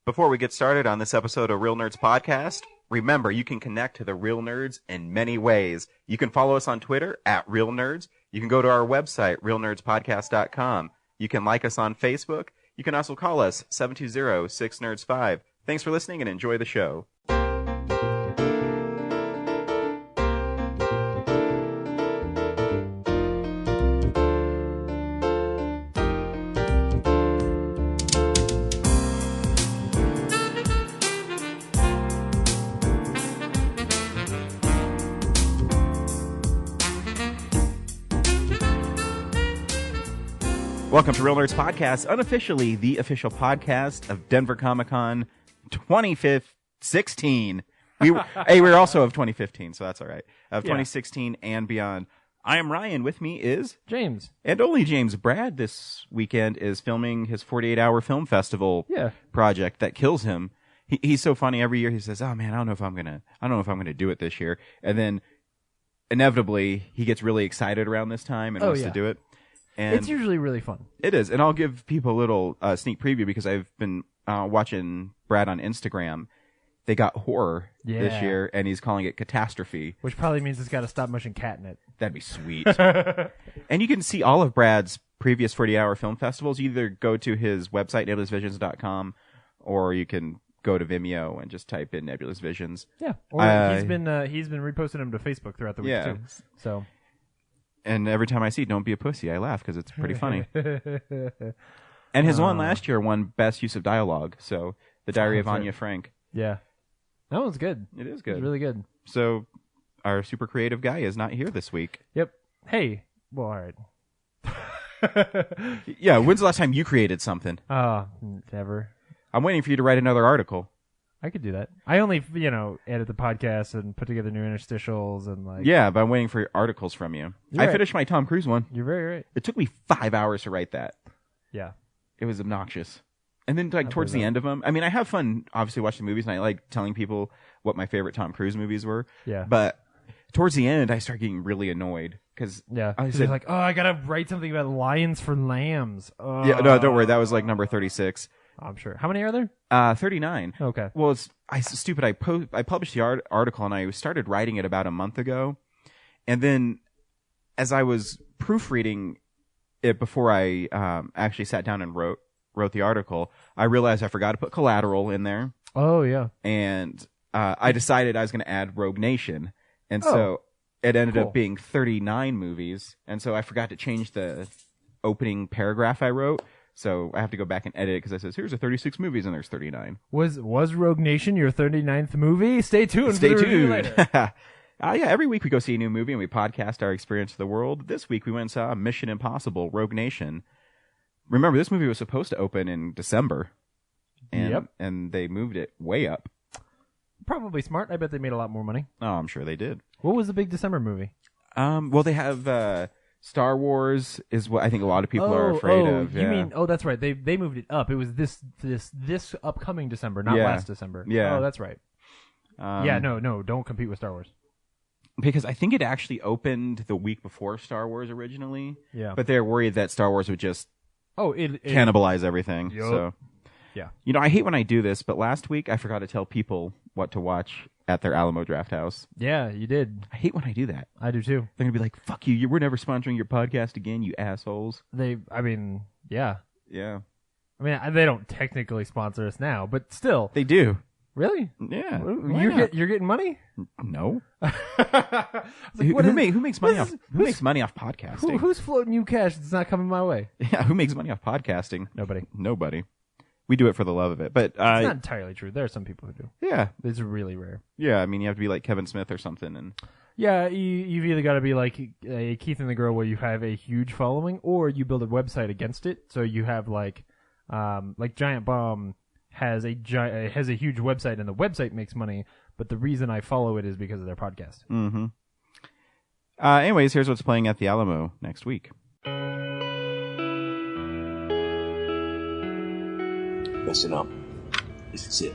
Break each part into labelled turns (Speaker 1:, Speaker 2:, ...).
Speaker 1: Before we get started on this episode of Real Nerds Podcast, remember you can connect to the Real Nerds in many ways. You can follow us on Twitter at Real Nerds. You can go to our website, realnerdspodcast.com. You can like us on Facebook. You can also call us 720-6nerds5. Thanks for listening and enjoy the show. Welcome to Real Nerds Podcast, unofficially the official podcast of Denver Comic Con 2016. We were also of 2015, so that's all right. Of 2016 and beyond. I am Ryan. With me is
Speaker 2: James.
Speaker 1: And only James. Brad this weekend is filming his 48-hour film festival project that kills him. He's so funny. Every year he says, "Oh man, I don't know if I'm gonna do it this year." And then inevitably he gets really excited around this time and wants to do it. And
Speaker 2: it's usually really fun.
Speaker 1: It is. And I'll give people a little sneak preview because I've been watching Brad on Instagram. They got horror this year, and he's calling it Catastrophe.
Speaker 2: Which probably means it's got a stop-motion cat in it.
Speaker 1: That'd be sweet. And you can see all of Brad's previous 40-hour film festivals. You either go to his website, nebulousvisions.com, or you can go to Vimeo and just type in Nebulous Visions.
Speaker 2: Yeah. Or he's been reposting them to Facebook throughout the week, too. So...
Speaker 1: And every time I see Don't Be a Pussy, I laugh because it's pretty funny. And his one last year won Best Use of Dialogue. So, The Diary of Anya Frank.
Speaker 2: Yeah. That one's good.
Speaker 1: It is good.
Speaker 2: It's really good.
Speaker 1: So, our super creative guy is not here this week.
Speaker 2: Yep. Hey. Well, all right.
Speaker 1: Yeah, when's the last time you created something?
Speaker 2: Never.
Speaker 1: I'm waiting for you to write another article.
Speaker 2: I could do that. I only, edit the podcast and put together new interstitials and like...
Speaker 1: Yeah, but I'm waiting for articles from you. I finished my Tom Cruise one.
Speaker 2: You're very right.
Speaker 1: It took me 5 hours to write that.
Speaker 2: Yeah.
Speaker 1: It was obnoxious. And then, towards the end of them... I mean, I have fun, obviously, watching movies, and I like telling people what my favorite Tom Cruise movies were.
Speaker 2: Yeah.
Speaker 1: But towards the end, I started getting really annoyed. Because
Speaker 2: I said, like, I gotta write something about lions for lambs.
Speaker 1: Yeah, no, don't worry. That was like number 36.
Speaker 2: I'm sure. How many are there?
Speaker 1: 39.
Speaker 2: Okay.
Speaker 1: Well, it's stupid. I published the article and I started writing it about a month ago, and then as I was proofreading it before I actually sat down and wrote the article, I realized I forgot to put collateral in there.
Speaker 2: Oh yeah.
Speaker 1: And I decided I was going to add Rogue Nation, and so it ended up being 39 movies, and so I forgot to change the opening paragraph I wrote. So I have to go back and edit it because I says, here's the 36 movies and there's 39.
Speaker 2: Was Rogue Nation your 39th movie? Stay tuned.
Speaker 1: Stay tuned. Every week we go see a new movie and we podcast our experience of the world. This week we went and saw Mission Impossible, Rogue Nation. Remember, this movie was supposed to open in December. And they moved it way up.
Speaker 2: Probably smart. I bet they made a lot more money.
Speaker 1: Oh, I'm sure they did.
Speaker 2: What was the big December movie?
Speaker 1: Well, they have... Star Wars is what I think a lot of people are afraid of.
Speaker 2: You mean? Oh, that's right. They moved it up. It was this upcoming December, not last December.
Speaker 1: Yeah.
Speaker 2: Oh, that's right. No, don't compete with Star Wars.
Speaker 1: Because I think it actually opened the week before Star Wars originally.
Speaker 2: Yeah.
Speaker 1: But they're worried that Star Wars would just cannibalize everything.
Speaker 2: Yep.
Speaker 1: So,
Speaker 2: yeah.
Speaker 1: I hate when I do this, but last week I forgot to tell people what to watch at their Alamo Drafthouse.
Speaker 2: Yeah, you did.
Speaker 1: I hate when I do that.
Speaker 2: I do too.
Speaker 1: They're going to be like, fuck you, we're never sponsoring your podcast again, you assholes.
Speaker 2: Yeah.
Speaker 1: Yeah.
Speaker 2: I mean, they don't technically sponsor us now, but still.
Speaker 1: They do.
Speaker 2: Really?
Speaker 1: Yeah.
Speaker 2: You're getting money?
Speaker 1: No.
Speaker 2: Like,
Speaker 1: who makes money off podcasting?
Speaker 2: Who's floating you cash that's not coming my way?
Speaker 1: Yeah, who makes money off podcasting?
Speaker 2: Nobody.
Speaker 1: We do it for the love of it, but
Speaker 2: it's not entirely true. There are some people who do.
Speaker 1: Yeah,
Speaker 2: it's really rare.
Speaker 1: Yeah, I mean, you have to be like Kevin Smith or something, and
Speaker 2: yeah, you've either got to be like a Keith and the Girl, where you have a huge following, or you build a website against it. So you have like Giant Bomb has a huge website, and the website makes money. But the reason I follow it is because of their podcast.
Speaker 1: Mm-hmm. Anyways, here's what's playing at the Alamo next week.
Speaker 3: Listen up. This is it.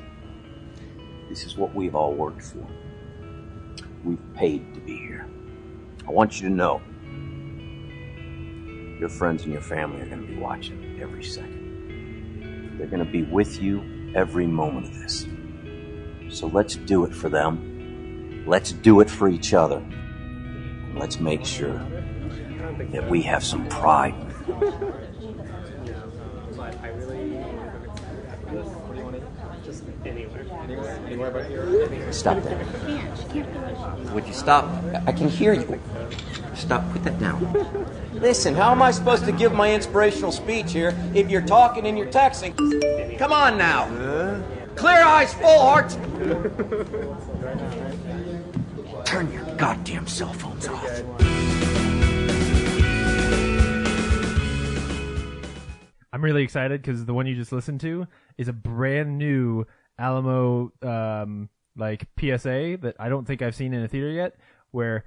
Speaker 3: This is what we've all worked for. We've paid to be here. I want you to know your friends and your family are going to be watching every second. They're going to be with you every moment of this. So let's do it for them. Let's do it for each other. And let's make sure that we have some pride. Stop that. Would you stop? I can hear you. Stop. Put that down. Listen, how am I supposed to give my inspirational speech here if you're talking and you're texting? Come on now. Clear eyes, full hearts. Turn your goddamn cell phones off.
Speaker 2: I'm really excited because the one you just listened to is a brand new Alamo PSA that I don't think I've seen in a theater yet, where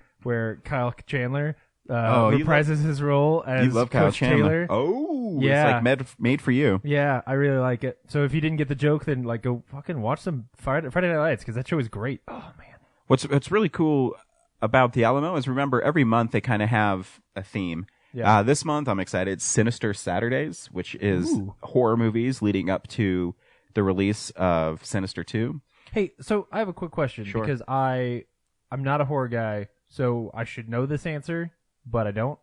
Speaker 2: Kyle Chandler reprises his role as
Speaker 1: you love Kyle
Speaker 2: Coach
Speaker 1: Chandler.
Speaker 2: Taylor.
Speaker 1: Oh,
Speaker 2: Yeah.
Speaker 1: it's like made for you.
Speaker 2: Yeah, I really like it. So if you didn't get the joke, then like go fucking watch some Friday Night Lights because that show is great. Oh man,
Speaker 1: What's really cool about the Alamo is, remember, every month they kind of have a theme.
Speaker 2: Yeah.
Speaker 1: This month I'm excited. Sinister Saturdays, which is horror movies leading up to the release of Sinister 2.
Speaker 2: Hey, so I have a quick question
Speaker 1: Sure.
Speaker 2: because I'm not a horror guy, so I should know this answer, but I don't.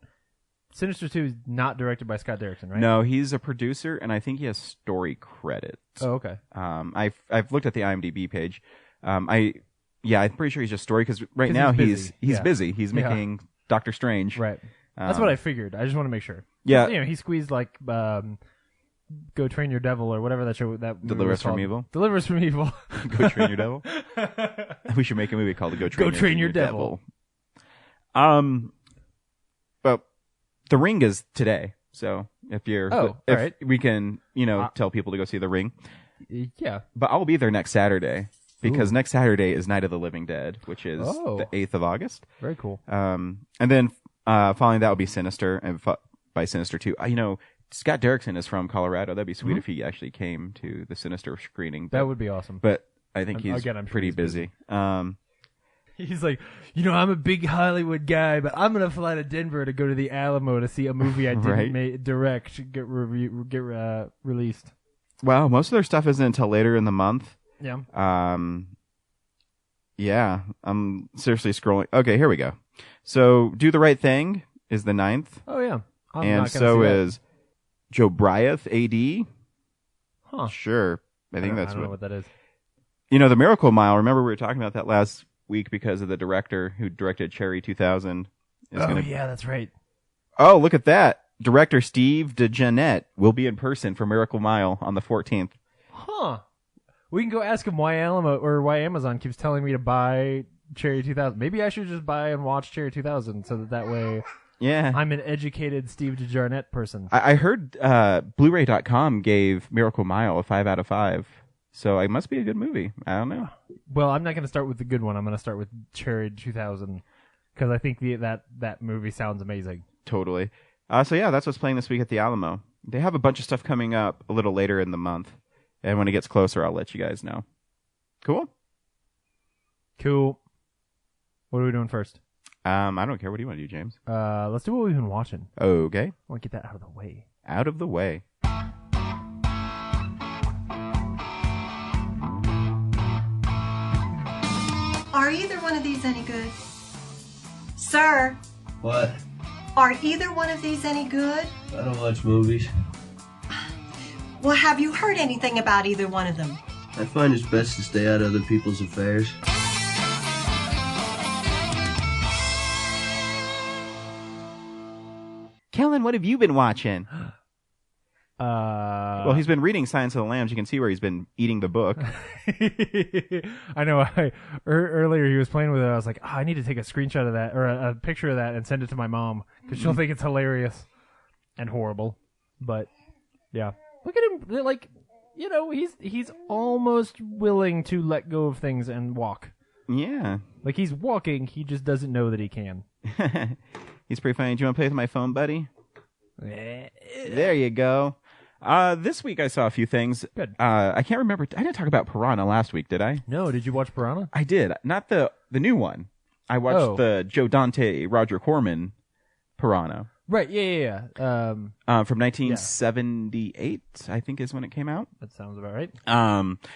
Speaker 2: Sinister 2 is not directed by Scott Derrickson, right?
Speaker 1: No, he's a producer, and I think he has story credits.
Speaker 2: Oh, okay.
Speaker 1: I've looked at the IMDb page. I'm pretty sure he's just story because right
Speaker 2: 'Cause
Speaker 1: now
Speaker 2: he's
Speaker 1: he's
Speaker 2: busy.
Speaker 1: busy. He's
Speaker 2: Yeah.
Speaker 1: making Doctor Strange.
Speaker 2: Right. That's what I figured. I just want to make sure.
Speaker 1: Yeah.
Speaker 2: You know, he squeezed like Go Train Your Devil or whatever that show that movie
Speaker 1: Deliver
Speaker 2: was
Speaker 1: Us from
Speaker 2: called.
Speaker 1: Evil.
Speaker 2: Deliver Us from Evil.
Speaker 1: Go Train Your Devil. We should make a movie called Go Train
Speaker 2: Your
Speaker 1: Your
Speaker 2: Devil.
Speaker 1: But The Ring is today, so if
Speaker 2: right.
Speaker 1: we can, tell people to go see The Ring.
Speaker 2: Yeah.
Speaker 1: But I'll be there next Saturday because next Saturday is Night of the Living Dead, which is
Speaker 2: Oh.
Speaker 1: the 8th of August.
Speaker 2: Very cool.
Speaker 1: And then following that will be Sinister, and by Sinister 2. Scott Derrickson is from Colorado. That'd be sweet if he actually came to the Sinister screening.
Speaker 2: That would be awesome.
Speaker 1: But I think he's
Speaker 2: I'm sure
Speaker 1: pretty
Speaker 2: he's busy.
Speaker 1: busy.
Speaker 2: He's like, I'm a big Hollywood guy, but I'm gonna fly to Denver to go to the Alamo to see a movie I didn't
Speaker 1: Right.
Speaker 2: direct get released.
Speaker 1: Well, most of their stuff isn't until later in the month.
Speaker 2: Yeah.
Speaker 1: Yeah, I'm seriously scrolling. Okay, here we go. So, Do the Right Thing is the 9th,
Speaker 2: Oh yeah. I'm
Speaker 1: and
Speaker 2: not gonna
Speaker 1: so
Speaker 2: see that.
Speaker 1: is Joe Bryant, AD.
Speaker 2: Huh.
Speaker 1: Sure, I think that's
Speaker 2: I don't know what that is.
Speaker 1: The Miracle Mile. Remember we were talking about that last week because of the director who directed Cherry 2000.
Speaker 2: Yeah, that's right.
Speaker 1: Oh, look at that! Director Steve DeJeanette will be in person for Miracle Mile on the 14th.
Speaker 2: Huh. We can go ask him why Amazon keeps telling me to buy Cherry 2000. Maybe I should just buy and watch Cherry 2000 so that way
Speaker 1: Yeah,
Speaker 2: I'm an educated Steve DeJarnett person.
Speaker 1: I heard Blu-ray.com gave Miracle Mile a 5 out of 5, so it must be a good movie. I don't know.
Speaker 2: Well, I'm not going to start with the good one. I'm going to start with Cherry 2000 because I think that movie sounds amazing.
Speaker 1: Totally. So yeah, that's what's playing this week at the Alamo. They have a bunch of stuff coming up a little later in the month, and when it gets closer, I'll let you guys know. Cool.
Speaker 2: Cool. What are we doing first?
Speaker 1: I don't care. What do you want to do, James?
Speaker 2: Let's do what we've been watching.
Speaker 1: Okay.
Speaker 2: I want to get that out of the way.
Speaker 1: Out of the way.
Speaker 4: Are either one of these any good? Sir,
Speaker 5: What?
Speaker 4: are either one of these any good?
Speaker 5: I don't watch movies.
Speaker 4: Well, have you heard anything about either one of them?
Speaker 5: I find it's best to stay out of other people's affairs.
Speaker 1: Kellen, what have you been watching?
Speaker 2: Well,
Speaker 1: Well, he's been reading Silence of the Lambs. You can see where he's been eating the book.
Speaker 2: I know. Earlier he was playing with it. I was like, I need to take a screenshot of that or a picture of that and send it to my mom because she'll think it's hilarious and horrible. But yeah, look at him. They're like, he's almost willing to let go of things and walk.
Speaker 1: Yeah.
Speaker 2: Like he's walking. He just doesn't know that he can.
Speaker 1: He's pretty funny. Do you want to play with my phone, buddy? There you go. This week I saw a few things.
Speaker 2: Good.
Speaker 1: I can't remember. I didn't talk about Piranha last week, did I?
Speaker 2: No, did you watch Piranha?
Speaker 1: I did. Not the new one. I watched the Joe Dante, Roger Corman Piranha.
Speaker 2: Right. Yeah.
Speaker 1: from 1978, I think is when it came out.
Speaker 2: That sounds about right.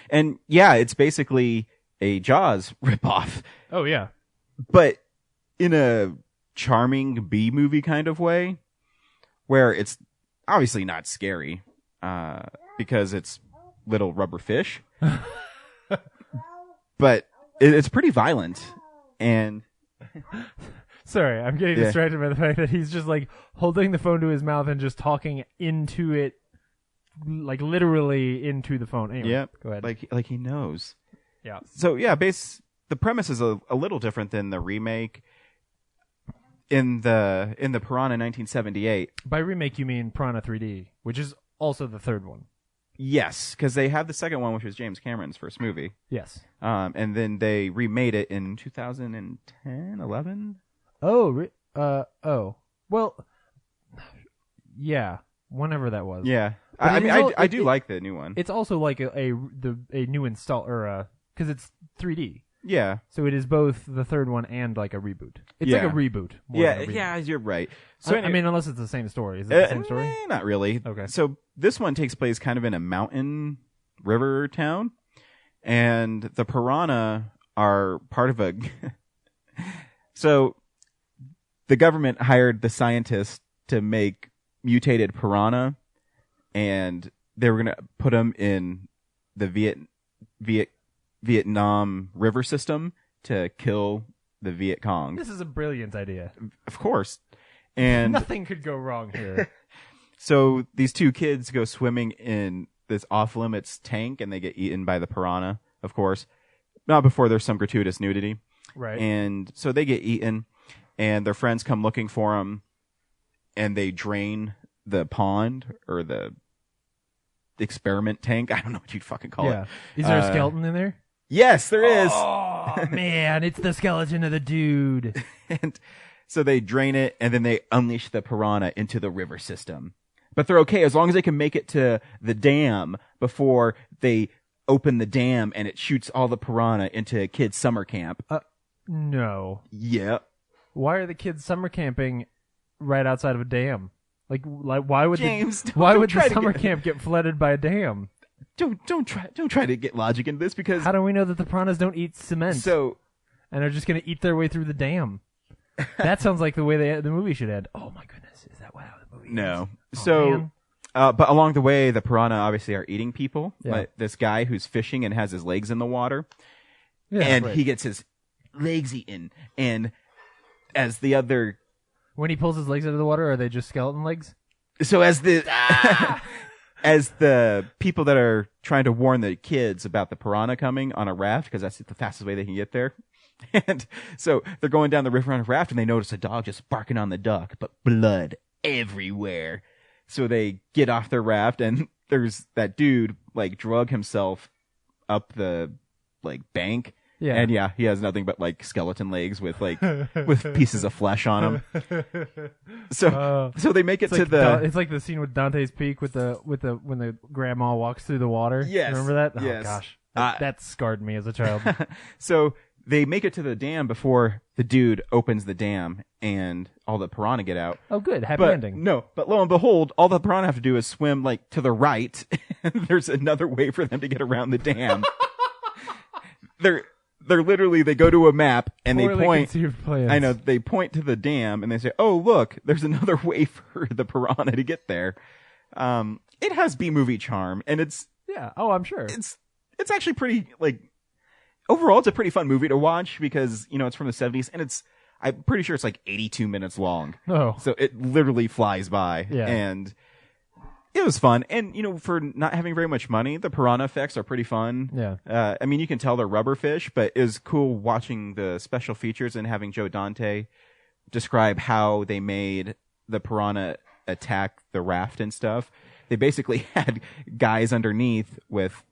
Speaker 1: And yeah, it's basically a Jaws ripoff,
Speaker 2: Oh yeah.
Speaker 1: but in a charming B movie kind of way, where it's obviously not scary, because it's little rubber fish, but it's pretty violent. And
Speaker 2: Sorry, I'm getting
Speaker 1: Yeah.
Speaker 2: distracted by the fact that he's just like holding the phone to his mouth and just talking into it, like literally into the phone. Anyway,
Speaker 1: yeah,
Speaker 2: go ahead.
Speaker 1: like he knows.
Speaker 2: Yeah.
Speaker 1: So yeah, the premise is a little different than the remake. In the Piranha 1978,
Speaker 2: By remake, you mean Piranha 3D, which is also the third one.
Speaker 1: yes, because they had the second one, which was James Cameron's first movie,
Speaker 2: Yes.
Speaker 1: and then they remade it in 2010, 11.
Speaker 2: Oh. Well. Yeah. Whenever that was.
Speaker 1: Yeah,
Speaker 2: But
Speaker 1: I
Speaker 2: it
Speaker 1: mean,
Speaker 2: is all-
Speaker 1: I do like the new one.
Speaker 2: It's also like a new install or because it's 3D.
Speaker 1: Yeah,
Speaker 2: So it is both the third one and like a reboot. It's like
Speaker 1: Yeah.
Speaker 2: a reboot. more than a reboot.
Speaker 1: yeah, you're right. So
Speaker 2: I mean, unless it's the same story. Is it the same story?
Speaker 1: Not really.
Speaker 2: Okay.
Speaker 1: So this one takes place kind of in a mountain river town, and the piranha are part of a. So the government hired the scientists to make mutated piranha, and they were going to put them in the Vietnam river system to kill the Viet Cong.
Speaker 2: This is a brilliant idea.
Speaker 1: Of course. And
Speaker 2: Nothing could go wrong here.
Speaker 1: so these two kids go swimming in this off-limits tank, and they get eaten by the piranha, of course. Not before there's some gratuitous nudity.
Speaker 2: Right.
Speaker 1: And so they get eaten, and their friends come looking for them, and they drain the pond, or the experiment tank. I don't know what you'd fucking call
Speaker 2: yeah.
Speaker 1: it.
Speaker 2: Is there a skeleton in there?
Speaker 1: Yes, there is.
Speaker 2: Oh man, it's the skeleton of the dude.
Speaker 1: And so they drain it, and then they unleash the piranha into the river system. But they're okay as long as they can make it to the dam before they open the dam and it shoots all the piranha into a kid's summer camp.
Speaker 2: No.
Speaker 1: Yeah.
Speaker 2: Why are the kids summer camping right outside of a dam? Like why would
Speaker 1: James,
Speaker 2: why
Speaker 1: don't
Speaker 2: would
Speaker 1: try
Speaker 2: the
Speaker 1: to
Speaker 2: summer
Speaker 1: get-
Speaker 2: camp get flooded by a dam?
Speaker 1: Don't try to get logic into this, because
Speaker 2: How do we know that the piranhas don't eat cement
Speaker 1: so
Speaker 2: and are just going to eat their way through the dam? That sounds like the way the movie should end. Oh my goodness, is that how the movie
Speaker 1: no.
Speaker 2: ends?
Speaker 1: So
Speaker 2: man.
Speaker 1: but along the way, the piranha obviously are eating people.
Speaker 2: Yeah.
Speaker 1: Like this guy who's fishing and has his legs in the water,
Speaker 2: Yeah,
Speaker 1: and
Speaker 2: right.
Speaker 1: he gets his legs eaten. And as the other,
Speaker 2: When he pulls his legs out of the water, are they just skeleton legs?
Speaker 1: so as the as the people that are trying to warn the kids about the piranha coming on a raft, because that's the fastest way they can get there. And so they're going down the river on a raft, and they notice a dog just barking on the duck, but blood everywhere. So they get off their raft, and there's that dude like drug himself up the like bank.
Speaker 2: Yeah.
Speaker 1: And yeah, he has nothing but like skeleton legs with like with pieces of flesh on him. So they make it
Speaker 2: It's
Speaker 1: to
Speaker 2: like
Speaker 1: the
Speaker 2: it's like the scene with Dante's Peak with the when the grandma walks through the water.
Speaker 1: Yes.
Speaker 2: Remember that? Oh
Speaker 1: Yes.
Speaker 2: gosh.
Speaker 1: Uh,
Speaker 2: That scarred me as a child.
Speaker 1: So they make it to the dam before the dude opens the dam and all the piranha get out.
Speaker 2: Oh good, happy
Speaker 1: But
Speaker 2: ending.
Speaker 1: no, but lo and behold, all the piranha have to do is swim like to the right. There's another way for them to get around the dam. They're literally, they go to a map and
Speaker 2: Poorly
Speaker 1: they point.
Speaker 2: conceived plans.
Speaker 1: I know, they point to the dam and they say, "Oh, look, there's another way for the piranha to get there." It has B-movie charm, and it's
Speaker 2: Yeah. Oh, I'm sure.
Speaker 1: it's actually pretty, like, overall it's a pretty fun movie to watch, because you know it's from the 70s, and I'm pretty sure it's like 82 minutes long.
Speaker 2: Oh.
Speaker 1: So it literally flies by.
Speaker 2: Yeah.
Speaker 1: And it was fun. And, you know, for not having very much money, the piranha effects are pretty fun.
Speaker 2: Yeah.
Speaker 1: I mean, you can tell they're rubber fish, but it was cool watching the special features and having Joe Dante describe how they made the piranha attack the raft and stuff. They basically had guys underneath with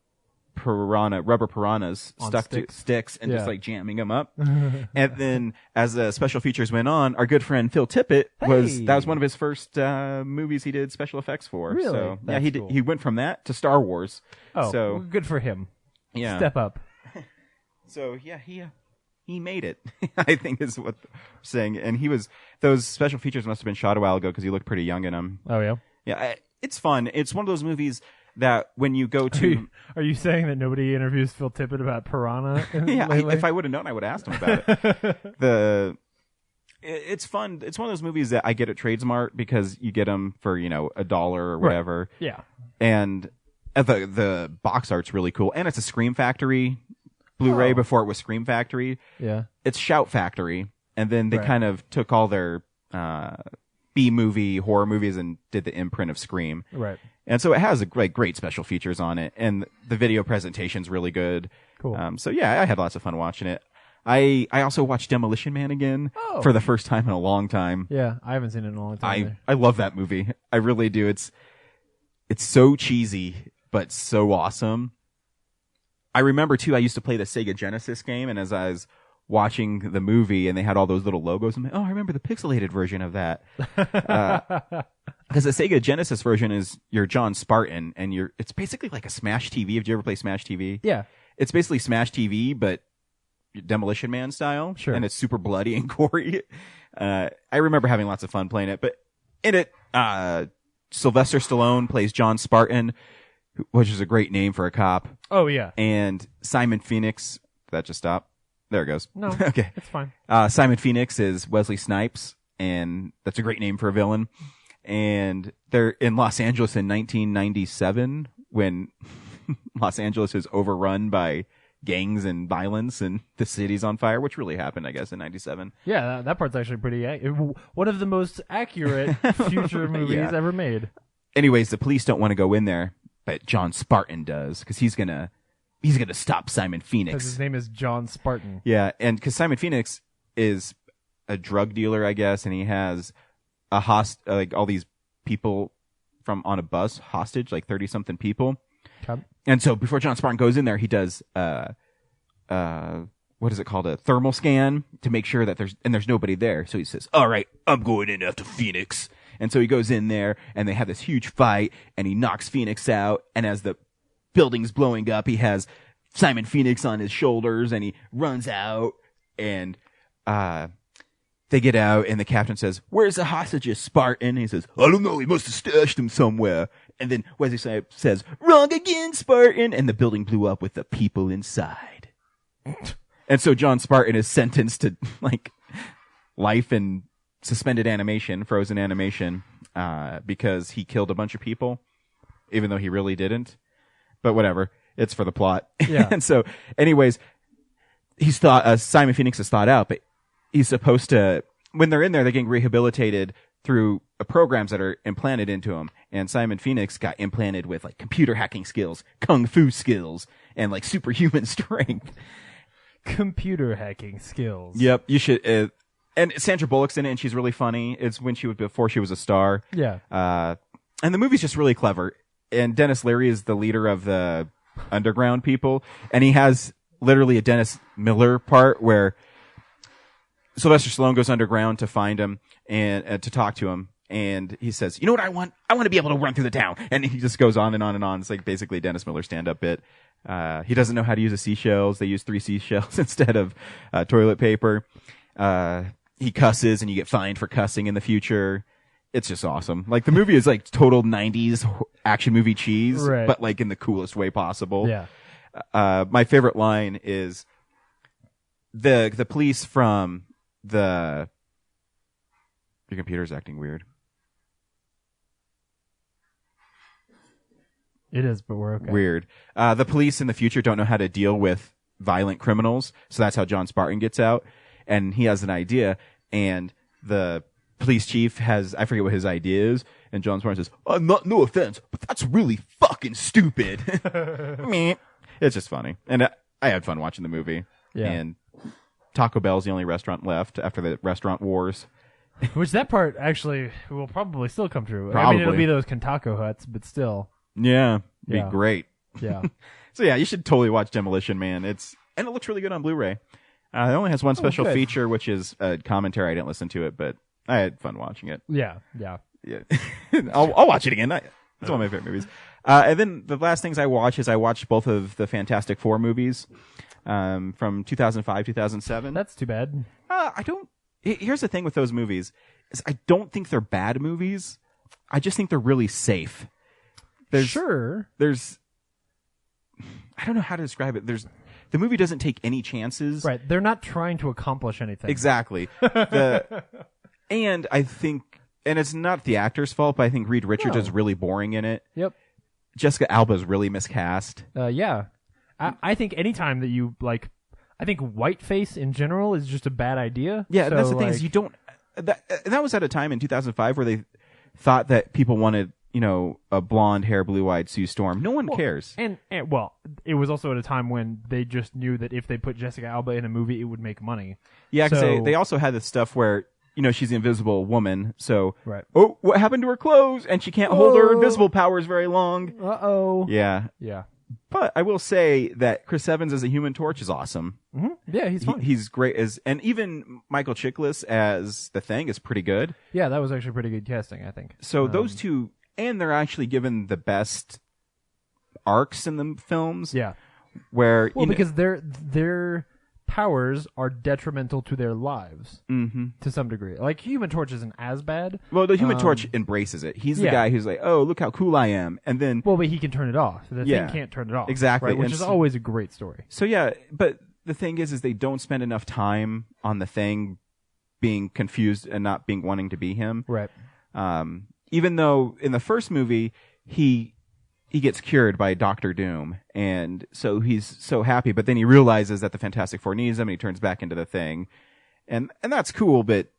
Speaker 1: rubber piranhas
Speaker 2: On
Speaker 1: stuck
Speaker 2: sticks.
Speaker 1: to sticks and
Speaker 2: Yeah.
Speaker 1: just like jamming them up. And then as the special features went on, our good friend Phil Tippett
Speaker 2: Hey!
Speaker 1: that was one of his first movies he did special effects for.
Speaker 2: Really?
Speaker 1: So yeah,
Speaker 2: That's
Speaker 1: he
Speaker 2: cool.
Speaker 1: he went from that to Star Wars.
Speaker 2: Oh,
Speaker 1: so
Speaker 2: well, good for him.
Speaker 1: yeah.
Speaker 2: Step up.
Speaker 1: So yeah, he he made it. I think is what I'm saying. And those special features must have been shot a while ago because he looked pretty young in them.
Speaker 2: Oh yeah.
Speaker 1: Yeah, it's fun. It's one of those movies that when you go to,
Speaker 2: Are you saying that nobody interviews Phil Tippett about Piranha?
Speaker 1: yeah,
Speaker 2: lately?
Speaker 1: if I would have known, I would have asked him about it. It's fun. It's one of those movies that I get at Tradesmart because you get them for $1 or whatever.
Speaker 2: Right. Yeah.
Speaker 1: And the box art's really cool, and it's a Scream Factory Blu-ray before it was Scream Factory.
Speaker 2: Yeah.
Speaker 1: It's Shout Factory, and then they
Speaker 2: Right.
Speaker 1: kind of took all their B-movie horror movies and did the imprint of Scream.
Speaker 2: Right.
Speaker 1: And so it has great special features on it, and the video presentation's really good.
Speaker 2: Cool.
Speaker 1: So yeah, I had lots of fun watching it. I also watched Demolition Man again for the first time in a long time.
Speaker 2: Yeah, I haven't seen it in a long time. either.
Speaker 1: I love that movie. I really do. It's so cheesy, but so awesome. I remember too, I used to play the Sega Genesis game, and as I was watching the movie and they had all those little logos, I'm like, oh, I remember the pixelated version of that. Because the Sega Genesis version is you're John Spartan, and it's basically like a Smash TV. Did you ever play Smash TV?
Speaker 2: Yeah.
Speaker 1: It's basically Smash TV, but Demolition Man style.
Speaker 2: Sure.
Speaker 1: And it's super bloody and gory. I remember having lots of fun playing it, but in it, Sylvester Stallone plays John Spartan, which is a great name for a cop.
Speaker 2: Oh yeah.
Speaker 1: And Simon Phoenix, did that just stop? There it goes.
Speaker 2: No.
Speaker 1: Okay.
Speaker 2: It's fine.
Speaker 1: Simon Phoenix is Wesley Snipes, and that's a great name for a villain. And they're in Los Angeles in 1997 when Los Angeles is overrun by gangs and violence and the city's on fire, which really happened, I guess, in 97.
Speaker 2: Yeah, that part's actually pretty one of the most accurate future movies
Speaker 1: Yeah.
Speaker 2: ever made.
Speaker 1: Anyways, the police don't want to go in there, but John Spartan does, because he's gonna stop Simon
Speaker 2: Because
Speaker 1: Phoenix.
Speaker 2: his name is John Spartan.
Speaker 1: Yeah, and because Simon Phoenix is a drug dealer, I guess, and he has like all these people from on a bus hostage, like 30-something people.
Speaker 2: Okay.
Speaker 1: And so before John Spartan goes in there, he does what is it called? A thermal scan to make sure that there's nobody there. So he says, all right, I'm going in after Phoenix. And so he goes in there and they have this huge fight and he knocks Phoenix out. And as the building's blowing up, he has Simon Phoenix on his shoulders and he runs out and, they get out and the captain says, where's the hostages, Spartan? He says, I don't know. He must have stashed them somewhere. And then Wesley Snipes says, wrong again, Spartan. And the building blew up with the people inside. And so John Spartan is sentenced to like life in suspended animation, frozen animation, because he killed a bunch of people, even though he really didn't. But whatever. It's for the plot.
Speaker 2: Yeah.
Speaker 1: And so anyways, Simon Phoenix is thought out, but he's supposed to, when they're in there, they're getting rehabilitated through programs that are implanted into him. And Simon Phoenix got implanted with like computer hacking skills, kung fu skills, and like superhuman strength.
Speaker 2: Computer hacking skills.
Speaker 1: Yep, you should. And Sandra Bullock's in it, and she's really funny. It's before she was a star.
Speaker 2: Yeah.
Speaker 1: And the movie's just really clever. And Dennis Leary is the leader of the underground people, and he has literally a Dennis Miller part where Sylvester Stallone goes underground to find him and to talk to him. And he says, you know what I want? I want to be able to run through the town. And he just goes on and on and on. It's like basically a Dennis Miller stand-up bit. He doesn't know how to use the seashells. They use 3 seashells instead of toilet paper. He cusses and you get fined for cussing in the future. It's just awesome. Like the movie is like total 90s action movie cheese,
Speaker 2: Right.
Speaker 1: but like in the coolest way possible.
Speaker 2: Yeah.
Speaker 1: My favorite line is the police from your computer's acting weird.
Speaker 2: It is, but we're okay.
Speaker 1: Weird. The police in the future don't know how to deal with violent criminals, so that's how John Spartan gets out. And he has an idea, and the police chief I forget what his idea is, and John Spartan says, no offense, but that's really fucking stupid. Meh. It's just funny. And I had fun watching the movie.
Speaker 2: Yeah.
Speaker 1: And Taco Bell's the only restaurant left after the restaurant wars.
Speaker 2: Which that part actually will probably still come true. I
Speaker 1: Probably.
Speaker 2: mean, it'll be those Kentucky huts, but still.
Speaker 1: Yeah. Be
Speaker 2: Yeah.
Speaker 1: great.
Speaker 2: Yeah.
Speaker 1: So yeah, you should totally watch Demolition Man. And it looks really good on Blu-ray. It only has one special
Speaker 2: good.
Speaker 1: feature, which is a commentary. I didn't listen to it, but I had fun watching it.
Speaker 2: Yeah. Yeah.
Speaker 1: Yeah. I'll watch it again. It's one of my favorite movies. And then the last things I watched both of the Fantastic Four movies. from 2005, 2007.
Speaker 2: That's too bad.
Speaker 1: Here's the thing with those movies is I don't think they're bad movies. I just think they're really safe.
Speaker 2: Sure.
Speaker 1: I don't know how to describe it. The movie doesn't take any chances.
Speaker 2: Right. They're not trying to accomplish anything.
Speaker 1: Exactly. And I think, and it's not the actor's fault, but I think Reed Richards is really boring in it.
Speaker 2: Yep.
Speaker 1: Jessica Alba is really miscast.
Speaker 2: Yeah. I think anytime that you, like, I think whiteface in general is just a bad idea.
Speaker 1: Yeah,
Speaker 2: so,
Speaker 1: that's the thing
Speaker 2: like,
Speaker 1: is you don't, that was at a time in 2005 where they thought that people wanted, a blonde hair, blue-eyed Sue Storm. No one cares.
Speaker 2: And well, it was also at a time when they just knew that if they put Jessica Alba in a movie, it would make money.
Speaker 1: Yeah, because
Speaker 2: So-
Speaker 1: they also had this stuff where, she's the invisible woman, so,
Speaker 2: Right.
Speaker 1: oh, what happened to her clothes? And she can't hold her invisible powers very long.
Speaker 2: Uh-oh.
Speaker 1: Yeah.
Speaker 2: Yeah.
Speaker 1: But I will say that Chris Evans as a Human Torch is awesome.
Speaker 2: Mm-hmm. Yeah, he's fun.
Speaker 1: He's great and even Michael Chiklis as the Thing is pretty good.
Speaker 2: Yeah, that was actually pretty good casting, I think.
Speaker 1: So those two, and they're actually given the best arcs in the films.
Speaker 2: Yeah.
Speaker 1: Where
Speaker 2: because their powers are detrimental to their lives to some degree. Like Human Torch isn't as bad.
Speaker 1: well, the Human Torch embraces it. He's the
Speaker 2: yeah.
Speaker 1: guy who's like, "Oh, look how cool I am," and then
Speaker 2: Well, but he can turn it off. The
Speaker 1: Yeah.
Speaker 2: Thing can't turn it off.
Speaker 1: Exactly.
Speaker 2: Right? Which
Speaker 1: And
Speaker 2: is
Speaker 1: so-
Speaker 2: always a great story.
Speaker 1: so yeah. But the thing is they don't spend enough time on the Thing being confused and not being wanting to be him.
Speaker 2: Right.
Speaker 1: Even though in the first movie he gets cured by Doctor Doom, and so he's so happy. But then he realizes that the Fantastic Four needs him, and he turns back into the Thing, and that's cool. But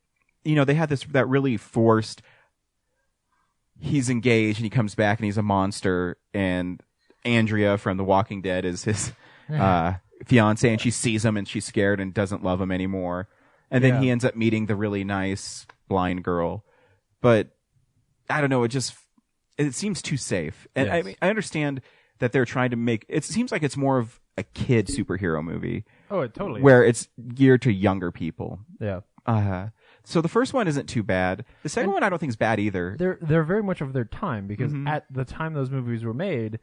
Speaker 1: they had that really forced. He's engaged, and he comes back, and he's a monster. And Andrea from The Walking Dead is his fiance, and she sees him, and she's scared and doesn't love him anymore. And then
Speaker 2: Yeah.
Speaker 1: he ends up meeting the really nice blind girl, but I don't know. It seems too safe. And
Speaker 2: Yes.
Speaker 1: I mean, I understand that they're trying to make it seems like it's more of a kid superhero movie
Speaker 2: Oh, it totally.
Speaker 1: where it's geared to younger people.
Speaker 2: Yeah.
Speaker 1: So the first one isn't too bad. The second one I don't think is bad either.
Speaker 2: They're very much of their time because
Speaker 1: Mm-hmm.
Speaker 2: at the time those movies were made,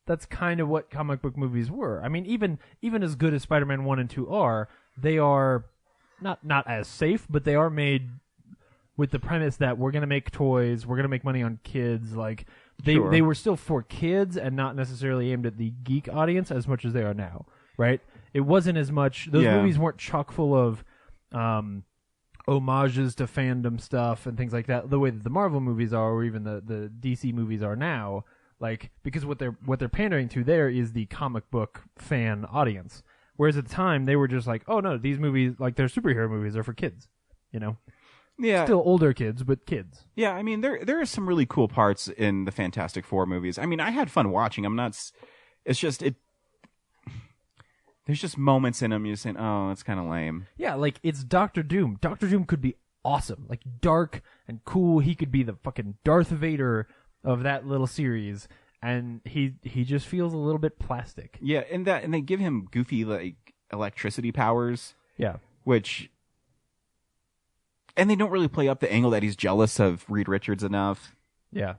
Speaker 2: that's kind of what comic book movies were. I mean, even as good as Spider-Man 1 and 2 are, they are not as safe, but they are made with the premise that we're going to make toys, we're going to make money on kids. Like
Speaker 1: Sure.
Speaker 2: they were still for kids and not necessarily aimed at the geek audience as much as they are now, right? It wasn't as much. Those
Speaker 1: Yeah.
Speaker 2: movies weren't chock full of homages to fandom stuff and things like that, the way that the Marvel movies are, or even the DC movies are now. Like, because what they're pandering to there is the comic book fan audience, whereas at the time they were just like, oh no, these movies, like they're superhero movies, are for kids,
Speaker 1: Yeah.
Speaker 2: still older kids, but kids.
Speaker 1: Yeah, I mean there are some really cool parts in the Fantastic Four movies. I mean, I had fun watching them. It's just there's just moments in them you're saying, "Oh, it's kind of lame."
Speaker 2: Yeah, like it's Doctor Doom. Doctor Doom could be awesome, like dark and cool. He could be the fucking Darth Vader of that little series, and he just feels a little bit plastic.
Speaker 1: Yeah, and they give him goofy like electricity powers,
Speaker 2: Yeah.
Speaker 1: and they don't really play up the angle that he's jealous of Reed Richards enough.
Speaker 2: Yeah.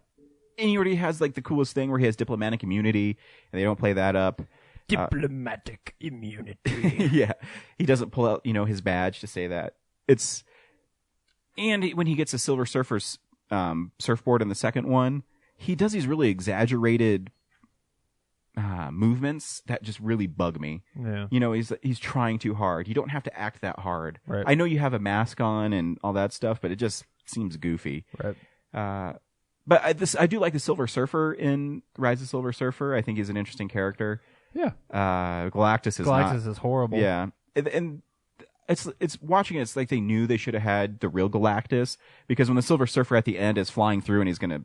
Speaker 1: And he already has like the coolest thing where he has diplomatic immunity, and they don't play that up.
Speaker 2: Diplomatic immunity.
Speaker 1: Yeah, he doesn't pull out his badge to say that. And when he gets a Silver Surfer's surfboard in the second one, he does these really exaggerated movements that just really bug me.
Speaker 2: Yeah.
Speaker 1: He's trying too hard. You don't have to act that hard.
Speaker 2: Right.
Speaker 1: I know you have a mask on and all that stuff, but it just seems goofy.
Speaker 2: Right.
Speaker 1: But I do like the Silver Surfer in Rise of the Silver Surfer. I think he's an interesting character.
Speaker 2: Yeah.
Speaker 1: Galactus is not.
Speaker 2: Galactus is horrible.
Speaker 1: Yeah, and it's watching it. It's like they knew they should have had the real Galactus, because when the Silver Surfer at the end is flying through and he's gonna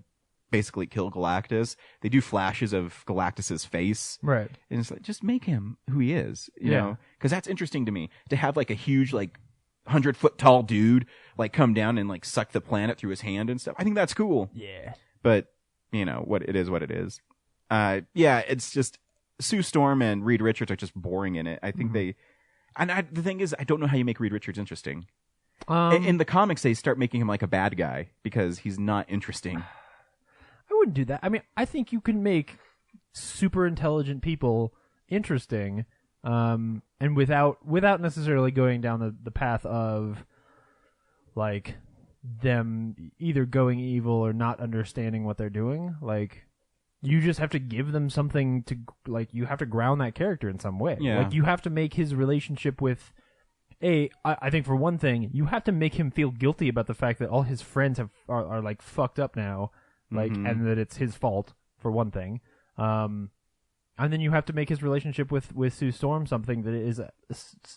Speaker 1: basically kill Galactus, they do flashes of Galactus's face.
Speaker 2: Right.
Speaker 1: And it's like, just make him who he is, you
Speaker 2: Yeah.
Speaker 1: know? Because that's interesting to me, to have like a huge, like 100-foot tall dude like come down and like suck the planet through his hand and stuff. I think that's cool.
Speaker 2: Yeah.
Speaker 1: But what it is. Yeah, it's just Sue Storm and Reed Richards are just boring in it. I think the thing is, I don't know how you make Reed Richards interesting. In the comics, they start making him like a bad guy because he's not interesting.
Speaker 2: I wouldn't do that. I mean, I think you can make super intelligent people interesting. and without necessarily going down the path of like them either going evil or not understanding what they're doing. Like, you just have to give them something to, like, you have to ground that character in some way.
Speaker 1: Yeah.
Speaker 2: Like, you have to make his relationship with I think for one thing, you have to make him feel guilty about the fact that all his friends are like fucked up now, like, and that it's his fault for one thing. And then you have to make his relationship with Sue Storm something that is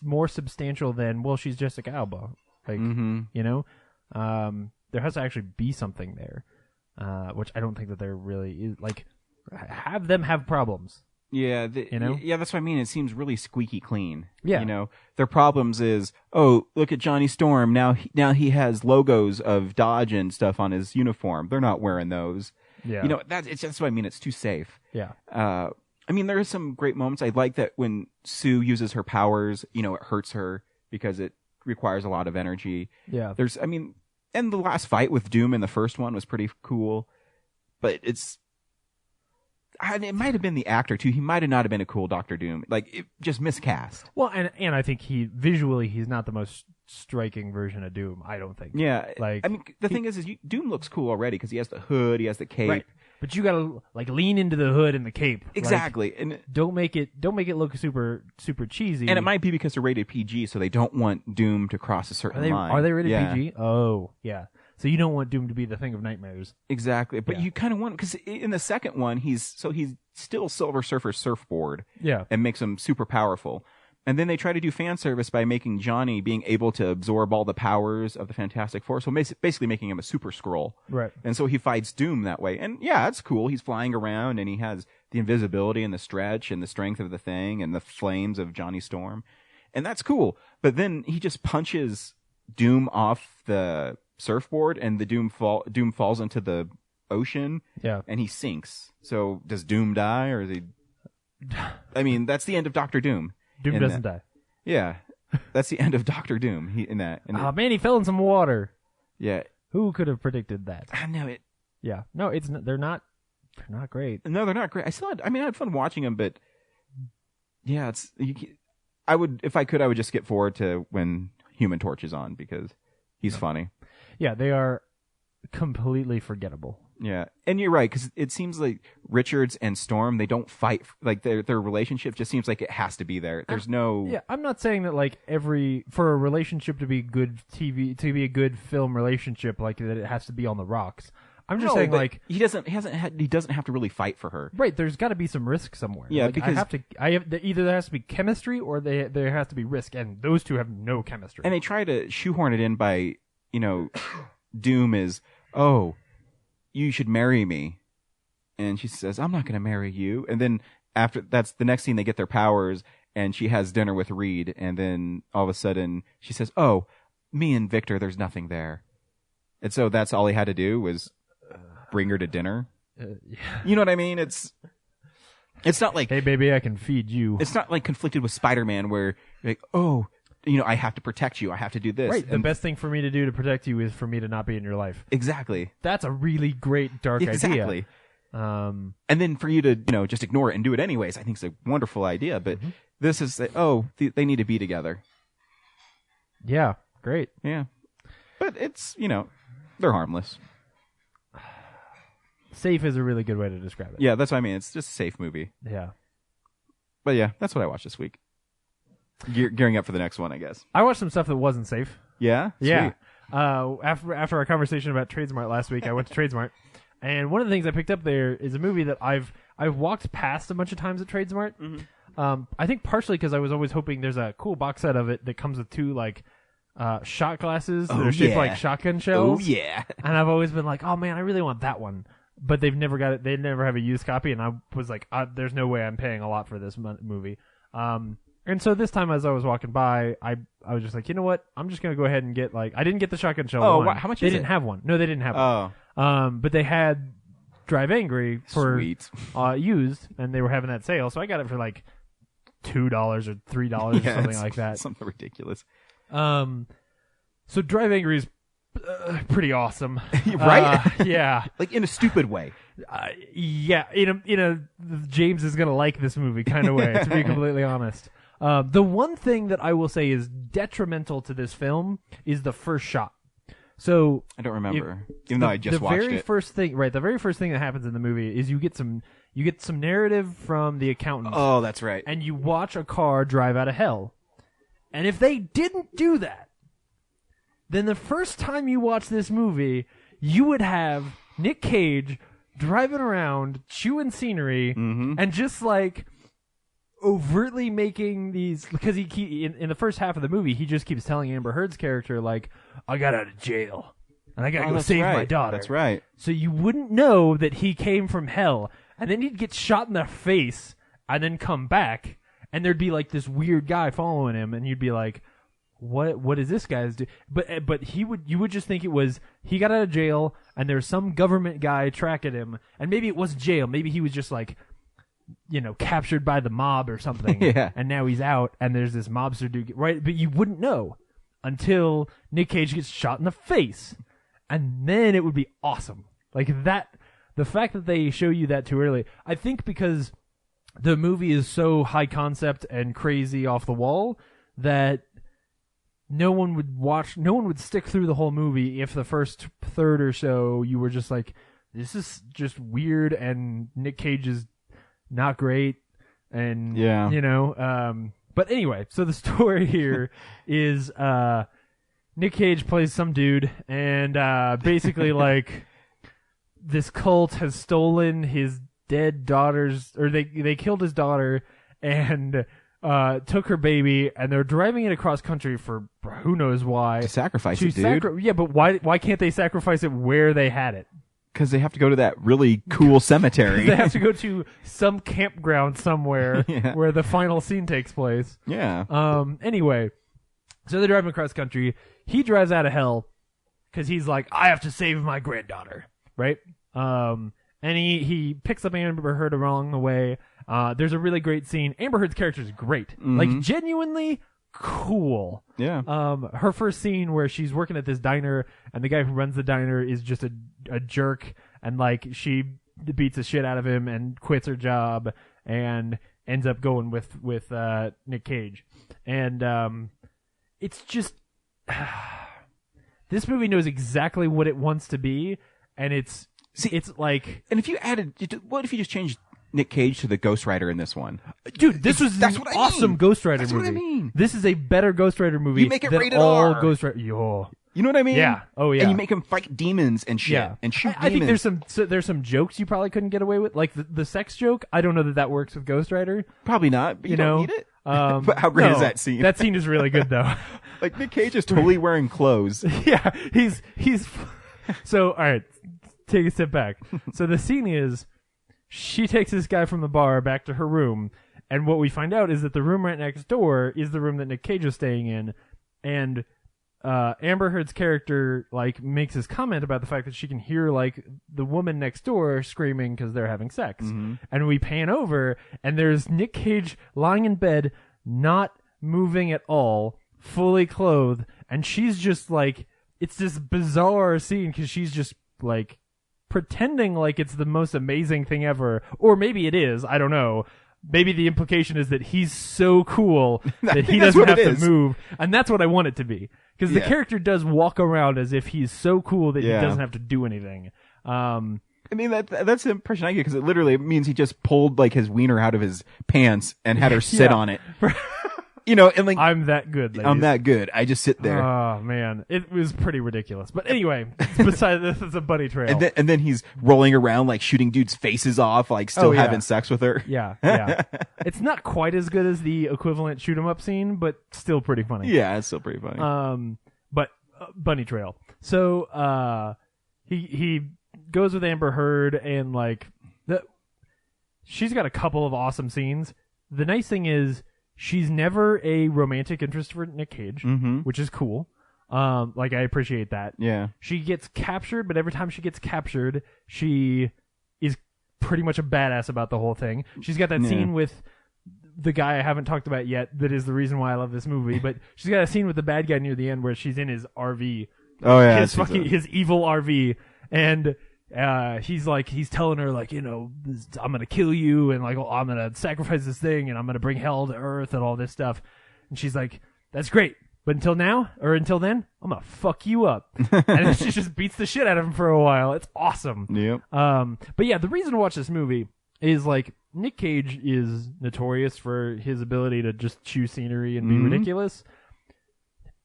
Speaker 2: more substantial than, well, she's Jessica Alba. Like, you know, there has to actually be something there, which I don't think that there really is. Like, have them have problems.
Speaker 1: Yeah,
Speaker 2: you know?
Speaker 1: Yeah, that's what I mean. It seems really squeaky clean.
Speaker 2: Yeah.
Speaker 1: You know, their problems is, oh, look at Johnny Storm. Now he has logos of Dodge and stuff on his uniform. They're not wearing those.
Speaker 2: Yeah.
Speaker 1: You know, that's what I mean. It's too safe.
Speaker 2: Yeah.
Speaker 1: I mean, there are some great moments. I like that when Sue uses her powers, you know, it hurts her because it requires a lot of energy.
Speaker 2: Yeah.
Speaker 1: And the last fight with Doom in the first one was pretty cool, but it might have been the actor too. He might have not have been a cool Doctor Doom. Like, it just miscast.
Speaker 2: Well, and I think he's not the most striking version of Doom. I don't think.
Speaker 1: Yeah,
Speaker 2: Like,
Speaker 1: I mean, the thing is Doom looks cool already because he has the hood, he has the cape.
Speaker 2: right. But you gotta like lean into the hood and the cape.
Speaker 1: Exactly,
Speaker 2: Like,
Speaker 1: and
Speaker 2: don't make it look super cheesy.
Speaker 1: and it might be because they're rated PG, so they don't want Doom to cross a certain line.
Speaker 2: Are they rated
Speaker 1: Yeah.
Speaker 2: PG? Oh, yeah. So you don't want Doom to be the thing of nightmares.
Speaker 1: Exactly, but
Speaker 2: Yeah.
Speaker 1: you kind of want, because in the second one he's still Silver Surfer's surfboard.
Speaker 2: Yeah.
Speaker 1: And makes him super powerful. And then they try to do fan service by making Johnny being able to absorb all the powers of the Fantastic Four. So basically making him a super Skrull.
Speaker 2: Right.
Speaker 1: And so he fights Doom that way. And yeah, it's cool. He's flying around and he has the invisibility and the stretch and the strength of the Thing and the flames of Johnny Storm. And that's cool. But then he just punches Doom off the surfboard and the Doom falls into the ocean.
Speaker 2: Yeah.
Speaker 1: And he sinks. So does Doom die, or is he? I mean, that's the end of Doctor Doom.
Speaker 2: Doom
Speaker 1: in
Speaker 2: doesn't
Speaker 1: that.
Speaker 2: die.
Speaker 1: Yeah, that's the end of Doctor Doom.
Speaker 2: Oh man, he fell in some water.
Speaker 1: Yeah,
Speaker 2: Who could have predicted that?
Speaker 1: I know it.
Speaker 2: Yeah. No, it's they're not great.
Speaker 1: No, they're not great. I had fun watching them, but yeah, I would, if I could, I would just skip forward to when Human Torch is on because he's funny.
Speaker 2: Yeah, they are completely forgettable.
Speaker 1: Yeah, and you're right, because it seems like Richards and Storm, they don't fight. Like, their relationship just seems like it has to be there. There's no...
Speaker 2: Yeah, I'm not saying that, like, for a relationship to be good TV, to be a good film relationship, like, that it has to be on the rocks. I'm just saying, like...
Speaker 1: He doesn't have to really fight for her.
Speaker 2: Right, there's got to be some risk somewhere.
Speaker 1: Yeah,
Speaker 2: like,
Speaker 1: because...
Speaker 2: either there has to be chemistry or there has to be risk, and those two have no chemistry.
Speaker 1: And they try to shoehorn it in by, Doom is, oh... you should marry me. And she says, I'm not going to marry you. And then that's the next scene, they get their powers and she has dinner with Reed. And then all of a sudden she says, oh, me and Victor, there's nothing there. And so that's all he had to do was bring her to dinner.
Speaker 2: Yeah.
Speaker 1: You know what I mean? It's not like,
Speaker 2: hey baby, I can feed you.
Speaker 1: It's not like conflicted with Spider-Man where you're like, oh, I have to protect you. I have to do this.
Speaker 2: Right. The best thing for me to do to protect you is for me to not be in your life.
Speaker 1: Exactly.
Speaker 2: That's a really great dark idea.
Speaker 1: Exactly. And then for you to, just ignore it and do it anyways, I think it's a wonderful idea. But this is, they need to be together.
Speaker 2: Yeah. Great.
Speaker 1: Yeah. But it's, they're harmless.
Speaker 2: Safe is a really good way to describe it.
Speaker 1: Yeah, that's what I mean. It's just a safe movie.
Speaker 2: Yeah.
Speaker 1: But yeah, that's what I watched this week. Gearing up for the next one, I guess.
Speaker 2: I watched some stuff that wasn't safe.
Speaker 1: Yeah? Sweet.
Speaker 2: Yeah. After our conversation about Tradesmart last week, I went to Tradesmart, and one of the things I picked up there is a movie that I've walked past a bunch of times at Tradesmart. Mm-hmm. I think partially because I was always hoping there's a cool box set of it that comes with two shot glasses that are shaped like shotgun shells.
Speaker 1: Oh yeah.
Speaker 2: And I've always been like, oh man, I really want that one. But they've never got it. They never have a used copy, and I was like, there's no way I'm paying a lot for this movie. And so this time, as I was walking by, I was just like, you know what? I'm just gonna go ahead and get I didn't get the shotgun shell.
Speaker 1: Oh,
Speaker 2: one.
Speaker 1: How much?
Speaker 2: They
Speaker 1: is
Speaker 2: didn't
Speaker 1: it?
Speaker 2: have one. No, they didn't have one. Oh. But they had Drive Angry for used, and they were having that sale, so I got it for like $2 or $3 or something like that.
Speaker 1: Something ridiculous.
Speaker 2: So Drive Angry is pretty awesome,
Speaker 1: right?
Speaker 2: Yeah,
Speaker 1: like in a stupid way.
Speaker 2: Yeah, in a James is gonna like this movie kind of way, to be completely honest. The one thing that I will say is detrimental to this film is the first shot. So
Speaker 1: I don't remember, even though I just watched it.
Speaker 2: The very first thing that happens in the movie is you get some narrative from the accountant.
Speaker 1: Oh, that's right.
Speaker 2: And you watch a car drive out of hell. And if they didn't do that, then the first time you watch this movie, you would have Nick Cage driving around, chewing scenery, and just like overtly making these, because in the first half of the movie, he just keeps telling Amber Heard's character, like, I got out of jail and I gotta go save my daughter.
Speaker 1: That's right.
Speaker 2: So you wouldn't know that he came from hell, and then he'd get shot in the face and then come back, and there'd be like this weird guy following him, and you'd be like, what is this guy's do? But you would just think it was he got out of jail and there's some government guy tracking him, and maybe it was jail, maybe he was just like, captured by the mob or something,
Speaker 1: yeah.
Speaker 2: And now he's out and there's this mobster dude, right? But you wouldn't know until Nick Cage gets shot in the face, and then it would be awesome. Like that, the fact that they show you that too early, I think because the movie is so high concept and crazy off the wall that no one would stick through the whole movie if the first third or so you were just like, this is just weird and Nick Cage is not great, and but anyway, so the story here is Nick Cage plays some dude, and basically like this cult has stolen his dead daughter's, or they killed his daughter and took her baby, and they're driving it across country for who knows why.
Speaker 1: To sacrifice it, dude.
Speaker 2: Yeah, but why can't they sacrifice it where they had it?
Speaker 1: Because they have to go to that really cool cemetery.
Speaker 2: They have to go to some campground somewhere where the final scene takes place.
Speaker 1: Yeah.
Speaker 2: Anyway, so they're driving across country. He drives out of hell because he's like, I have to save my granddaughter, right? And he picks up Amber Heard along the way. There's a really great scene. Amber Heard's character is great. Like, genuinely cool.
Speaker 1: Yeah.
Speaker 2: Her first scene where she's working at this diner, and the guy who runs the diner is just a jerk, and like she beats the shit out of him and quits her job and ends up going with Nick Cage. And it's just this movie knows exactly what it wants to be, and it's like,
Speaker 1: and if you what if you just changed Nick Cage to the Ghost Rider in this one?
Speaker 2: Dude, that's an awesome Ghost Rider movie.
Speaker 1: That's what I mean.
Speaker 2: This is a better Ghost Rider movie.
Speaker 1: You make it
Speaker 2: than
Speaker 1: rated
Speaker 2: all
Speaker 1: R.
Speaker 2: Ghost Rider. Yo.
Speaker 1: You know what I mean?
Speaker 2: Yeah. Oh yeah.
Speaker 1: And you make him fight demons and shit, and shoot
Speaker 2: I think
Speaker 1: demons.
Speaker 2: there's some jokes you probably couldn't get away with, like the sex joke. I don't know that works with Ghost Rider.
Speaker 1: Probably not. But you don't need it. But how great
Speaker 2: no,
Speaker 1: is that scene?
Speaker 2: That scene is really good though.
Speaker 1: Like Nick Cage is totally wearing clothes.
Speaker 2: Yeah, he's so all right. Take a step back. So the scene is, she takes this guy from the bar back to her room, and what we find out is that the room right next door is the room that Nick Cage is staying in, and Amber Heard's character like makes this comment about the fact that she can hear like the woman next door screaming because they're having sex, and we pan over, and there's Nick Cage lying in bed, not moving at all, fully clothed, and she's just like, it's this bizarre scene because she's just like pretending like it's the most amazing thing ever, or maybe it is, I don't know. Maybe the implication is that he's so cool that he doesn't have to move, and that's what I want it to be, because the character does walk around as if he's so cool that he doesn't have to do anything. I
Speaker 1: mean, that's the impression I get, because it literally means he just pulled like his wiener out of his pants and had her sit on it. You know, and like,
Speaker 2: I'm that good, ladies.
Speaker 1: I'm that good. I just sit there.
Speaker 2: Oh man, it was pretty ridiculous. But anyway, besides this, is a bunny trail.
Speaker 1: And then he's rolling around like shooting dudes' faces off, like still having sex with her.
Speaker 2: Yeah. It's not quite as good as the equivalent shoot 'em up scene, but still pretty funny.
Speaker 1: Yeah, it's still pretty funny.
Speaker 2: But bunny trail. So he goes with Amber Heard, and like she's got a couple of awesome scenes. The nice thing is, she's never a romantic interest for Nick Cage, which is cool. Like, I appreciate that.
Speaker 1: Yeah.
Speaker 2: She gets captured, but every time she gets captured, she is pretty much a badass about the whole thing. She's got that scene with the guy I haven't talked about yet that is the reason why I love this movie, but she's got a scene with the bad guy near the end where she's in his RV.
Speaker 1: Oh, yeah.
Speaker 2: His evil RV. And he's telling her like, you know, I'm gonna kill you and like I'm gonna sacrifice this thing and I'm gonna bring hell to earth and all this stuff, and she's like, that's great, but until then I'm gonna fuck you up. And then she just beats the shit out of him for a while. It's awesome.
Speaker 1: Yep.
Speaker 2: But yeah, the reason to watch this movie is like Nick Cage is notorious for his ability to just chew scenery and be ridiculous.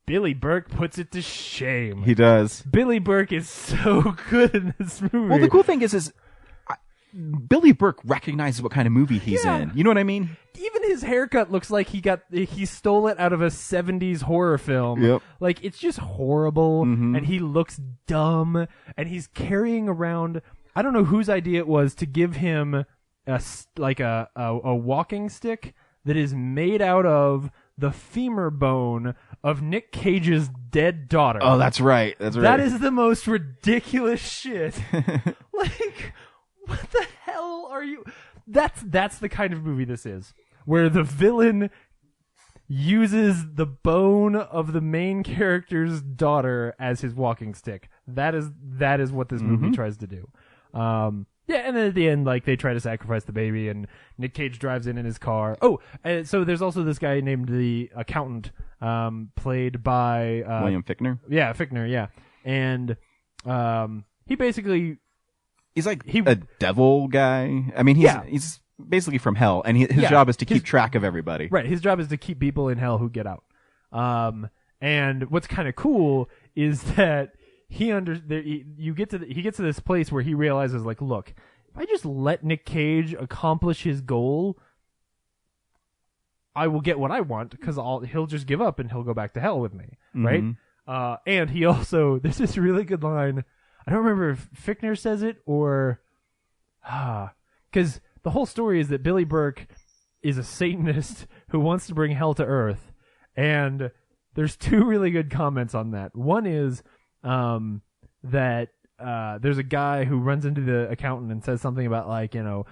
Speaker 2: Billy Burke puts it to shame.
Speaker 1: He does.
Speaker 2: Billy Burke is so good in this movie.
Speaker 1: Well, the cool thing is Billy Burke recognizes what kind of movie he's in. You know what I mean?
Speaker 2: Even his haircut looks like he stole it out of a 70s horror film.
Speaker 1: Yep.
Speaker 2: Like, it's just horrible, and he looks dumb, and he's carrying around, I don't know whose idea it was to give him a walking stick that is made out of the femur bone of Nick Cage's dead daughter.
Speaker 1: Oh, that's right. That's right.
Speaker 2: That is the most ridiculous shit. Like, what the hell are you? That's the kind of movie this is, where the villain uses the bone of the main character's daughter as his walking stick. That is what this movie tries to do. Yeah, and then at the end, like, they try to sacrifice the baby, and Nick Cage drives in his car. Oh, and so there's also this guy named the accountant, played by
Speaker 1: William Fichtner.
Speaker 2: Yeah, Fichtner. Yeah, and he basically
Speaker 1: he's like a devil guy. I mean, he's basically from hell, and his job is to keep track of everybody.
Speaker 2: Right, his job is to keep people in hell who get out. And what's kind of cool is that he gets to this place where he realizes, like, look, if I just let Nick Cage accomplish his goal, I will get what I want, because he'll just give up and he'll go back to hell with me, right? And he also, there's this really good line. I don't remember if Fichtner says it or, because the whole story is that Billy Burke is a Satanist who wants to bring hell to earth, and there's two really good comments on that. One is that there's a guy who runs into the accountant and says something about, like, you know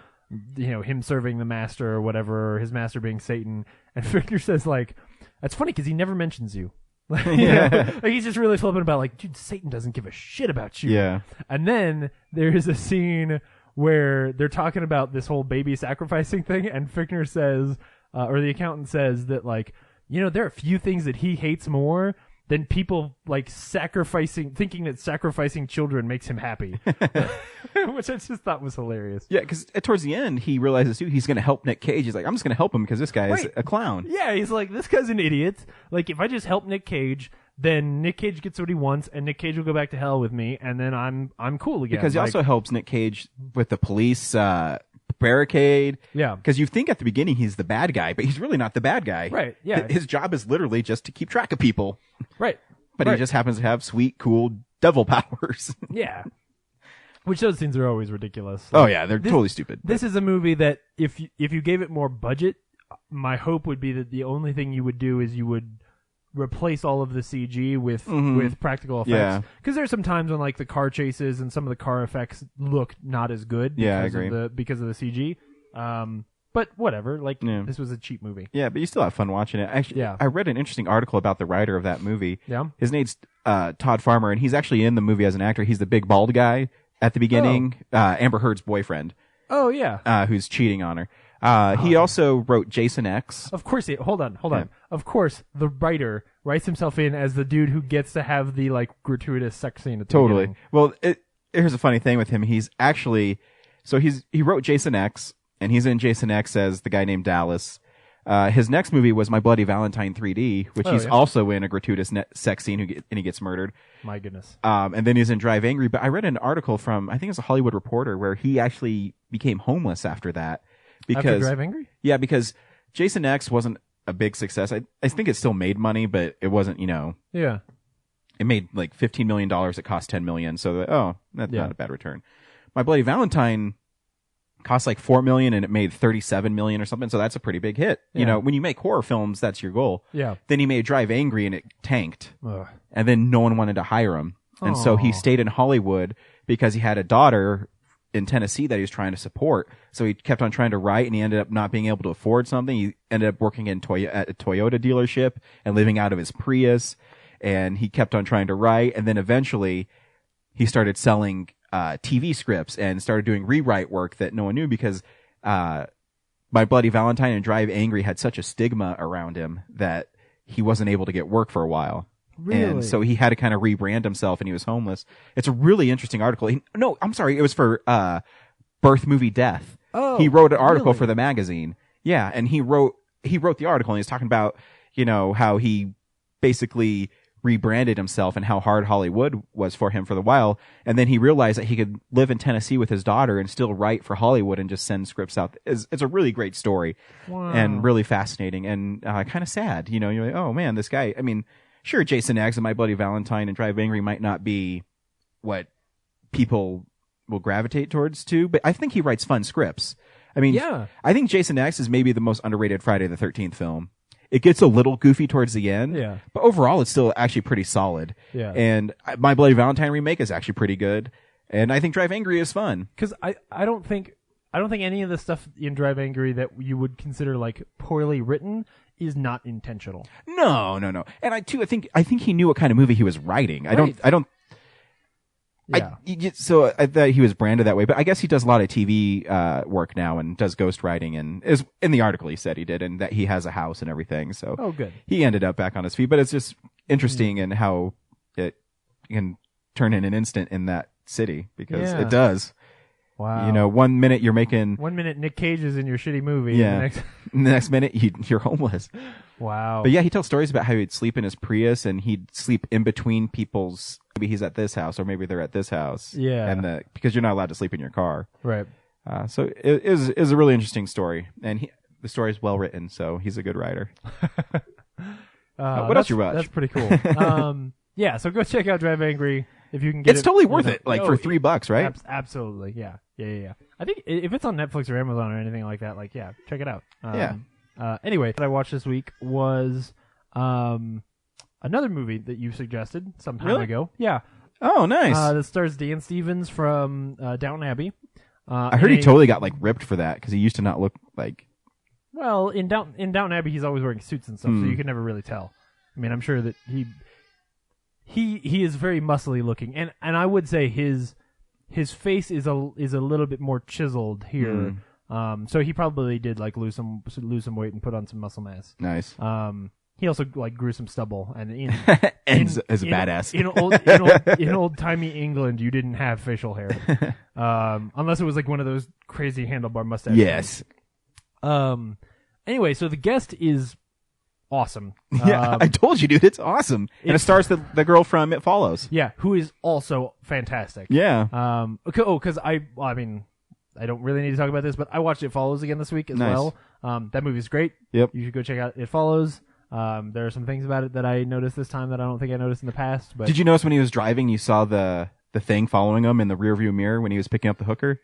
Speaker 2: him serving the master or whatever, or his master being Satan, and Fichtner says, like, that's funny because he never mentions you. Like, like, he's just really flippant about, like, dude, Satan doesn't give a shit about you.
Speaker 1: Yeah.
Speaker 2: And then there's a scene where they're talking about this whole baby sacrificing thing, and Fichtner says, or the accountant says that, like, there are a few things that he hates more than people, like, thinking that sacrificing children makes him happy. Which I just thought was hilarious.
Speaker 1: Yeah, because towards the end, he realizes, too, he's going to help Nick Cage. He's like, I'm just going to help him because this guy is a clown.
Speaker 2: Yeah, he's like, this guy's an idiot. Like, if I just help Nick Cage, then Nick Cage gets what he wants, and Nick Cage will go back to hell with me, and then I'm cool again.
Speaker 1: Because he also helps Nick Cage with the police barricade.
Speaker 2: Yeah.
Speaker 1: Because you think at the beginning he's the bad guy, but he's really not the bad guy.
Speaker 2: Right, yeah.
Speaker 1: His job is literally just to keep track of people.
Speaker 2: Right.
Speaker 1: But he just happens to have sweet, cool devil powers.
Speaker 2: Yeah. Which those scenes are always ridiculous.
Speaker 1: Oh, yeah, they're totally stupid.
Speaker 2: This is a movie that if you gave it more budget, my hope would be that the only thing you would do is you would replace all of the CG with practical effects.
Speaker 1: Yeah.
Speaker 2: Because there's some times when, like, the car chases and some of the car effects look not as good
Speaker 1: Yeah, I agree.
Speaker 2: because of the CG. But whatever, like, this was a cheap movie.
Speaker 1: Yeah, but you still have fun watching it. Actually, I read an interesting article about the writer of that movie.
Speaker 2: Yeah.
Speaker 1: His name's Todd Farmer, and he's actually in the movie as an actor. He's the big bald guy at the beginning, Amber Heard's boyfriend.
Speaker 2: Oh, yeah.
Speaker 1: Who's cheating on her. He also wrote Jason X.
Speaker 2: Of course, hold on. Of course, the writer writes himself in as the dude who gets to have the, like, gratuitous sex scene at the beginning.
Speaker 1: Well, here's a funny thing with him. He's actually, he wrote Jason X, and he's in Jason X as the guy named Dallas. His next movie was My Bloody Valentine 3D, which he's also in a gratuitous sex scene, and he gets murdered.
Speaker 2: My goodness.
Speaker 1: And then he's in Drive Angry. But I read an article from, I think it's a Hollywood Reporter, where he actually became homeless after that.
Speaker 2: After Drive Angry?
Speaker 1: Yeah, because Jason X wasn't a big success. I think it still made money, but it wasn't,
Speaker 2: Yeah.
Speaker 1: It made like $15 million. It cost $10 million. So, that's not a bad return. My Bloody Valentine cost like $4 million, and it made $37 million or something. So that's a pretty big hit.
Speaker 2: Yeah.
Speaker 1: When you make horror films, that's your goal.
Speaker 2: Yeah.
Speaker 1: Then he made Drive Angry, and it tanked.
Speaker 2: Ugh.
Speaker 1: And then no one wanted to hire him. And so he stayed in Hollywood because he had a daughter in Tennessee that he was trying to support. So he kept on trying to write, and he ended up not being able to afford something. He ended up working at a Toyota dealership and living out of his Prius. And he kept on trying to write. And then eventually he started selling TV scripts and started doing rewrite work that no one knew because My Bloody Valentine and Drive Angry had such a stigma around him that he wasn't able to get work for a while.
Speaker 2: Really?
Speaker 1: And so he had to kind of rebrand himself, and he was homeless. It's a really interesting article. No, I'm sorry. It was for Birth Movie Death.
Speaker 2: Oh,
Speaker 1: he wrote an article
Speaker 2: really?
Speaker 1: for the magazine. Yeah, and he wrote the article, and he's talking about, you know, how he basically rebranded himself and how hard Hollywood was for him for the while. And then he realized that he could live in Tennessee with his daughter and still write for Hollywood and just send scripts out. It's a really great story.
Speaker 2: Wow.
Speaker 1: And really fascinating and kind of sad. You know, you're like, oh man, this guy, I mean, sure, Jason X and My Bloody Valentine and Drive Angry might not be what people will gravitate towards too, but I think he writes fun scripts. I mean,
Speaker 2: Yeah.
Speaker 1: I think Jason X is maybe the most underrated Friday the 13th film. It gets a little goofy towards the end,
Speaker 2: Yeah.
Speaker 1: but overall it's still actually pretty solid.
Speaker 2: Yeah.
Speaker 1: And My Bloody Valentine remake is actually pretty good, and I think Drive Angry is fun.
Speaker 2: Because I don't think any of the stuff in Drive Angry that you would consider like poorly written is not intentional.
Speaker 1: No. And I think he knew what kind of movie he was writing.
Speaker 2: Right. Yeah.
Speaker 1: So I thought he was branded that way, but I guess he does a lot of TV work now and does ghostwriting, and is in the article he said he did, and that he has a house and everything. So
Speaker 2: Oh, good.
Speaker 1: he ended up back on his feet. But it's just interesting in how it can turn in an instant in that city, because
Speaker 2: Yeah.
Speaker 1: it does.
Speaker 2: Wow.
Speaker 1: You know, 1 minute you're making,
Speaker 2: 1 minute Nick Cage is in your shitty movie.
Speaker 1: yeah,
Speaker 2: And
Speaker 1: the next minute you're homeless.
Speaker 2: wow.
Speaker 1: But yeah, he tells stories about how he'd sleep in his Prius and he'd sleep in between people's. Maybe he's at this house or maybe they're at this house.
Speaker 2: Yeah.
Speaker 1: And because you're not allowed to sleep in your car.
Speaker 2: Right.
Speaker 1: So it is a really interesting story, and the story is well written. So he's a good writer. What else you watch?
Speaker 2: That's pretty cool. Yeah. So go check out Drive Angry if you can get
Speaker 1: It's
Speaker 2: it.
Speaker 1: totally
Speaker 2: you
Speaker 1: worth
Speaker 2: know.
Speaker 1: it, like
Speaker 2: Oh,
Speaker 1: for $3, right?
Speaker 2: Absolutely. Yeah. I think if it's on Netflix or Amazon or anything like that, like, yeah, check it out.
Speaker 1: Yeah.
Speaker 2: Anyway, what I watched this week was another movie that you suggested some time
Speaker 1: Really?
Speaker 2: ago. Yeah.
Speaker 1: Oh, nice.
Speaker 2: That stars Dan Stevens from Downton Abbey.
Speaker 1: I heard he totally got like ripped for that because he used to not look like.
Speaker 2: Well, in Downton Abbey, he's always wearing suits and stuff, so you can never really tell. I mean, I'm sure that he is very muscly looking, and I would say his face is a little bit more chiseled here. So he probably did like lose some weight and put on some muscle mass.
Speaker 1: Nice.
Speaker 2: He also like grew some stubble, and
Speaker 1: As a badass.
Speaker 2: In old timey England, you didn't have facial hair, unless it was like one of those crazy handlebar mustaches.
Speaker 1: Yes.
Speaker 2: Anyway, so The Guest is awesome.
Speaker 1: Yeah, I told you, dude. It's awesome, and it stars the girl from It Follows.
Speaker 2: Yeah, who is also fantastic.
Speaker 1: Yeah.
Speaker 2: Because I mean, I don't really need to talk about this, but I watched It Follows again this week as
Speaker 1: Nice.
Speaker 2: well. That movie's great.
Speaker 1: Yep.
Speaker 2: You should go check out It Follows. There are some things about it that I noticed this time that I don't think I noticed in the past. But
Speaker 1: Did you notice when he was driving, you saw the thing following him in the rearview mirror when he was picking up the hooker?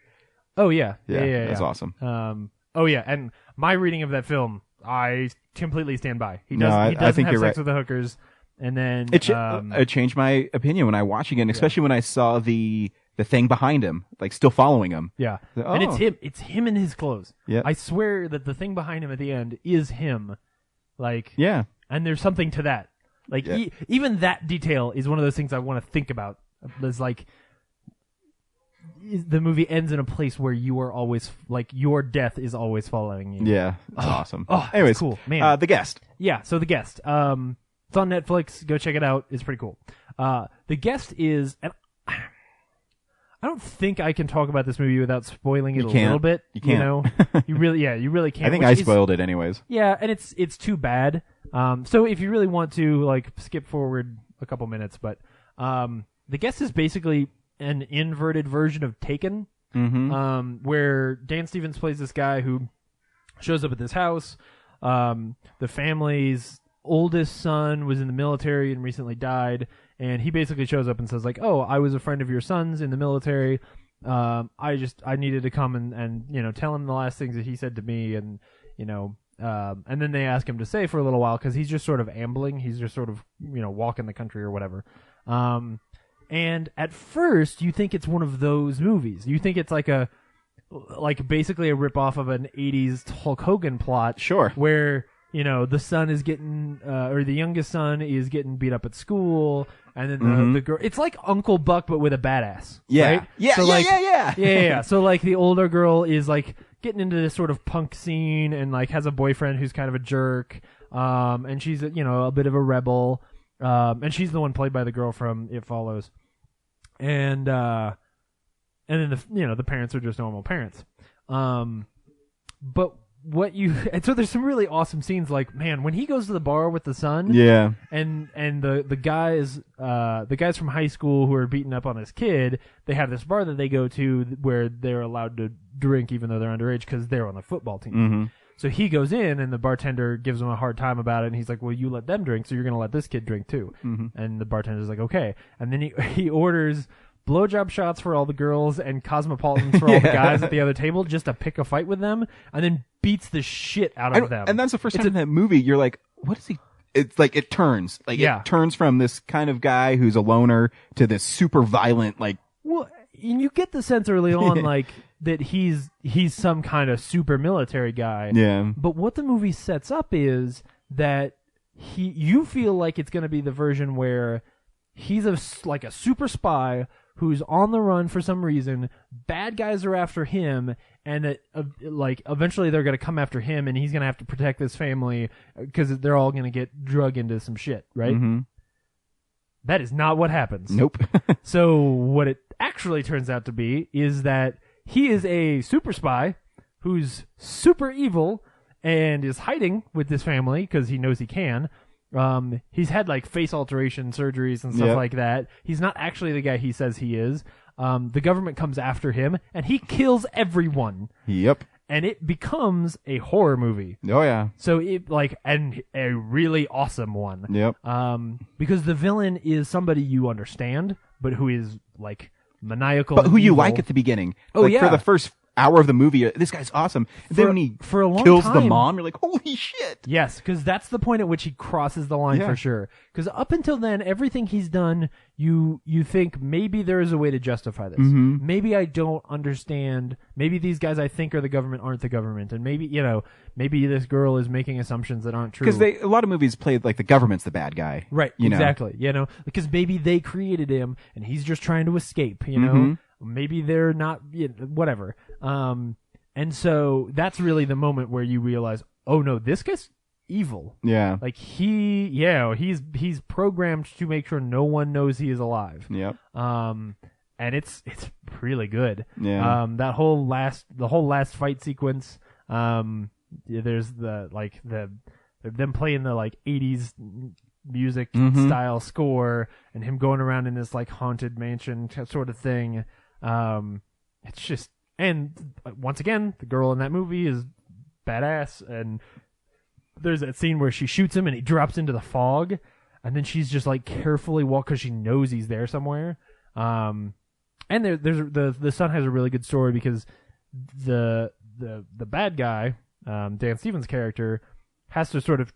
Speaker 2: Oh yeah,
Speaker 1: Yeah, that's awesome.
Speaker 2: Oh yeah, and my reading of that film, I completely stand by. He
Speaker 1: No, I
Speaker 2: doesn't
Speaker 1: think
Speaker 2: have
Speaker 1: you're
Speaker 2: sex
Speaker 1: right.
Speaker 2: with the hookers, and then
Speaker 1: It changed my opinion when I watched again, especially when I saw the thing behind him, like still following him.
Speaker 2: yeah,
Speaker 1: Oh.
Speaker 2: and it's him in his clothes.
Speaker 1: Yeah.
Speaker 2: I swear that the thing behind him at the end is him. Like,
Speaker 1: Yeah.
Speaker 2: and there's something to that. Like,
Speaker 1: Yeah.
Speaker 2: even that detail is one of those things I want to think about. There's like, the movie ends in a place where you are always like your death is always following you.
Speaker 1: Yeah. It's awesome.
Speaker 2: that's
Speaker 1: Anyways,
Speaker 2: cool, man.
Speaker 1: The Guest.
Speaker 2: Yeah, so The Guest. It's on Netflix. Go check it out. It's pretty cool. The Guest is, and I don't think I can talk about this movie without spoiling it
Speaker 1: You
Speaker 2: a
Speaker 1: can't.
Speaker 2: little bit.
Speaker 1: You can't.
Speaker 2: know, you really can't.
Speaker 1: I think
Speaker 2: which
Speaker 1: I
Speaker 2: is-
Speaker 1: spoiled it anyways.
Speaker 2: Yeah, and it's too bad. So if you really want to, like, skip forward a couple minutes, but The Guest is basically an inverted version of Taken, where Dan Stevens plays this guy who shows up at this house. The family's oldest son was in the military and recently died, and he basically shows up and says like, "Oh, I was a friend of your son's in the military. I needed to come and you know, tell him the last things that he said to me, and you know." And then they ask him to stay for a little while because he's just sort of ambling. He's just sort of, you know, walking the country or whatever. And at first, you think it's one of those movies. You think it's like basically a ripoff of an 80s Hulk Hogan plot.
Speaker 1: Sure.
Speaker 2: Where the son is getting, or the youngest son is getting beat up at school, and then the girl. It's like Uncle Buck, but with a badass.
Speaker 1: Yeah.
Speaker 2: Right?
Speaker 1: Yeah,
Speaker 2: So,
Speaker 1: yeah.
Speaker 2: yeah. So like the older girl is like getting into this sort of punk scene, and like has a boyfriend who's kind of a jerk, and she's a bit of a rebel, and she's the one played by the girl from It Follows, and then the parents are just normal parents, but. And so there's some really awesome scenes, like, man, when he goes to the bar with the son,
Speaker 1: Yeah.
Speaker 2: and the guys from high school who are beating up on this kid, they have this bar that they go to where they're allowed to drink even though they're underage because they're on the football team.
Speaker 1: Mm-hmm.
Speaker 2: So he goes in, and the bartender gives him a hard time about it, and he's like, well, you let them drink, so you're going to let this kid drink too.
Speaker 1: Mm-hmm.
Speaker 2: And the bartender's like, okay. And then he orders blowjob shots for all the girls and cosmopolitans for all the guys at the other table just to pick a fight with them, and then beats the shit out of them.
Speaker 1: And that's the first time in that movie you're like, what is he? It's like it turns. Like
Speaker 2: Yeah.
Speaker 1: it turns from this kind of guy who's a loner to this super violent, like,
Speaker 2: Well, and you get the sense early on, like, that he's some kind of super military guy.
Speaker 1: yeah.
Speaker 2: But what the movie sets up is that you feel like it's going to be the version where he's like a super spy who's on the run for some reason. Bad guys are after him, and that like eventually they're going to come after him, and he's going to have to protect this family because they're all going to get drug into some shit, right?
Speaker 1: Mm-hmm.
Speaker 2: That is not what happens.
Speaker 1: Nope.
Speaker 2: So what it actually turns out to be is that he is a super spy who's super evil and is hiding with this family because he knows he can. He's had like face alteration surgeries and stuff
Speaker 1: Yep.
Speaker 2: like that. He's not actually the guy he says he is. The government comes after him, and he kills everyone.
Speaker 1: Yep.
Speaker 2: And it becomes a horror movie.
Speaker 1: Oh yeah.
Speaker 2: So and a really awesome one.
Speaker 1: Yep.
Speaker 2: Because the villain is somebody you understand, but who is like maniacal.
Speaker 1: But
Speaker 2: and
Speaker 1: who you
Speaker 2: evil.
Speaker 1: like at the beginning.
Speaker 2: Oh,
Speaker 1: like,
Speaker 2: yeah.
Speaker 1: For the first hour of the movie, this guy's awesome. And then when he
Speaker 2: for a long
Speaker 1: kills the
Speaker 2: time-
Speaker 1: mom, you're like, holy shit.
Speaker 2: Yes, because that's the point at which he crosses the line
Speaker 1: Yeah.
Speaker 2: for sure. Because up until then, everything he's done, you think maybe there is a way to justify this.
Speaker 1: Mm-hmm.
Speaker 2: Maybe I don't understand. Maybe these guys I think are the government aren't the government, and maybe maybe this girl is making assumptions that aren't true.
Speaker 1: Because a lot of movies play like the government's the bad guy.
Speaker 2: Right,
Speaker 1: You know?
Speaker 2: exactly. Because maybe they created him and he's just trying to escape,
Speaker 1: Mm-hmm.
Speaker 2: Maybe they're not, whatever. And so that's really the moment where you realize, oh no, this guy's evil.
Speaker 1: Yeah.
Speaker 2: Like he's programmed to make sure no one knows he is alive.
Speaker 1: Yep.
Speaker 2: And it's really good.
Speaker 1: Yeah.
Speaker 2: The whole last fight sequence. There's them playing the like 80s music style score, and him going around in this like haunted mansion sort of thing. It's just, and once again, the girl in that movie is badass, and there's that scene where she shoots him and he drops into the fog, and then she's just like carefully because she knows he's there somewhere. And there's the son has a really good story because the bad guy, Dan Stevens' character, has to sort of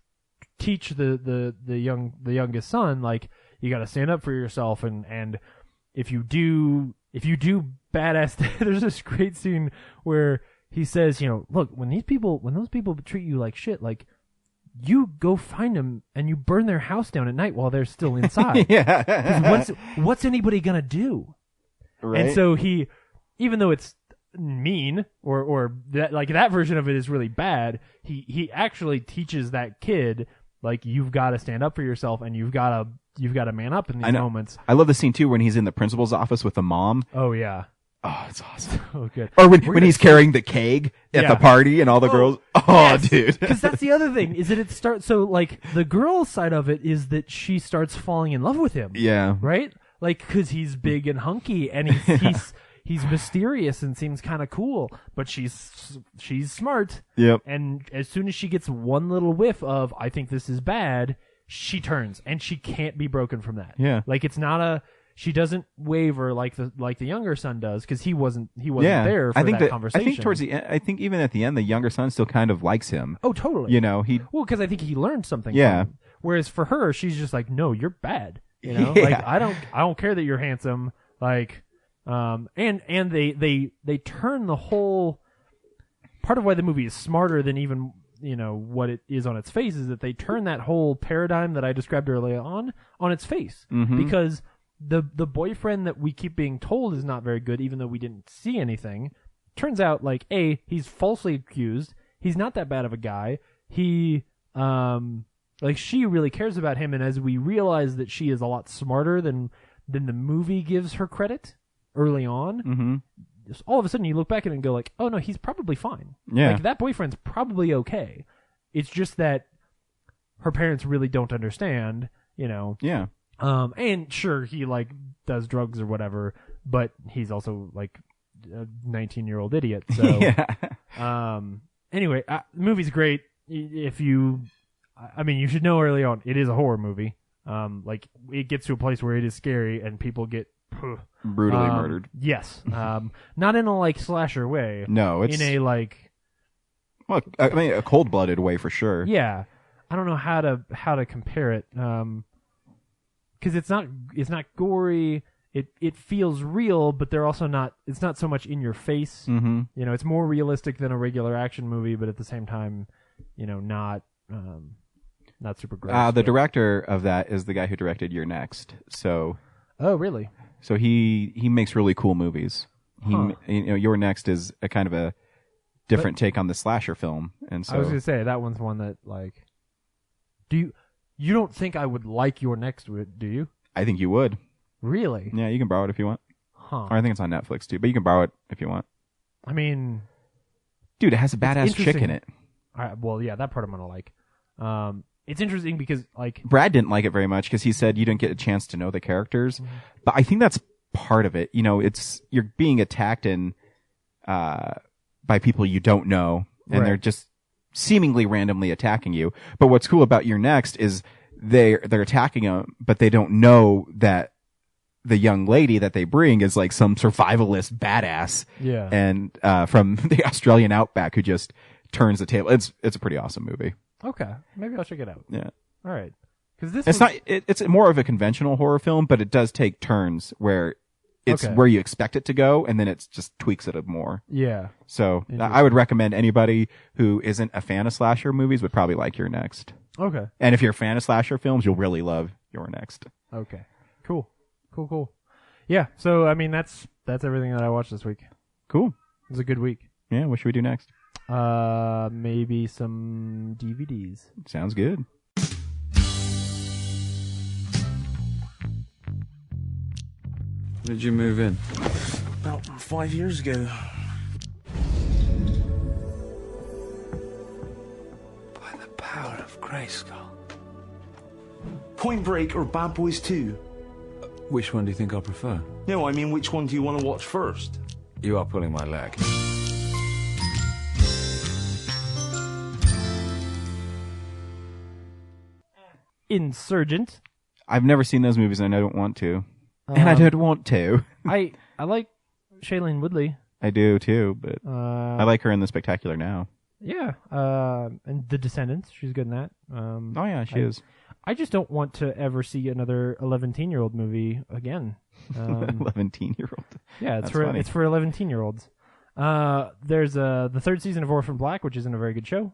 Speaker 2: teach the youngest son, like, you got to stand up for yourself, and if you do badass there's this great scene where he says, look, when those people treat you like shit, like, you go find them and you burn their house down at night while they're still inside.
Speaker 1: Yeah.
Speaker 2: 'Cause what's anybody gonna do?
Speaker 1: Right.
Speaker 2: And so he, even though it's mean or that version of it is really bad, he actually teaches that kid, like, you've got to stand up for yourself, and you've got to man up in these moments.
Speaker 1: I love the scene too when he's in the principal's office with the mom.
Speaker 2: Oh yeah.
Speaker 1: Oh, it's awesome.
Speaker 2: Oh good.
Speaker 1: Or when he's carrying the keg at the party and all the girls. Oh,
Speaker 2: Yes.
Speaker 1: dude.
Speaker 2: Because that's the other thing, is that it starts, so like the girl side of it is that she starts falling in love with him.
Speaker 1: Yeah.
Speaker 2: Right? Like, because he's big and hunky, and he's mysterious and seems kind of cool, but she's smart.
Speaker 1: Yep.
Speaker 2: And as soon as she gets one little whiff of, I think this is bad, she turns, and she can't be broken from that.
Speaker 1: Yeah.
Speaker 2: Like, it's not she doesn't waver like the younger son does, because he wasn't
Speaker 1: Yeah.
Speaker 2: there for
Speaker 1: I think
Speaker 2: that conversation.
Speaker 1: I think towards the end, I think even at the end, the younger son still kind of likes him.
Speaker 2: Oh, totally.
Speaker 1: Well,
Speaker 2: because I think he learned something.
Speaker 1: Yeah.
Speaker 2: From him. Whereas for her, she's just like, no, you're bad.
Speaker 1: Yeah.
Speaker 2: Like, I don't care that you're handsome. Like, and they turn the whole part of why the movie is smarter than even what it is on its face is that they turn that whole paradigm that I described earlier on its face. Because the boyfriend that we keep being told is not very good, even though we didn't see anything, turns out, like, A, he's falsely accused. He's not that bad of a guy. He, she really cares about him, and as we realize that she is a lot smarter than the movie gives her credit early on, all of a sudden you look back at it and go like, oh no, he's probably fine.
Speaker 1: Yeah.
Speaker 2: Like, that boyfriend's probably okay. It's just that her parents really don't understand,
Speaker 1: Yeah.
Speaker 2: And sure, he, like, does drugs or whatever, but he's also, like, a 19-year-old idiot. So,
Speaker 1: Yeah.
Speaker 2: Anyway, the movie's great. If you should know early on, it is a horror movie. Like, it gets to a place where it is scary and people get
Speaker 1: Brutally murdered.
Speaker 2: Yes. Not in a, like, slasher way.
Speaker 1: No, it's
Speaker 2: in a, like,
Speaker 1: well, I mean, a cold-blooded way for sure.
Speaker 2: yeah. I don't know how to compare it. Because it's not gory. It feels real, but they're also not. It's not so much in your face.
Speaker 1: Mm-hmm.
Speaker 2: It's more realistic than a regular action movie, but at the same time, not super gross.
Speaker 1: The director of that is the guy who directed You're Next. So,
Speaker 2: oh, really?
Speaker 1: so he makes really cool movies.
Speaker 2: Huh.
Speaker 1: You're Next is a kind of a different take on the slasher film, and so
Speaker 2: I was gonna say that one's one that, like, you don't think I would like Your Next, do you?
Speaker 1: I think you would.
Speaker 2: Really?
Speaker 1: Yeah, you can borrow it if you want.
Speaker 2: Huh.
Speaker 1: Or I think it's on Netflix too, but you can borrow it if you want.
Speaker 2: I mean,
Speaker 1: Dude, it has a badass chick in it.
Speaker 2: well, yeah, that part I'm gonna like. It's interesting because, like,
Speaker 1: Brad didn't like it very much because he said you didn't get a chance to know the characters.
Speaker 2: Mm-hmm.
Speaker 1: But I think that's part of it. It's you're being attacked by people you don't know, and
Speaker 2: Right.
Speaker 1: they're just seemingly randomly attacking you. But what's cool about Your Next is they're attacking them, but they don't know that the young lady that they bring is like some survivalist badass,
Speaker 2: yeah.
Speaker 1: and from the Australian outback who just turns the table. It's a pretty awesome movie.
Speaker 2: Okay, maybe I'll check it out.
Speaker 1: Yeah.
Speaker 2: All right, because this
Speaker 1: It's not. It's more of a conventional horror film, but it does take turns where it's
Speaker 2: Okay.
Speaker 1: where you expect it to go, and then it just tweaks it more.
Speaker 2: Yeah.
Speaker 1: So
Speaker 2: Interesting.
Speaker 1: I would recommend anybody who isn't a fan of slasher movies would probably like Your Next.
Speaker 2: Okay.
Speaker 1: And if you're a fan of slasher films, you'll really love Your Next.
Speaker 2: Okay. Cool. Yeah. So I mean, that's everything that I watched this week.
Speaker 1: Cool.
Speaker 2: It was a good week.
Speaker 1: Yeah. What should we do next?
Speaker 2: Maybe some DVDs.
Speaker 1: Sounds good.
Speaker 6: When did you move in?
Speaker 7: About 5 years ago. By the power of Grayskull. Point Break or Bad Boys 2?
Speaker 6: Which one do you think I prefer?
Speaker 7: No, I mean, which one do you want to watch first?
Speaker 6: You are pulling my leg.
Speaker 2: Insurgent.
Speaker 1: I've never seen those movies, and I don't want to. And I don't want to.
Speaker 2: I like Shailene Woodley.
Speaker 1: I do too, but I like her in The Spectacular Now.
Speaker 2: Yeah. And The Descendants. She's good in that.
Speaker 1: Oh yeah, she is.
Speaker 2: I just don't want to ever see another 11-year-old movie again.
Speaker 1: 11-year-old.
Speaker 2: Yeah,
Speaker 1: That's funny.
Speaker 2: it's for 11-year-olds. There's the third season of Orphan Black, which isn't a very good show.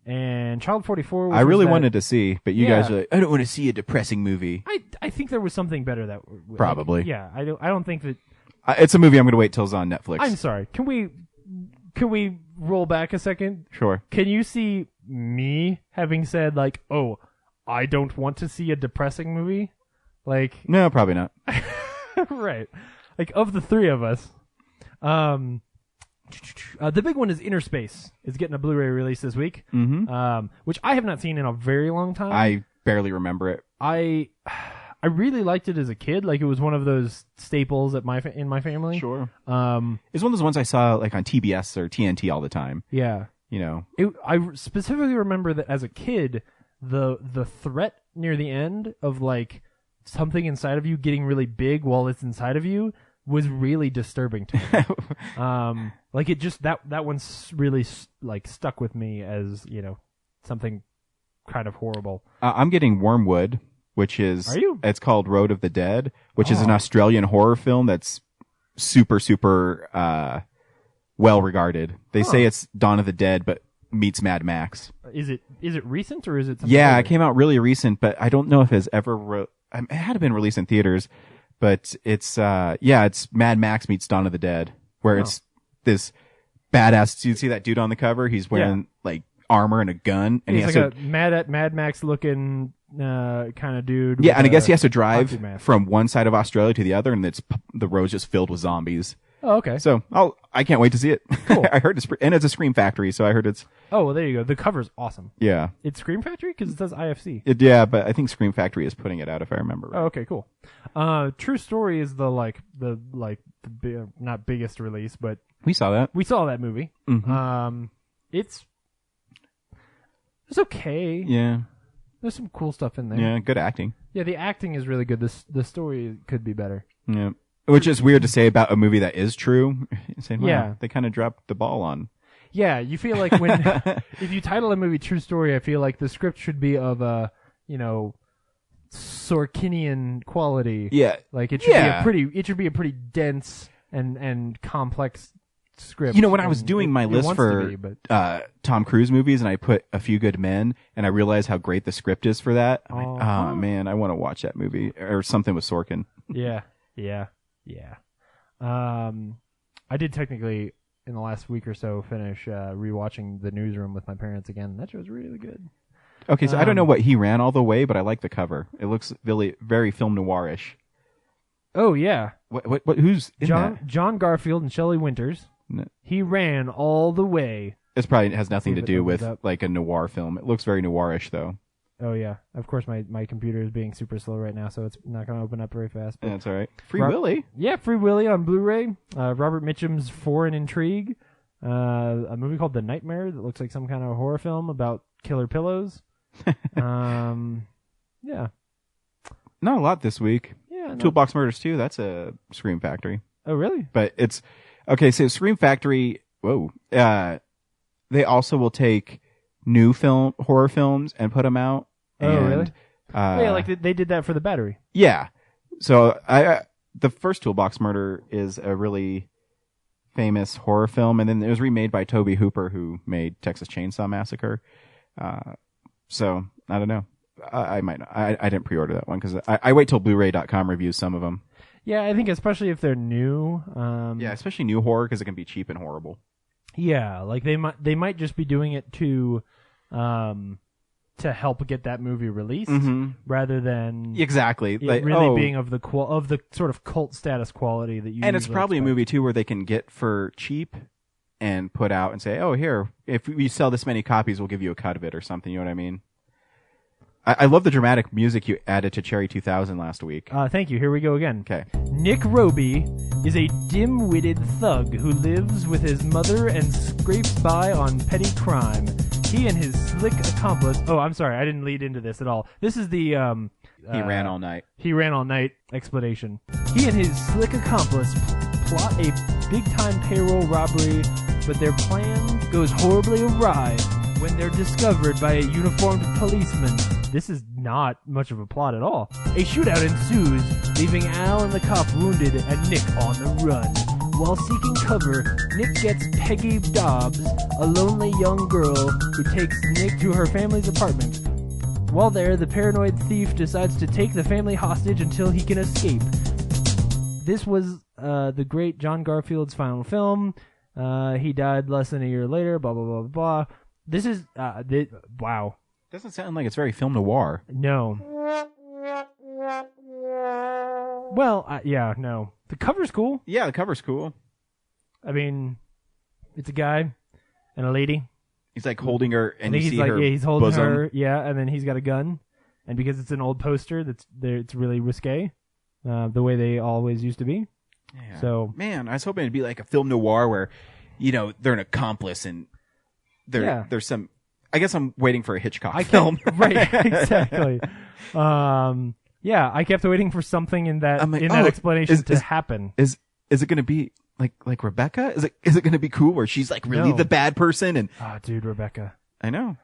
Speaker 2: And Child 44. Which
Speaker 1: I really
Speaker 2: was that-
Speaker 1: wanted to see, but you guys are like, I don't want to see a depressing movie.
Speaker 2: I think there was something better that
Speaker 1: Probably.
Speaker 2: Yeah, I don't think that.
Speaker 1: It's a movie I'm going to wait till it's on Netflix.
Speaker 2: I'm sorry. Can we roll back a second?
Speaker 1: Sure.
Speaker 2: Can you see me having said, like, oh, I don't want to see a depressing movie? Like,
Speaker 1: No, probably not.
Speaker 2: right. Like, of the three of us. The big one is Inner Space. It's getting a Blu-ray release this week.
Speaker 1: Mm-hmm.
Speaker 2: Which I have not seen in a very long time.
Speaker 1: I barely remember it.
Speaker 2: I really liked it as a kid. Like, it was one of those staples in my family.
Speaker 1: Sure. It's one of those ones I saw like on TBS or TNT all the time.
Speaker 2: Yeah.
Speaker 1: You know.
Speaker 2: I specifically remember that as a kid, the threat near the end of, like, something inside of you getting really big while it's inside of you was really disturbing to me. Like, it just that one's really like stuck with me as, something kind of horrible.
Speaker 1: I'm getting Wormwood, which is
Speaker 2: Are you?
Speaker 1: It's called Road of the Dead, which is an Australian horror film that's super well regarded. They say it's Dawn of the Dead, but meets Mad Max.
Speaker 2: Is it recent or is it? Something
Speaker 1: Yeah,
Speaker 2: older?
Speaker 1: it came out really recent, but I don't know if it's ever. It had been released in theaters, but it's it's Mad Max meets Dawn of the Dead, where it's this badass. Do you see that dude on the cover? He's wearing like armor and a gun, and
Speaker 2: He's
Speaker 1: he
Speaker 2: like
Speaker 1: has
Speaker 2: a Mad Max looking kind of dude.
Speaker 1: yeah,
Speaker 2: with
Speaker 1: and I guess
Speaker 2: a
Speaker 1: he has to drive
Speaker 2: hockey mask.
Speaker 1: from one side of Australia to the other, and the road's just filled with zombies.
Speaker 2: Oh, okay.
Speaker 1: So I can't wait to see it.
Speaker 2: Cool.
Speaker 1: I heard and it's a Scream Factory, so I heard it's
Speaker 2: Oh, well, there you go. The cover's awesome.
Speaker 1: yeah.
Speaker 2: It's Scream Factory because it says IFC.
Speaker 1: Yeah, but I think Scream Factory is putting it out if I remember right.
Speaker 2: Oh, okay, cool. True Story is not biggest release, but
Speaker 1: We saw that.
Speaker 2: we saw that movie.
Speaker 1: Mhm.
Speaker 2: It's okay.
Speaker 1: Yeah.
Speaker 2: There's some cool stuff in there.
Speaker 1: Yeah, good acting.
Speaker 2: Yeah, the acting is really good. The story could be better.
Speaker 1: Yeah. Which is weird to say about a movie that is true. Saying, wow,
Speaker 2: Yeah.
Speaker 1: they kind of dropped the ball on.
Speaker 2: Yeah, you feel like when if you title a movie True Story, I feel like the script should be of a Sorkinian quality.
Speaker 1: Yeah.
Speaker 2: Like it should
Speaker 1: Yeah.
Speaker 2: be a pretty dense and complex script.
Speaker 1: You know, when I was
Speaker 2: and
Speaker 1: doing
Speaker 2: it-
Speaker 1: my
Speaker 2: it
Speaker 1: list
Speaker 2: wants
Speaker 1: for
Speaker 2: to be, but
Speaker 1: Tom Cruise movies, and I put A Few Good Men, and I realized how great the script is for that. I'm like, oh man, I want to watch that movie or something with Sorkin.
Speaker 2: yeah. I did technically in the last week or so finish rewatching The Newsroom with my parents again. That show's really good.
Speaker 1: Okay, so I don't know what he ran all the way, but I like the cover. It looks really very film noirish.
Speaker 2: Oh yeah,
Speaker 1: What who's in that?
Speaker 2: John Garfield and Shelley Winters.
Speaker 1: No.
Speaker 2: He ran all the way.
Speaker 1: This probably has nothing to
Speaker 2: If it
Speaker 1: do
Speaker 2: opens
Speaker 1: with
Speaker 2: up.
Speaker 1: like a noir film. It looks very noirish though.
Speaker 2: Oh yeah, of course my computer is being super slow right now, so it's not going to open up very fast. But
Speaker 1: That's all right. Free
Speaker 2: Rob-
Speaker 1: Willy.
Speaker 2: yeah, Free Willy on Blu-ray. Robert Mitchum's Foreign Intrigue. A movie called The Nightmare that looks like some kind of horror film about killer pillows. Yeah,
Speaker 1: Not a lot this week.
Speaker 2: yeah. no-
Speaker 1: Toolbox Murders 2, that's a Scream Factory.
Speaker 2: Oh really?
Speaker 1: But it's okay, so Scream Factory, they also will take new horror films and put them out.
Speaker 2: Oh,
Speaker 1: and,
Speaker 2: really? Yeah, like they did that for The Battery.
Speaker 1: Yeah. So the first Toolbox Murder is a really famous horror film, and then it was remade by Tobe Hooper, who made Texas Chainsaw Massacre. So I don't know. I might not. I didn't pre-order that one because I wait till Blu-ray.com reviews some of them.
Speaker 2: Yeah, I think especially if they're new.
Speaker 1: Yeah, especially new horror because it can be cheap and horrible.
Speaker 2: Yeah, like they might just be doing it to help get that movie released rather than
Speaker 1: Exactly.
Speaker 2: it
Speaker 1: Like,
Speaker 2: really being of the sort of cult status quality that you.
Speaker 1: and it's
Speaker 2: usually
Speaker 1: probably a
Speaker 2: expect.
Speaker 1: movie too where they can get for cheap and put out and say, "Oh, here, if we sell this many copies, we'll give you a cut of it or something." You know what I mean? I love the dramatic music you added to Cherry 2000 last week.
Speaker 2: Thank you. Here we go again.
Speaker 1: Okay.
Speaker 2: Nick Roby is a dim-witted thug who lives with his mother and scrapes by on petty crime. He and his slick accomplice... Oh, I'm sorry. I didn't lead into this at all. This is the...
Speaker 1: He ran all night.
Speaker 2: He ran all night explanation. He and his slick accomplice plot a big-time payroll robbery, but their plan goes horribly awry when they're discovered by a uniformed policeman. This is not much of a plot at all. A shootout ensues, leaving Al and the cop wounded and Nick on the run. While seeking cover, Nick gets Peggy Dobbs, a lonely young girl who takes Nick to her family's apartment. While there, the paranoid thief decides to take the family hostage until he can escape. This was the great John Garfield's final film. He died less than a year later, blah, blah, blah, blah. This is, wow.
Speaker 1: Doesn't sound like it's very film noir.
Speaker 2: No. Well, yeah, no. The cover's cool.
Speaker 1: Yeah, the cover's cool.
Speaker 2: I mean, it's a guy and a lady.
Speaker 1: He's like holding her, and
Speaker 2: I think
Speaker 1: you
Speaker 2: he's
Speaker 1: see
Speaker 2: like,
Speaker 1: her
Speaker 2: yeah, he's holding
Speaker 1: bosom.
Speaker 2: her, yeah, and then he's got a gun. And because it's an old poster, it's really risque, the way they always used to be.
Speaker 1: Yeah.
Speaker 2: So,
Speaker 1: Man, I was hoping it'd be like a film noir where, they're an accomplice and there's some. I guess I'm waiting for a Hitchcock film.
Speaker 2: Right, exactly. Yeah, I kept waiting for something in that
Speaker 1: I'm like,
Speaker 2: that
Speaker 1: oh,
Speaker 2: explanation to happen.
Speaker 1: Is it going to be like Rebecca? Is it going to be cool where she's like really
Speaker 2: No.
Speaker 1: the bad person? And
Speaker 2: Ah, dude, Rebecca.
Speaker 1: I know.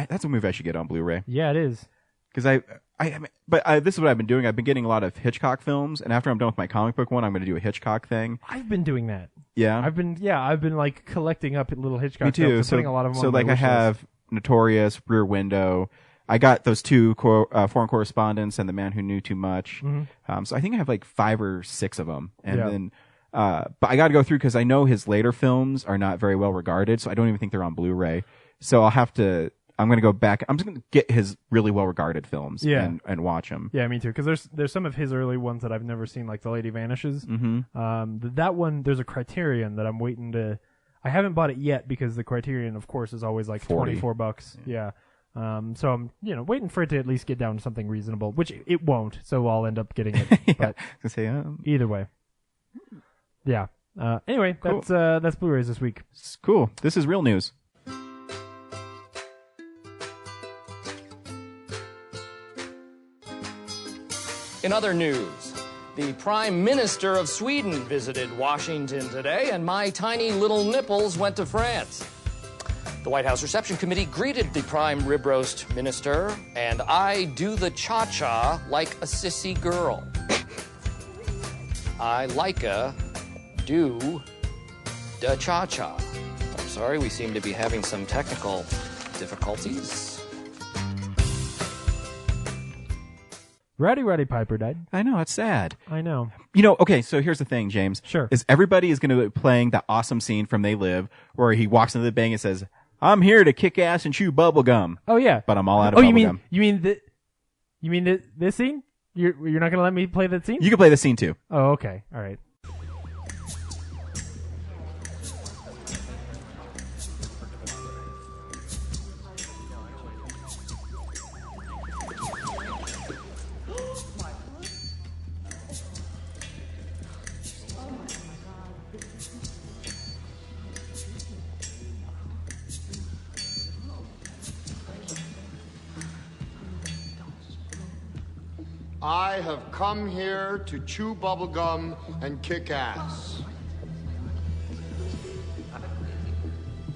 Speaker 1: That's a movie I should get on Blu-ray
Speaker 2: Yeah, it is.
Speaker 1: because This is what I've been doing. I've been getting a lot of Hitchcock films, and after I'm done with my comic book one, I'm going to do a Hitchcock thing.
Speaker 2: I've been doing that.
Speaker 1: Yeah,
Speaker 2: I've been like collecting up little Hitchcock
Speaker 1: Me too.
Speaker 2: films and
Speaker 1: So,
Speaker 2: putting a lot of them
Speaker 1: so
Speaker 2: on my
Speaker 1: like I
Speaker 2: wish
Speaker 1: have Notorious, Rear Window. I got those two Foreign Correspondents and The Man Who Knew Too Much.
Speaker 2: Mm-hmm.
Speaker 1: So I think I have like 5 or 6 of them, and
Speaker 2: Yeah.
Speaker 1: then. But I got to go through because I know his later films are not very well regarded, so I don't even think they're on Blu-ray. So I'm going to go back. I'm just going to get his really well regarded films and watch them.
Speaker 2: Yeah, me too. Because there's some of his early ones that I've never seen, like The Lady Vanishes.
Speaker 1: Mm-hmm.
Speaker 2: That one, there's a Criterion that I'm waiting to. I haven't bought it yet because the Criterion, of course, is always like $24. Yeah. So I'm waiting for it to at least get down to something reasonable, which it won't. So I'll end up getting it.
Speaker 1: Yeah,
Speaker 2: But
Speaker 1: I say,
Speaker 2: either way. Yeah. Anyway,
Speaker 1: Cool.
Speaker 2: that's Blu-rays this week.
Speaker 1: cool. This is real news.
Speaker 8: In other news, the Prime Minister of Sweden visited Washington today, and my tiny little nipples went to France. The White House Reception Committee greeted the Prime Rib Roast Minister, and I do the cha-cha like a sissy girl. I do the cha-cha. I'm sorry, we seem to be having some technical difficulties.
Speaker 2: Roddy Piper died.
Speaker 1: I know, it's sad.
Speaker 2: I know.
Speaker 1: Okay, so here's the thing, James.
Speaker 2: Sure.
Speaker 1: Is everybody is going to be playing that awesome scene from They Live where he walks into the bank and says, I'm here to kick ass and chew bubble gum.
Speaker 2: Oh yeah.
Speaker 1: But I'm all out of bubble gum.
Speaker 2: You mean this scene? You're not going to let me play that scene?
Speaker 1: You can play the scene too.
Speaker 2: Oh, okay. All right.
Speaker 9: I have come here to chew bubblegum and kick ass.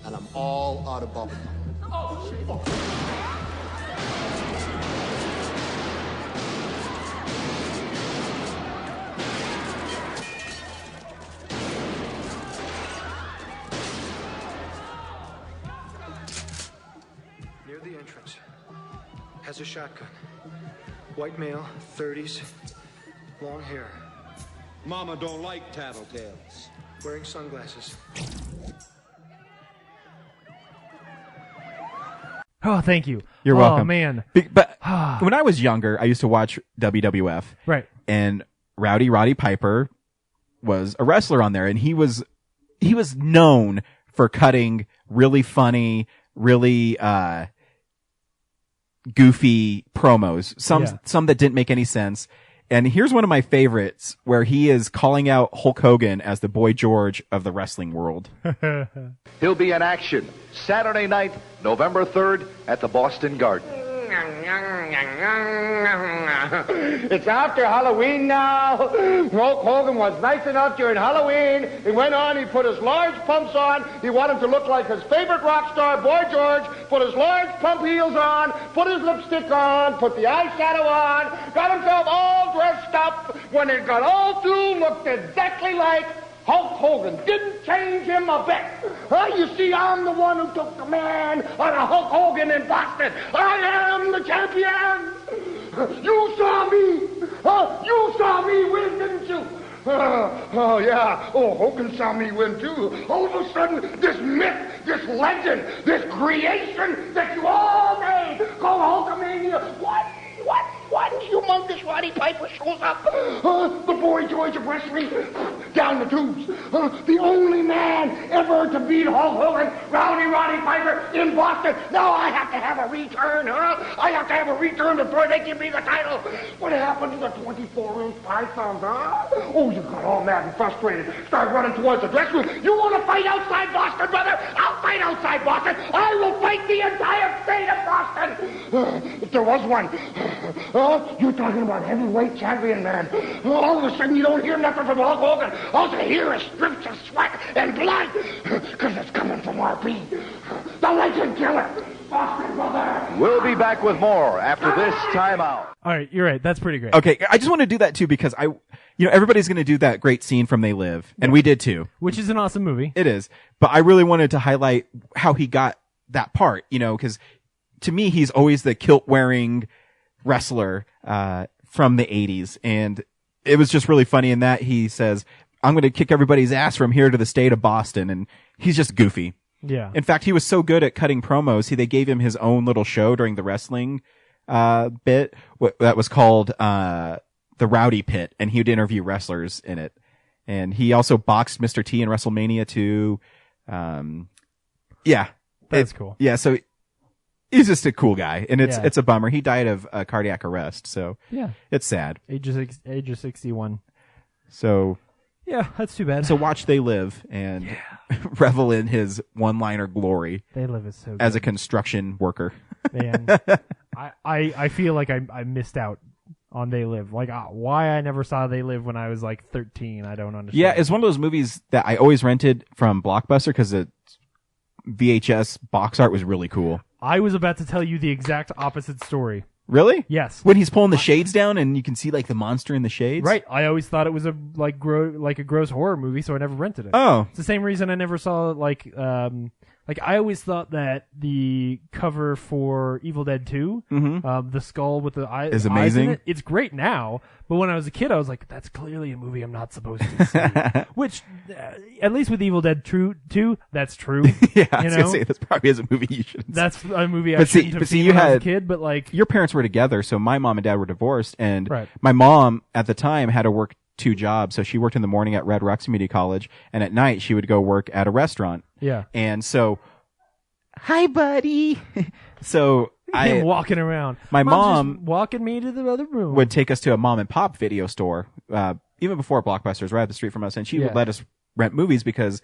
Speaker 9: And I'm all out of bubblegum.
Speaker 10: Near the entrance. Has a shotgun. White male, 30s, long hair.
Speaker 11: Mama don't like tattletales.
Speaker 10: Wearing sunglasses.
Speaker 2: Oh, thank you.
Speaker 1: You're welcome.
Speaker 2: Oh, man.
Speaker 1: But when I was younger, I used to watch WWF.
Speaker 2: Right.
Speaker 1: And Roddy Piper was a wrestler on there, and he was known for cutting really funny, really goofy promos. Some that didn't make any sense. And here's one of my favorites where he is calling out Hulk Hogan as the Boy George of the wrestling world.
Speaker 12: He'll be in action Saturday night, November 3rd at the Boston Garden.
Speaker 13: It's after Halloween now. Hulk Hogan was nice enough during Halloween. He went on, he put his large pumps on. He wanted to look like his favorite rock star, Boy George. Put his large pump heels on, put his lipstick on, put the eyeshadow on, got himself all dressed up. When it got all through, looked exactly like Hulk Hogan. Didn't change him a bit. You see, I'm the one who took command out of Hulk Hogan in Boston. I am the champion. You saw me. You saw me win, didn't you? Oh, yeah. Oh, Hogan saw me win, too. All of a sudden, this myth, this legend, this creation that you all made called Hulkamania. What humongous Roddy Piper shows up? The Boy George of wrestling, down the tubes. The only man ever to beat Hulk Hogan, Roddy Piper, in Boston. Now I have to have a return, I have to have a return before they give me the title. What happened to the 24-inch python, Oh, you got all mad and frustrated. Start running towards the dressing room. You want to fight outside Boston, brother? I'll fight outside Boston. I will fight the entire state of Boston. If there was one. You're talking about heavyweight champion, man. All of a sudden, you don't hear nothing from Hulk Hogan. All you hear is drips of sweat and blood. Because it's coming from RP. The legend killer.
Speaker 12: We'll be back with more after this timeout.
Speaker 2: All right, you're right. That's pretty great.
Speaker 1: Okay, I just want to do that too because everybody's going to do that great scene from They Live, and we did too.
Speaker 2: Which is an awesome movie.
Speaker 1: It is, but I really wanted to highlight how he got that part, because to me he's always the kilt-wearing wrestler from the 80s, and it was just really funny in that he says, I'm going to kick everybody's ass from here to the state of Boston, and he's just goofy.
Speaker 2: Yeah.
Speaker 1: In fact, he was so good at cutting promos, they gave him his own little show during the wrestling bit that was called The Rowdy Pit, and he would interview wrestlers in it. And he also boxed Mr. T in WrestleMania 2. Yeah.
Speaker 2: That's cool.
Speaker 1: Yeah, so he's just a cool guy, and it's
Speaker 2: Yeah.
Speaker 1: it's a bummer. He died of cardiac arrest, so
Speaker 2: Yeah.
Speaker 1: it's sad.
Speaker 2: Age of 61.
Speaker 1: So
Speaker 2: Yeah, that's too bad.
Speaker 1: So watch They Live and revel in his one-liner glory.
Speaker 2: They Live is so good.
Speaker 1: As a construction worker.
Speaker 2: Man, I feel like I missed out on They Live. Like, why I never saw They Live when I was like 13, I don't understand.
Speaker 1: Yeah, it's one of those movies that I always rented from Blockbuster because the VHS box art was really cool.
Speaker 2: I was about to tell you the exact opposite story.
Speaker 1: Really?
Speaker 2: Yes.
Speaker 1: When he's pulling the shades down and you can see like the monster in the shades?
Speaker 2: Right. I always thought it was a gross horror movie, so I never rented it.
Speaker 1: Oh.
Speaker 2: It's the same reason I never saw I always thought that the cover for Evil Dead 2, the skull with the eyes
Speaker 1: is
Speaker 2: eyes
Speaker 1: amazing.
Speaker 2: in it, it's great now, but when I was a kid I was like, that's clearly a movie I'm not supposed to see. Which at least with Evil Dead 2, that's true.
Speaker 1: Yeah, I was gonna say this probably is a movie you shouldn't.
Speaker 2: That's a movie I shouldn't have seen
Speaker 1: you
Speaker 2: when I was
Speaker 1: had
Speaker 2: a kid, but like
Speaker 1: your parents were together, so my mom and dad were divorced, and
Speaker 2: Right.
Speaker 1: my mom at the time had to work 2 jobs. So she worked in the morning at Red Rocks Community College, and at night she would go work at a restaurant.
Speaker 2: Yeah.
Speaker 1: And so, hi, buddy. So
Speaker 2: him walking around.
Speaker 1: My
Speaker 2: Mom's
Speaker 1: mom
Speaker 2: just walking me to the other room.
Speaker 1: would take us to a mom and pop video store, even before Blockbusters, right up the street from us, and she would let us rent movies because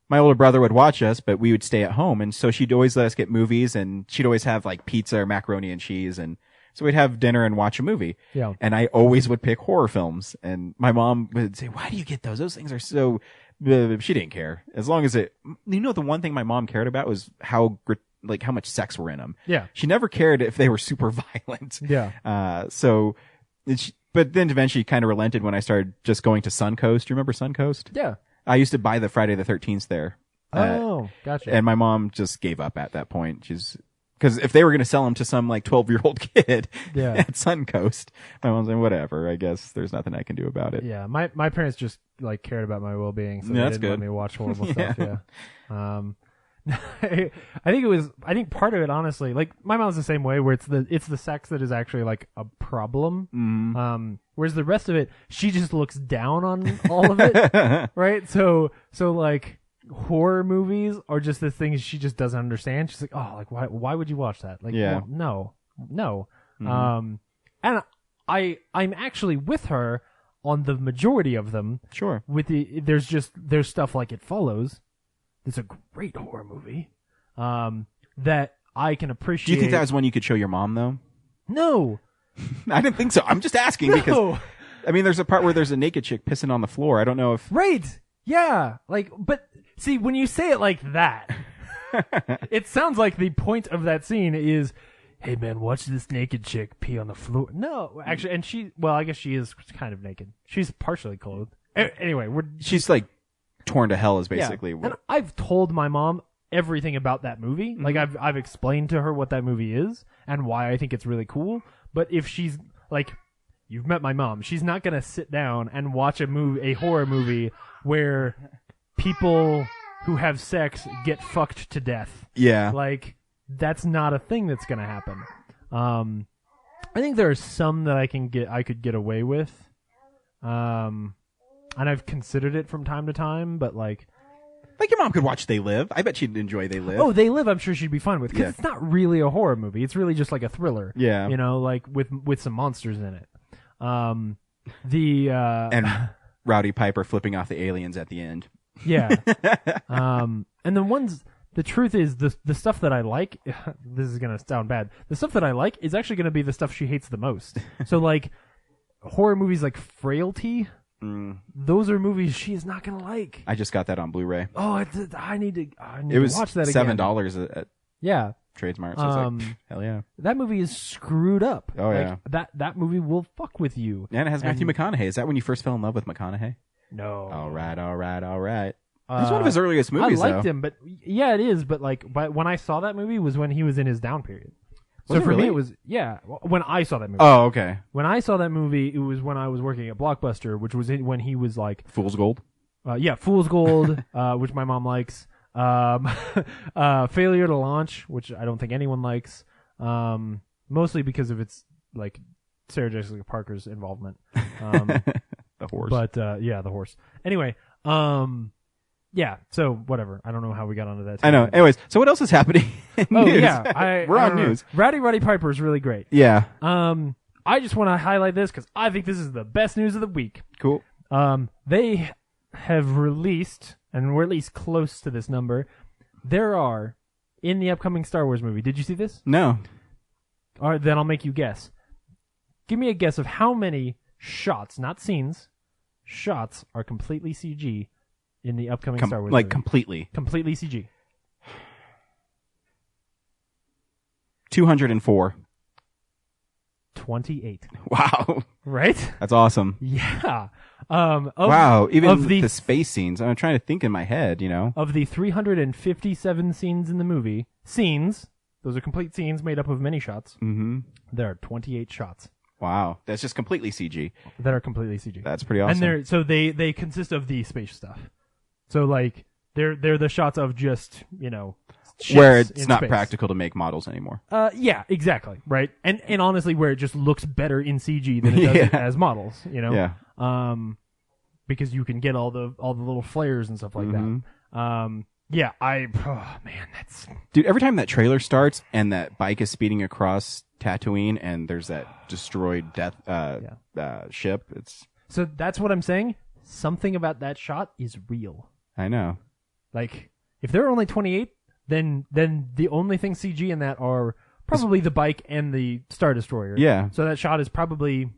Speaker 1: my older brother would watch us, but we would stay at home, and so she'd always let us get movies, and she'd always have like pizza or macaroni and cheese, and so we'd have dinner and watch a movie.
Speaker 2: Yeah.
Speaker 1: And I always would pick horror films, and my mom would say, "Why do you get those? Those things are so." She didn't care as long as it. The one thing my mom cared about was how much sex were in them.
Speaker 2: Yeah.
Speaker 1: She never cared if they were super violent.
Speaker 2: Yeah.
Speaker 1: But then eventually kind of relented when I started just going to Suncoast. Do you remember Suncoast?
Speaker 2: Yeah.
Speaker 1: I used to buy the Friday the 13th there.
Speaker 2: Oh, gotcha.
Speaker 1: And my mom just gave up at that point. Because if they were going to sell them to some 12-year-old kid at Suncoast, my mom's like, whatever. I guess there's nothing I can do about it.
Speaker 2: Yeah, my parents just cared about my well-being, so they
Speaker 1: That's
Speaker 2: didn't let
Speaker 1: good.
Speaker 2: me watch horrible stuff. Yeah. I think part of it, honestly, my mom's the same way, where it's the sex that is actually a problem. Whereas the rest of it, she just looks down on all of it, right? So horror movies are just the things she just doesn't understand. She's like, oh, why would you watch that? No.
Speaker 1: Mm-hmm.
Speaker 2: And I'm actually with her on the majority of them.
Speaker 1: Sure.
Speaker 2: There's stuff like It Follows. It's a great horror movie that I can appreciate.
Speaker 1: Do you think that was one you could show your mom, though?
Speaker 2: No.
Speaker 1: I didn't think so. I'm just asking because, there's a part where there's a naked chick pissing on the floor. I don't know if...
Speaker 2: Right. Yeah. But see, when you say it like that, it sounds like the point of that scene is, hey man, watch this naked chick pee on the floor. No, actually, and I guess she is kind of naked. She's partially clothed. Anyway,
Speaker 1: she's torn to hell is basically
Speaker 2: yeah.
Speaker 1: what...
Speaker 2: And I've told my mom everything about that movie.
Speaker 1: Mm-hmm.
Speaker 2: I've explained to her what that movie is and why I think it's really cool. But if she's you've met my mom, she's not gonna sit down and watch a horror movie where people who have sex get fucked to death.
Speaker 1: Yeah.
Speaker 2: That's not a thing that's gonna happen. I think there are some that I could get away with. And I've considered it from time to time, but
Speaker 1: your mom could watch They Live. I bet she'd enjoy They Live.
Speaker 2: Oh, They Live, I'm sure she'd be fine with, because it's not really a horror movie. It's really just a thriller.
Speaker 1: Yeah.
Speaker 2: With some monsters in it.
Speaker 1: And Rowdy Piper flipping off the aliens at the end.
Speaker 2: Yeah. And the truth is, the stuff that I like, this is going to sound bad, the stuff that I like is actually going to be the stuff she hates the most. So, horror movies like Frailty, those are movies she's not going to like.
Speaker 1: I just got that on Blu-ray.
Speaker 2: Oh, I need to
Speaker 1: It was
Speaker 2: watch that again.
Speaker 1: $7 at
Speaker 2: Yeah.
Speaker 1: Trademark. So it's like, hell yeah.
Speaker 2: That movie is screwed up.
Speaker 1: Oh,
Speaker 2: like,
Speaker 1: yeah.
Speaker 2: That movie will fuck with you.
Speaker 1: And it has Matthew McConaughey. Is that when you first fell in love with McConaughey?
Speaker 2: No.
Speaker 1: All right. It's one of his earliest movies,
Speaker 2: I liked him, but yeah, it is. But when I saw that movie was when he was in his down period. So for me, it was when I saw that movie.
Speaker 1: Oh, okay.
Speaker 2: When I saw that movie, it was when I was working at Blockbuster, which was when he was like
Speaker 1: Fool's Gold.
Speaker 2: Fool's Gold, which my mom likes. Failure to Launch, which I don't think anyone likes. Mostly because of its like Sarah Jessica Parker's involvement.
Speaker 1: The horse.
Speaker 2: But the horse. Anyway, yeah, so whatever. I don't know how we got onto that.
Speaker 1: I know. Anyways, so what else is happening in news?
Speaker 2: Yeah,
Speaker 1: we're on news.
Speaker 2: Rowdy Roddy Piper is really great.
Speaker 1: Yeah.
Speaker 2: I just want to highlight this because I think this is the best news of the week.
Speaker 1: Cool.
Speaker 2: They have released, and we're at least close to this number. There are in the upcoming Star Wars movie. Did you see this?
Speaker 1: No.
Speaker 2: All right, then I'll make you guess. Give me a guess of how many shots, not scenes, shots are completely CG. In the upcoming Star Wars movie.
Speaker 1: Completely.
Speaker 2: Completely CG.
Speaker 1: 204.
Speaker 2: 28.
Speaker 1: Wow.
Speaker 2: Right?
Speaker 1: That's awesome.
Speaker 2: Yeah.
Speaker 1: Wow. Even the space scenes. I'm trying to think in my head, you know.
Speaker 2: Of the 357 scenes in the movie, those are complete scenes made up of many shots.
Speaker 1: Mm-hmm.
Speaker 2: There are 28 shots.
Speaker 1: Wow. That's just completely CG.
Speaker 2: That are completely CG.
Speaker 1: That's pretty awesome.
Speaker 2: And they consist of the space stuff. So like they're the shots of just, you know,
Speaker 1: where it's not
Speaker 2: space.
Speaker 1: Practical to make models anymore.
Speaker 2: Yeah, exactly. Right. And honestly where it just looks better in CG than it does as models, you know?
Speaker 1: Yeah.
Speaker 2: Because you can get all the little flares and stuff like that. Yeah, that's...
Speaker 1: Dude, every time that trailer starts and that bike is speeding across Tatooine and there's that destroyed death ship, it's...
Speaker 2: So that's what I'm saying. Something about that shot is real.
Speaker 1: I know.
Speaker 2: Like, if there are only 28, then the only thing CG in that are probably the bike and the Star Destroyer.
Speaker 1: Yeah.
Speaker 2: So that shot is probably...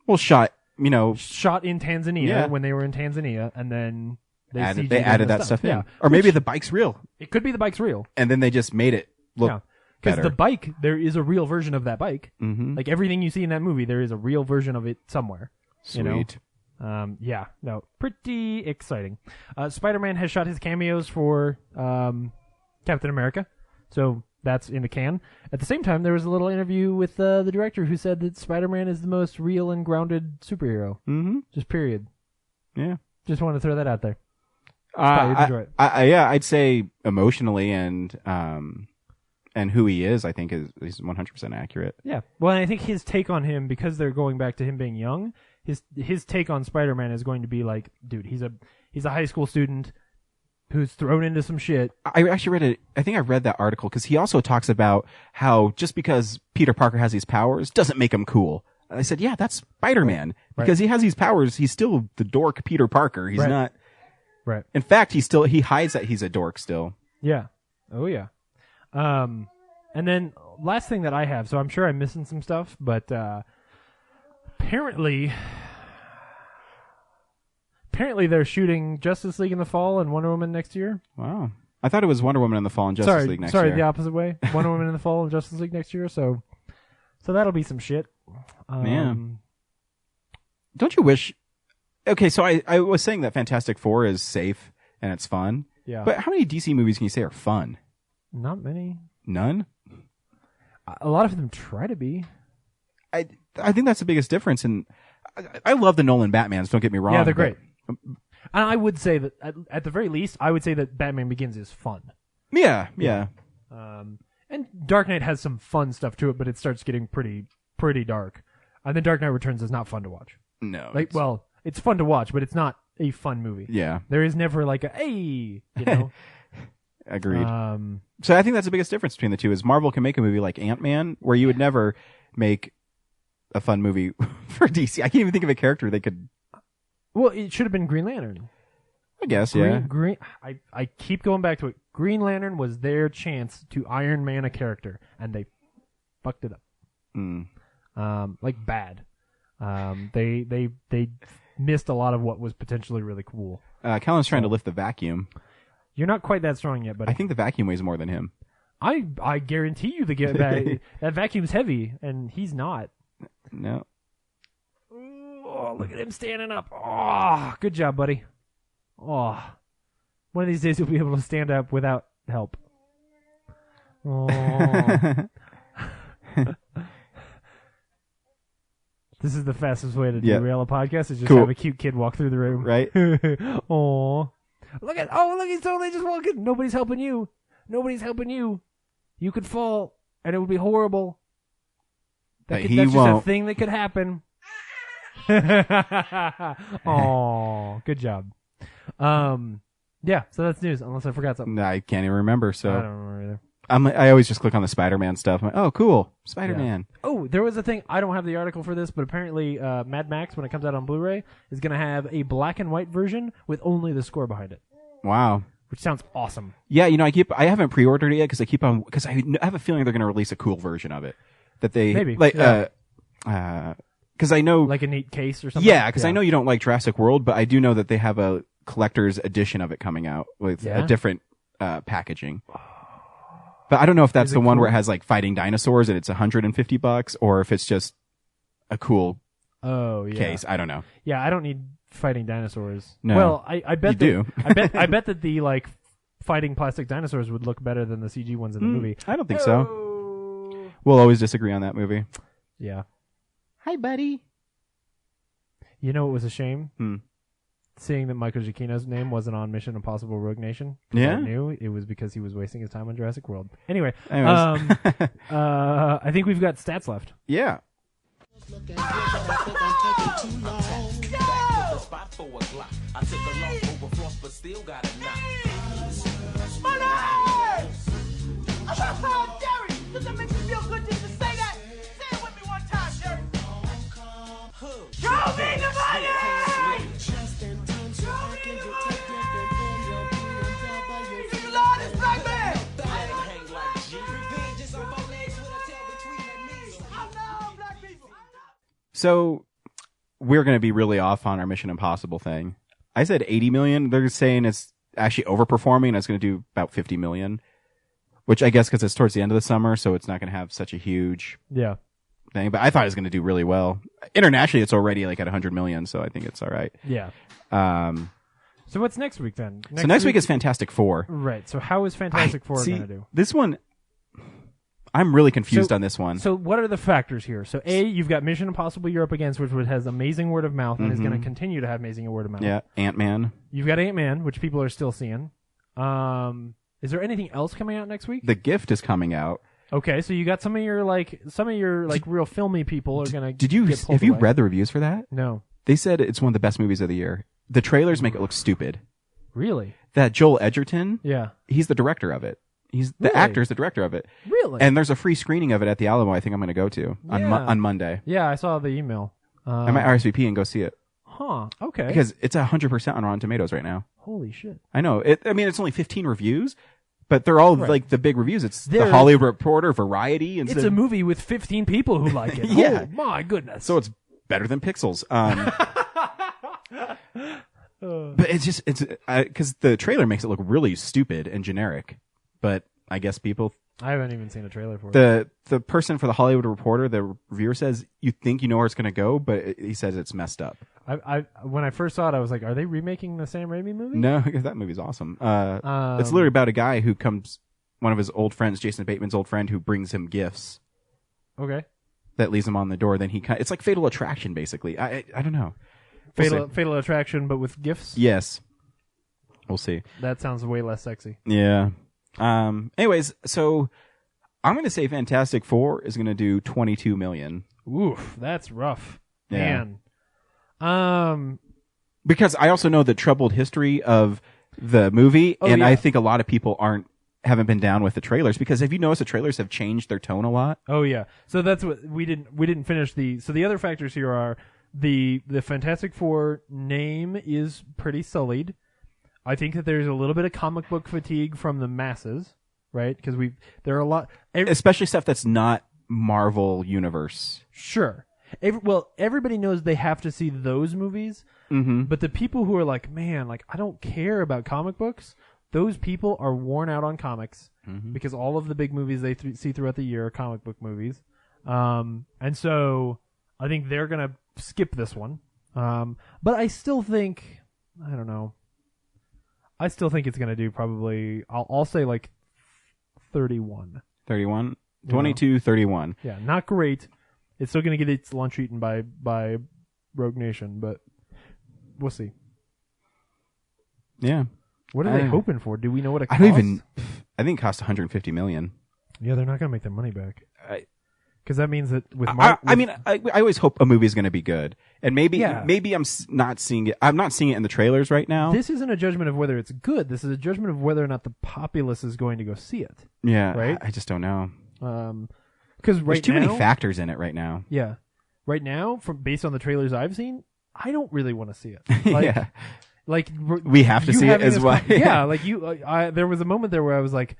Speaker 1: Well, shot in
Speaker 2: Tanzania when they were in Tanzania, and then... They
Speaker 1: added that stuff in.
Speaker 2: Yeah.
Speaker 1: Or maybe the bike's real.
Speaker 2: It could be the bike's real.
Speaker 1: And then they just made it look better.
Speaker 2: Because the bike, there is a real version of that bike.
Speaker 1: Mm-hmm.
Speaker 2: Like everything you see in that movie, there is a real version of it somewhere.
Speaker 1: Sweet.
Speaker 2: You know? Pretty exciting. Spider-Man has shot his cameos for Captain America. So that's in the can. At the same time, there was a little interview with the director who said that Spider-Man is the most real and grounded superhero.
Speaker 1: Mm-hmm.
Speaker 2: Just period.
Speaker 1: Yeah.
Speaker 2: Just want to throw that out there.
Speaker 1: I'd say emotionally and who he is, I think is 100% accurate.
Speaker 2: Yeah. Well, and I think his take on him, because they're going back to him being young, his take on Spider-Man is going to be like, dude, he's a high school student who's thrown into some shit.
Speaker 1: I actually read that article because he also talks about how just because Peter Parker has these powers doesn't make him cool. I said, yeah, that's Spider-Man. Because he has these powers, he's still the dork Peter Parker. He's not...
Speaker 2: Right.
Speaker 1: In fact, he hides that he's a dork still.
Speaker 2: Yeah. Oh, yeah. And then last thing that I have, so I'm sure I'm missing some stuff, but apparently they're shooting Justice League in the fall and Wonder Woman next year.
Speaker 1: Wow. I thought it was Wonder Woman in the fall and Justice League next year.
Speaker 2: Sorry, the opposite way. Wonder Woman in the fall and Justice League next year, so that'll be some shit.
Speaker 1: Man. Don't you wish... Okay, so I was saying that Fantastic Four is safe and it's fun.
Speaker 2: Yeah.
Speaker 1: But how many DC movies can you say are fun?
Speaker 2: Not many.
Speaker 1: None?
Speaker 2: A lot of them try to be.
Speaker 1: I think that's the biggest difference. And I love the Nolan Batmans, don't get me wrong.
Speaker 2: Yeah, they're great. And I would say that, at the very least, I would say that Batman Begins is fun.
Speaker 1: Yeah.
Speaker 2: And Dark Knight has some fun stuff to it, but it starts getting pretty dark. And then Dark Knight Returns is not fun to watch.
Speaker 1: No.
Speaker 2: It's fun to watch, but it's not a fun movie.
Speaker 1: Yeah.
Speaker 2: There is never like a, hey, you know.
Speaker 1: Agreed. So I think that's the biggest difference between the two is Marvel can make a movie like Ant-Man where you would never make a fun movie for DC. I can't even think of a character they could...
Speaker 2: Well, it should have been Green Lantern.
Speaker 1: I guess,
Speaker 2: I keep going back to it. Green Lantern was their chance to Iron Man a character, and they fucked it up. Bad. They missed a lot of what was potentially really cool.
Speaker 1: Callan's trying to lift the vacuum.
Speaker 2: You're not quite that strong yet, but
Speaker 1: I think the vacuum weighs more than him.
Speaker 2: I guarantee you that vacuum's heavy, and he's not.
Speaker 1: No.
Speaker 2: Oh, look at him standing up. Oh, good job, buddy. Oh, one of these days you'll be able to stand up without help. Oh. This is the fastest way to derail a podcast, is just have a cute kid walk through the room.
Speaker 1: Right?
Speaker 2: Oh. Look, he's totally just walking. Nobody's helping you. You could fall, and it would be horrible. That's just a thing that could happen. Oh, good job. Yeah, so that's news, unless I forgot something.
Speaker 1: No, I can't even remember, so.
Speaker 2: I don't remember either.
Speaker 1: I always just click on the Spider-Man stuff. I'm like, oh, cool. Spider-Man.
Speaker 2: Yeah. Oh, there was a thing. I don't have the article for this, but apparently Mad Max, when it comes out on Blu-ray, is going to have a black and white version with only the score behind it.
Speaker 1: Wow.
Speaker 2: Which sounds awesome.
Speaker 1: Yeah, I haven't pre-ordered it yet because I have a feeling they're going to release a cool version of it. That they
Speaker 2: maybe
Speaker 1: because I know
Speaker 2: like a neat case or something.
Speaker 1: Yeah, because I know you don't like Jurassic World, but I do know that they have a collector's edition of it coming out with a different packaging. But I don't know if that's the one where it has like fighting dinosaurs and it's $150, or if it's just a cool case. I don't know.
Speaker 2: Yeah, I don't need fighting dinosaurs.
Speaker 1: No.
Speaker 2: Well, I bet
Speaker 1: you do.
Speaker 2: I bet that the like fighting plastic dinosaurs would look better than the CG ones in the movie.
Speaker 1: I don't think so. We'll always disagree on that movie.
Speaker 2: Yeah.
Speaker 1: Hi, buddy.
Speaker 2: You know, it was a shame seeing that Michael Giacchino's name wasn't on Mission Impossible: Rogue Nation.
Speaker 1: Yeah,
Speaker 2: I knew it was because he was wasting his time on Jurassic World. Anyway,
Speaker 1: Anyways.
Speaker 2: I think we've got stats left.
Speaker 1: Yeah.
Speaker 14: Does that make you feel good just to say that? Say it with me one time, Jerry. Show me the money! You love this black man!
Speaker 1: So we're going to be really off on our Mission Impossible thing. I said 80 million. They're saying it's actually overperforming. It's going to do about 50 million. Which I guess because it's towards the end of the summer, so it's not going to have such a huge thing. But I thought it was going to do really well. Internationally, it's already like at 100 million, so I think it's all right.
Speaker 2: Yeah. So what's next week then?
Speaker 1: Next week is Fantastic Four.
Speaker 2: Right. So how is Fantastic Four going to do?
Speaker 1: This one, I'm really confused on this one.
Speaker 2: So what are the factors here? So A, you've got Mission Impossible you're up against, which has amazing word of mouth and is going to continue to have amazing word of mouth.
Speaker 1: Yeah, Ant-Man.
Speaker 2: You've got Ant-Man, which people are still seeing. Is there anything else coming out next week?
Speaker 1: The Gift is coming out.
Speaker 2: Okay, so you got some of your real filmy people are gonna.
Speaker 1: Have you read the reviews for that?
Speaker 2: No.
Speaker 1: They said it's one of the best movies of the year. The trailers make it look stupid.
Speaker 2: Really?
Speaker 1: That Joel Edgerton.
Speaker 2: Yeah.
Speaker 1: He's the director of it. The actor is the director of it.
Speaker 2: Really?
Speaker 1: And there's a free screening of it at the Alamo. I think I'm going to go to on Monday.
Speaker 2: Yeah, I saw the email.
Speaker 1: I might RSVP and go see it.
Speaker 2: Huh. Okay.
Speaker 1: Because it's 100% on Rotten Tomatoes right now.
Speaker 2: Holy shit.
Speaker 1: I know. It's only 15 reviews, but they're all like the big reviews. It's the Hollywood Reporter, Variety.
Speaker 2: It's a movie with 15 people who like it.
Speaker 1: Yeah.
Speaker 2: Oh, my goodness.
Speaker 1: So it's better than Pixels. But it's because the trailer makes it look really stupid and generic. But I guess people.
Speaker 2: I haven't even seen a trailer for it.
Speaker 1: The person for the Hollywood Reporter, the reviewer says you think you know where it's going to go, but he says it's messed up.
Speaker 2: When I first saw it, I was like, "Are they remaking the Sam Raimi movie?"
Speaker 1: No, that movie's awesome. It's literally about a guy who one of his old friends, Jason Bateman's old friend, who brings him gifts.
Speaker 2: Okay.
Speaker 1: That leaves him on the door. Then it's like Fatal Attraction, basically. I don't know.
Speaker 2: Fatal Attraction, but with gifts.
Speaker 1: Yes. We'll see.
Speaker 2: That sounds way less sexy.
Speaker 1: Yeah. Anyways, so I'm going to say Fantastic Four is going to do 22 million.
Speaker 2: Oof, that's rough.
Speaker 1: Yeah.
Speaker 2: Man.
Speaker 1: Because I also know the troubled history of the movie, and I think a lot of people haven't been down with the trailers, because have you noticed the trailers have changed their tone a lot?
Speaker 2: Oh yeah. So that's what we didn't finish so the other factors here are the Fantastic Four name is pretty sullied. I think that there's a little bit of comic book fatigue from the masses, right? Because there are a lot,
Speaker 1: especially stuff that's not Marvel Universe.
Speaker 2: Sure. Everybody knows they have to see those movies, but the people who are like, man, like I don't care about comic books, those people are worn out on comics, because all of the big movies they see throughout the year are comic book movies. And so I think they're going to skip this one. But I still think, I don't know. I still think it's going to do probably, I'll say like 31.
Speaker 1: 31? 22, 31.
Speaker 2: Yeah, not great. It's still going to get its lunch eaten by Rogue Nation, but we'll see.
Speaker 1: Yeah.
Speaker 2: What are they hoping for? Do we know what it
Speaker 1: I
Speaker 2: costs?
Speaker 1: don't even. I think it cost $150 million.
Speaker 2: Yeah, they're not going to make their money back. Because that means that with
Speaker 1: I always hope a movie is going to be good, and maybe I'm not seeing it. I'm not seeing it in the trailers right now.
Speaker 2: This isn't a judgment of whether it's good. This is a judgment of whether or not the populace is going to go see it.
Speaker 1: Yeah,
Speaker 2: right.
Speaker 1: I just don't know.
Speaker 2: Because
Speaker 1: there's too many factors in it right now.
Speaker 2: Yeah, right now, based on the trailers I've seen, I don't really want to see it. Like,
Speaker 1: yeah,
Speaker 2: like
Speaker 1: we have to see it as well.
Speaker 2: Yeah, like there was a moment there where I was like,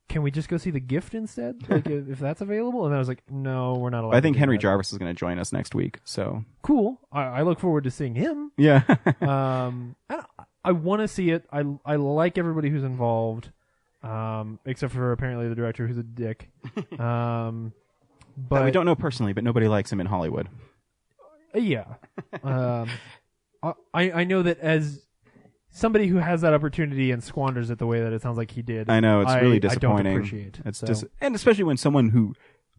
Speaker 2: can we just go see The Gift instead? Like, if that's available? And I was like, no, we're not allowed.
Speaker 1: I think Henry Jarvis is going to join us next week. So
Speaker 2: cool. I look forward to seeing him.
Speaker 1: Yeah.
Speaker 2: I want to see it. I like everybody who's involved, except for apparently the director who's a dick. But
Speaker 1: we don't know personally, but nobody likes him in Hollywood.
Speaker 2: Yeah. I know that as somebody who has that opportunity and squanders it the way that it sounds like he did.
Speaker 1: I know, it's really disappointing.
Speaker 2: I don't appreciate
Speaker 1: it. And especially when someone who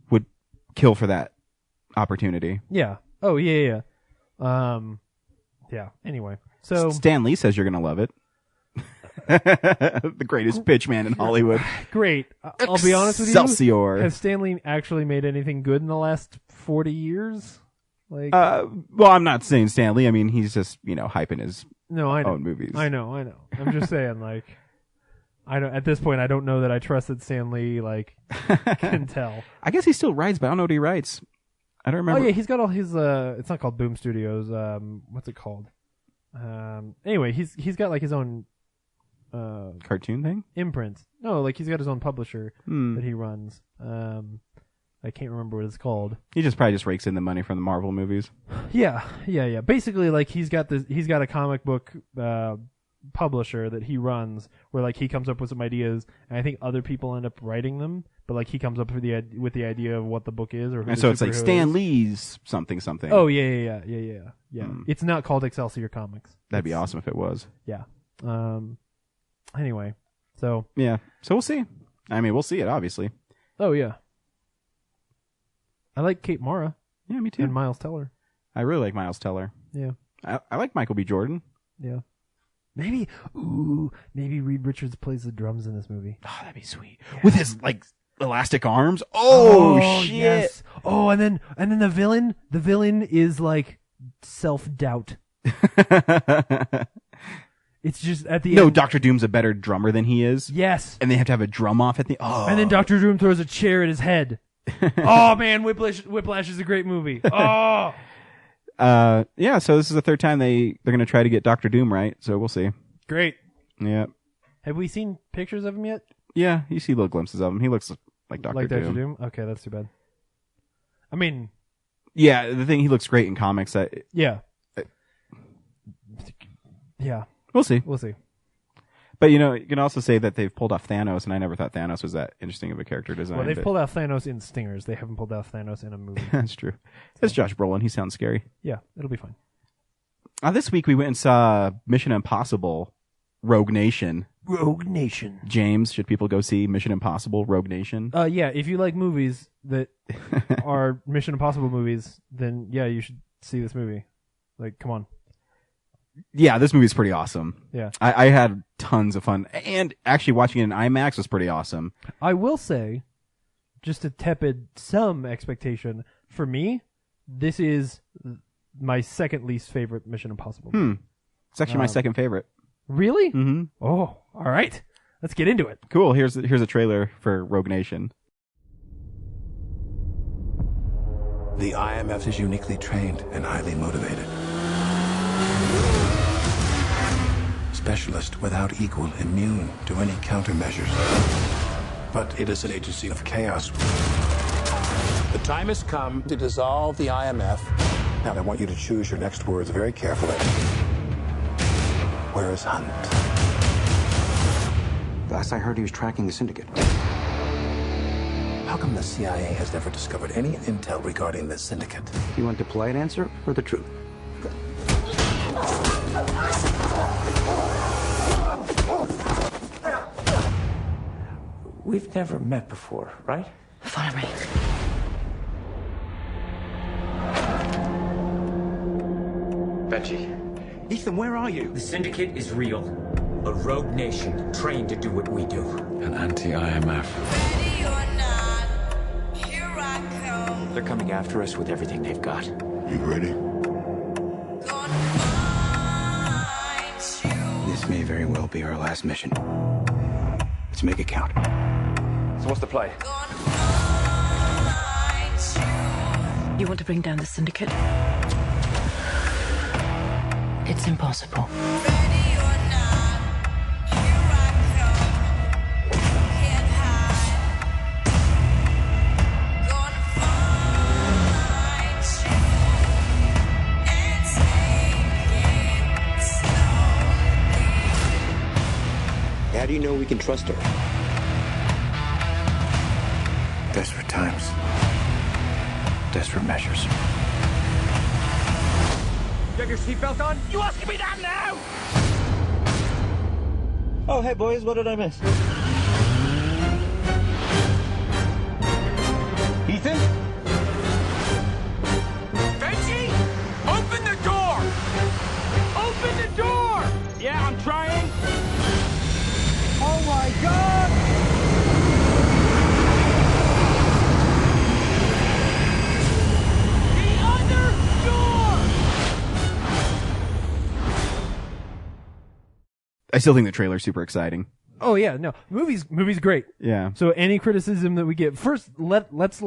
Speaker 1: would kill for that opportunity.
Speaker 2: Yeah. Oh, yeah. Yeah. Anyway, so
Speaker 1: Stan Lee says you're going to love it. The greatest pitch man in Hollywood.
Speaker 2: Great. I'll be honest with you.
Speaker 1: Excelsior.
Speaker 2: Has Stan Lee actually made anything good in the last 40 years? Like,
Speaker 1: well, I'm not saying Stan Lee. I mean, he's just, hyping his own movies.
Speaker 2: I know. I'm just saying, like, I don't. At this point, I don't know that I trust that Stan Lee, like, can tell.
Speaker 1: I guess he still writes, but I don't know what he writes. I don't remember.
Speaker 2: Oh yeah, he's got all his. It's not called Boom Studios. What's it called? Anyway, he's got like his own.
Speaker 1: Cartoon thing?
Speaker 2: Imprint. No, like he's got his own publisher that he runs. I can't remember what it's called.
Speaker 1: He probably just rakes in the money from the Marvel movies.
Speaker 2: Yeah. Basically, like he's got a comic book publisher that he runs, where like he comes up with some ideas, and I think other people end up writing them, but like he comes up with the idea of what the book is, or who
Speaker 1: and
Speaker 2: the
Speaker 1: so it's like
Speaker 2: superhero
Speaker 1: Stan
Speaker 2: is.
Speaker 1: Lee's something.
Speaker 2: Oh yeah. It's not called Excelsior Comics.
Speaker 1: That'd be awesome if it was.
Speaker 2: Yeah. Anyway, so
Speaker 1: yeah, so we'll see. I mean, we'll see it obviously.
Speaker 2: Oh yeah. I like Kate Mara.
Speaker 1: Yeah, me too.
Speaker 2: And Miles Teller.
Speaker 1: I really like Miles Teller.
Speaker 2: Yeah.
Speaker 1: I like Michael B. Jordan.
Speaker 2: Yeah. Maybe Reed Richards plays the drums in this movie.
Speaker 1: Oh, that'd be sweet. Yeah. With his like elastic arms. Oh shit.
Speaker 2: Yes. Oh, and then the villain is like self-doubt. It's just at the end.
Speaker 1: No, Dr. Doom's a better drummer than he is.
Speaker 2: Yes.
Speaker 1: And they have to have a drum off at the
Speaker 2: And then Dr. Doom throws a chair at his head. Oh man, Whiplash is a great movie. Oh.
Speaker 1: Yeah, so this is the third time they're going to try to get Dr. Doom right, so we'll see.
Speaker 2: Great.
Speaker 1: Yeah.
Speaker 2: Have we seen pictures of him yet?
Speaker 1: Yeah, you see little glimpses of him. He looks like Dr. Doom.
Speaker 2: Dr. Doom? Okay, that's too bad. I mean,
Speaker 1: yeah, the thing, he looks great in comics.
Speaker 2: Yeah.
Speaker 1: We'll see. But you can also say that they've pulled off Thanos, and I never thought Thanos was that interesting of a character design.
Speaker 2: Well, they've pulled out Thanos in Stingers. They haven't pulled out Thanos in a movie.
Speaker 1: That's true. It's Josh Brolin. He sounds scary.
Speaker 2: Yeah, it'll be fine.
Speaker 1: This week we went and saw Mission Impossible Rogue Nation.
Speaker 2: Rogue Nation.
Speaker 1: James, should people go see Mission Impossible Rogue Nation?
Speaker 2: Yeah, if you like movies that are Mission Impossible movies, then yeah, you should see this movie. Like, come on.
Speaker 1: Yeah, this movie's pretty awesome.
Speaker 2: Yeah.
Speaker 1: I had tons of fun. And actually watching it in IMAX was pretty awesome.
Speaker 2: I will say, just to tepid some expectation, for me, this is my second least favorite Mission Impossible movie.
Speaker 1: It's actually my second favorite.
Speaker 2: Really?
Speaker 1: Mm-hmm.
Speaker 2: Oh, all right. Let's get into it.
Speaker 1: Cool. Here's a trailer for Rogue Nation.
Speaker 15: The IMF is uniquely trained and highly motivated. Specialist without equal, immune to any countermeasures. But it is an agency of chaos. The time has come to dissolve the IMF. Now, I want you to choose your next words very carefully. Where is Hunt?
Speaker 16: Last I heard, he was tracking the syndicate.
Speaker 15: How come the CIA has never discovered any intel regarding this syndicate?
Speaker 3: Do you want the polite answer or the truth?
Speaker 16: We've never met before, right?
Speaker 17: Follow me.
Speaker 16: Betty.
Speaker 3: Ethan, where are you?
Speaker 16: The Syndicate is real. A rogue nation trained to do what we do.
Speaker 6: An anti-IMF.
Speaker 16: They're coming after us with everything they've got.
Speaker 15: You ready?
Speaker 3: This may very well be our last mission. Let's make it count.
Speaker 16: So what's the play?
Speaker 17: You want to bring down the Syndicate? It's impossible.
Speaker 3: How do you know we can trust her?
Speaker 15: Desperate times. Desperate measures.
Speaker 16: You have your seatbelt on? You asking me that now?
Speaker 3: Oh, hey, boys, what did I miss? Ethan?
Speaker 16: Benji! Open the door! Open the door! Yeah, I'm trying. Oh my God! The other door!
Speaker 1: I still think the trailer's super exciting.
Speaker 2: Oh yeah, no, movie's great.
Speaker 1: Yeah.
Speaker 2: So any criticism that we get, first let's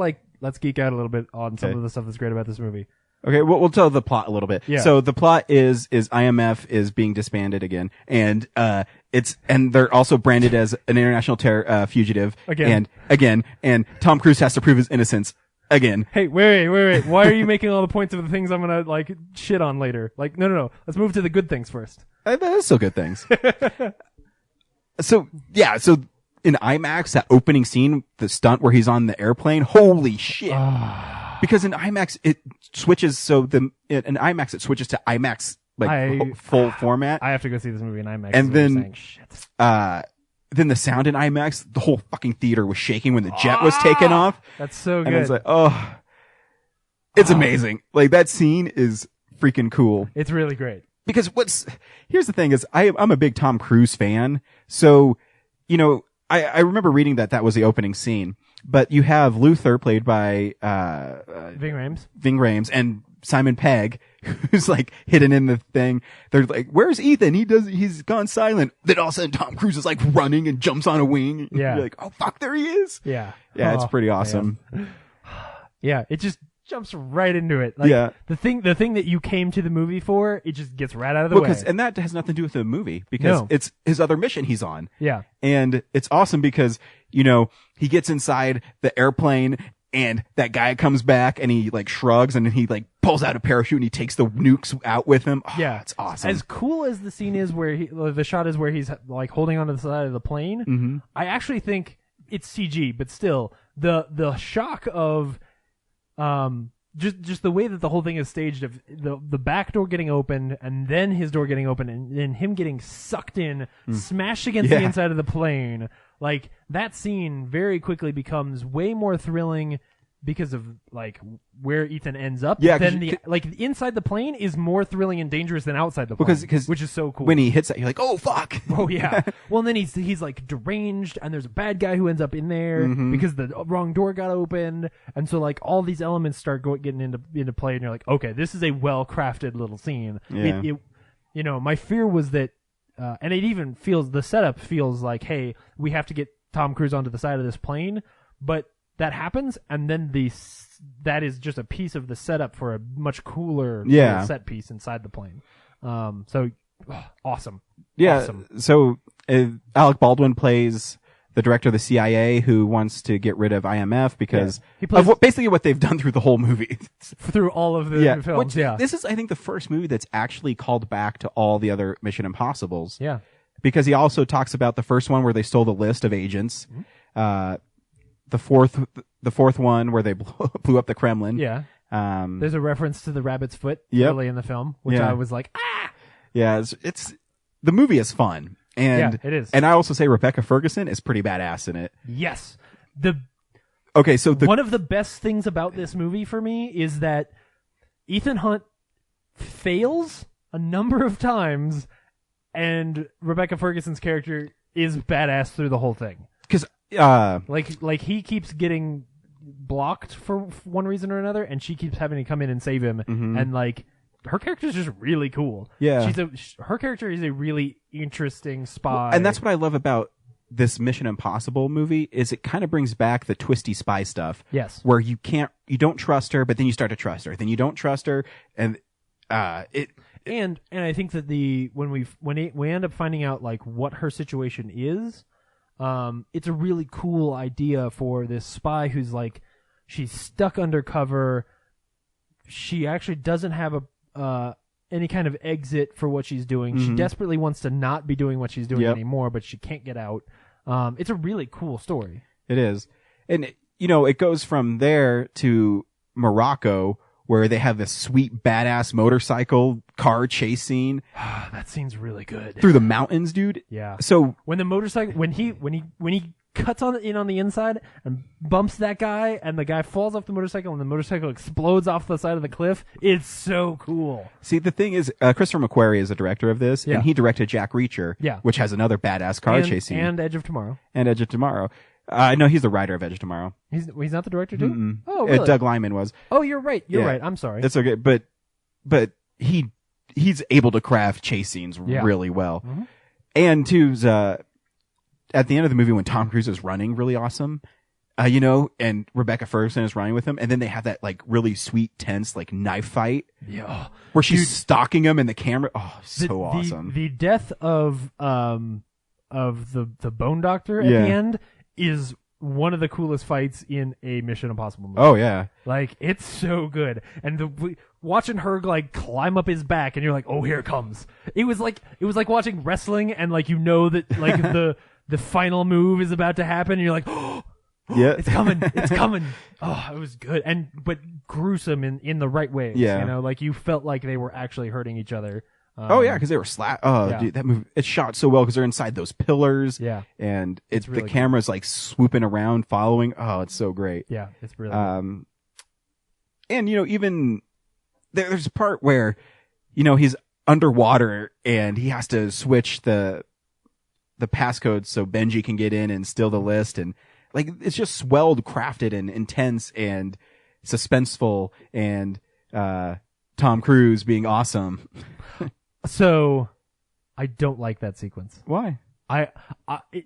Speaker 2: geek out a little bit on some of the stuff that's great about this movie.
Speaker 1: Okay, we'll tell the plot a little bit.
Speaker 2: Yeah.
Speaker 1: So the plot is IMF is being disbanded again, and they're also branded as an international fugitive
Speaker 2: Again.
Speaker 1: and Tom Cruise has to prove his innocence again.
Speaker 2: Hey, wait! Why are you making all the points of the things I'm gonna like shit on later? Like, no. Let's move to the good things first.
Speaker 1: That's still good things. So in IMAX, that opening scene, the stunt where he's on the airplane, holy shit! Because in IMAX it switches, in IMAX it switches to IMAX full format.
Speaker 2: I have to go see this movie in IMAX.
Speaker 1: And then the sound in IMAX, the whole fucking theater was shaking when the jet was taken off.
Speaker 2: That's so good.
Speaker 1: And it's like, it's amazing. Like, that scene is freaking cool.
Speaker 2: It's really great.
Speaker 1: Because here's the thing is, I'm a big Tom Cruise fan. So, I remember reading that was the opening scene, but you have Luther played by,
Speaker 2: Ving
Speaker 1: Rhames and Simon Pegg, who's like hidden in the thing. They're like, where's Ethan? He's gone silent. Then all of a sudden Tom Cruise is like running and jumps on a wing.
Speaker 2: Yeah.
Speaker 1: You're like, oh fuck, there he is.
Speaker 2: Yeah.
Speaker 1: Yeah, it's pretty awesome.
Speaker 2: Yeah, it just jumps right into it. Like,
Speaker 1: yeah.
Speaker 2: The thing that you came to the movie for, it just gets right out of the way.
Speaker 1: And that has nothing to do with the movie because it's his other mission he's on.
Speaker 2: Yeah.
Speaker 1: And it's awesome because, he gets inside the airplane and that guy comes back and he like shrugs and then he like pulls out a parachute and he takes the nukes out with him. Oh,
Speaker 2: yeah.
Speaker 1: It's awesome.
Speaker 2: As cool as the scene is where the shot is where he's like holding onto the side of the plane, I actually think it's CG, but still the shock of, just the way that the whole thing is staged of the back door getting opened and then his door getting open and then him getting sucked in, smashed against the inside of the plane. Like, that scene very quickly becomes way more thrilling because of like where Ethan ends up.
Speaker 1: Yeah,
Speaker 2: then inside the plane is more thrilling and dangerous than outside the plane,
Speaker 1: because
Speaker 2: which is so cool.
Speaker 1: When he hits that, you're like, oh fuck.
Speaker 2: Oh yeah. Well, and then he's like deranged, and there's a bad guy who ends up in there because the wrong door got opened, and so like all these elements start getting into play, and you're like, okay, this is a well crafted little scene.
Speaker 1: Yeah.
Speaker 2: My fear was that, and it even the setup feels like, hey, we have to get Tom Cruise onto the side of this plane, but that happens, and then that is just a piece of the setup for a much cooler set piece inside the plane. Awesome.
Speaker 1: Yeah.
Speaker 2: Awesome.
Speaker 1: So Alec Baldwin plays the director of the CIA who wants to get rid of IMF because of basically what they've done through the whole movie.
Speaker 2: Through all of the films,
Speaker 1: This is, I think, the first movie that's actually called back to all the other Mission Impossibles.
Speaker 2: Yeah.
Speaker 1: Because he also talks about the first one where they stole the list of agents. the fourth one where they blew up the Kremlin.
Speaker 2: Yeah. There's a reference to the rabbit's foot early in the film, which I was like, ah!
Speaker 1: Yeah, it's the movie is fun. And
Speaker 2: it is.
Speaker 1: And I also say Rebecca Ferguson is pretty badass in it.
Speaker 2: Yes.
Speaker 1: One
Speaker 2: of the best things about this movie for me is that Ethan Hunt fails a number of times, and Rebecca Ferguson's character is badass through the whole thing.
Speaker 1: Because
Speaker 2: like he keeps getting blocked for one reason or another, and she keeps having to come in and save him, and like her character is just really cool.
Speaker 1: Yeah,
Speaker 2: her character is a really interesting spy,
Speaker 1: and that's what I love about this Mission Impossible movie is it kind of brings back the twisty spy stuff.
Speaker 2: Yes,
Speaker 1: where you don't trust her, but then you start to trust her, then you don't trust her, and
Speaker 2: and I think that when we end up finding out like what her situation is, it's a really cool idea for this spy who's like, she's stuck undercover. She actually doesn't have any kind of exit for what she's doing. She desperately wants to not be doing what she's doing anymore, but she can't get out. It's a really cool story.
Speaker 1: It is. And, it goes from there to Morocco, where they have this sweet, badass motorcycle car chase scene.
Speaker 2: That scene's really good.
Speaker 1: Through the mountains, dude.
Speaker 2: Yeah.
Speaker 1: So
Speaker 2: when the motorcycle, when he cuts on the inside and bumps that guy, and the guy falls off the motorcycle, and the motorcycle explodes off the side of the cliff, it's so cool.
Speaker 1: See, the thing is, Christopher McQuarrie is the director of this, and he directed Jack Reacher, which has another badass car chase scene.
Speaker 2: And Edge of Tomorrow.
Speaker 1: No, he's the writer of Edge of Tomorrow.
Speaker 2: He's not the director too?
Speaker 1: Mm-mm.
Speaker 2: Oh, really?
Speaker 1: Doug Liman was.
Speaker 2: Oh, you're right. You're right. I'm sorry.
Speaker 1: That's okay. But he's able to craft chase scenes really well.
Speaker 2: Mm-hmm.
Speaker 1: And at the end of the movie when Tom Cruise is running really awesome, and Rebecca Ferguson is running with him, and then they have that like really sweet, tense like knife fight.
Speaker 2: Yeah.
Speaker 1: Where she's stalking him and the camera. Oh, so awesome.
Speaker 2: The death of the Bone Doctor at the end is one of the coolest fights in a Mission Impossible movie.
Speaker 1: Oh yeah.
Speaker 2: Like, it's so good. And watching her like climb up his back, and you're like, oh, here it comes. It was like watching wrestling, and like that like the final move is about to happen, and you're like, oh, it's coming. It's coming. Oh, it was good. But gruesome in the right ways.
Speaker 1: Yeah.
Speaker 2: Like you felt like they were actually hurting each other.
Speaker 1: Because they were dude, that movie, it's shot so well because they're inside those pillars.
Speaker 2: Yeah.
Speaker 1: And
Speaker 2: It's really
Speaker 1: the camera's like swooping around, following. Oh, it's so great.
Speaker 2: Yeah, it's really
Speaker 1: and even there's a part where, he's underwater and he has to switch the passcode so Benji can get in and steal the list, and like it's just swelled, crafted, and intense and suspenseful, and Tom Cruise being awesome.
Speaker 2: So, I don't like that sequence.
Speaker 1: Why?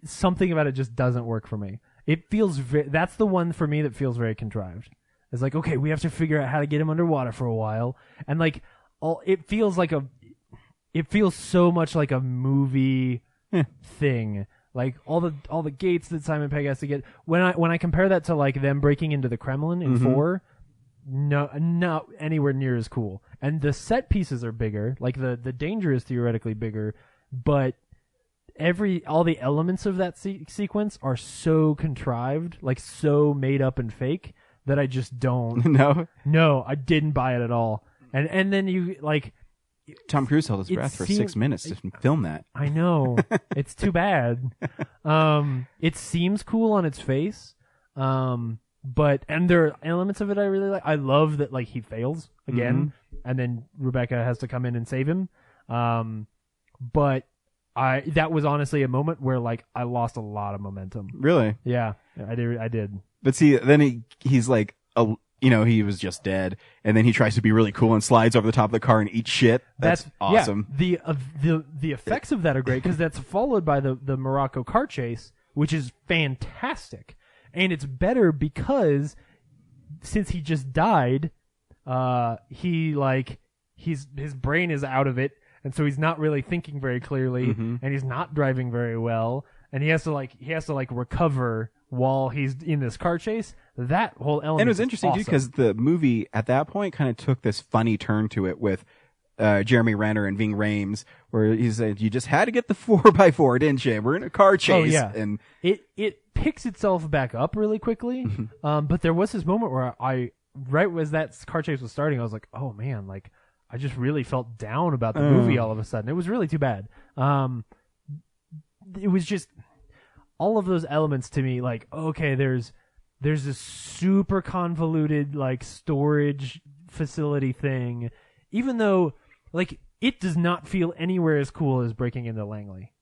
Speaker 2: Something about it just doesn't work for me. It feels that's the one for me that feels very contrived. It's like, okay, we have to figure out how to get him underwater for a while, and like it feels so much like a movie thing. Like all the gates that Simon Pegg has to get. When I compare that to like them breaking into the Kremlin in 4. No, not anywhere near as cool. And the set pieces are bigger. Like the danger is theoretically bigger, but all the elements of that sequence are so contrived, like so made up and fake, that I just don't. No, I didn't buy it at all. And then you like.
Speaker 1: Tom Cruise held his breath for 6 minutes to film that.
Speaker 2: I know. It's too bad. It seems cool on its face. And there are elements of it I really like. I love that like he fails again, and then Rebecca has to come in and save him. But that was honestly a moment where like I lost a lot of momentum.
Speaker 1: Really?
Speaker 2: Yeah, I did.
Speaker 1: But see, then he's like, he was just dead, and then he tries to be really cool and slides over the top of the car and eats shit. That's awesome.
Speaker 2: Yeah, the effects of that are great because that's followed by the Morocco car chase, which is fantastic. And it's better because since he just died, his brain is out of it, and so he's not really thinking very clearly, and he's not driving very well, and he has to recover while he's in this car chase. That whole element.
Speaker 1: And it was interesting too because the movie at that point kind of took this funny turn to it with Jeremy Renner and Ving Rhames, where he said, "You just had to get the 4x4, didn't you? We're in a car chase."
Speaker 2: Oh, yeah.
Speaker 1: And
Speaker 2: it picks itself back up really quickly. But there was this moment where right as that car chase was starting, I was like, "Oh man!" Like I just really felt down about the movie all of a sudden. It was really too bad. It was just all of those elements to me. Like, okay, there's this super convoluted like storage facility thing, even though like it does not feel anywhere as cool as breaking into Langley,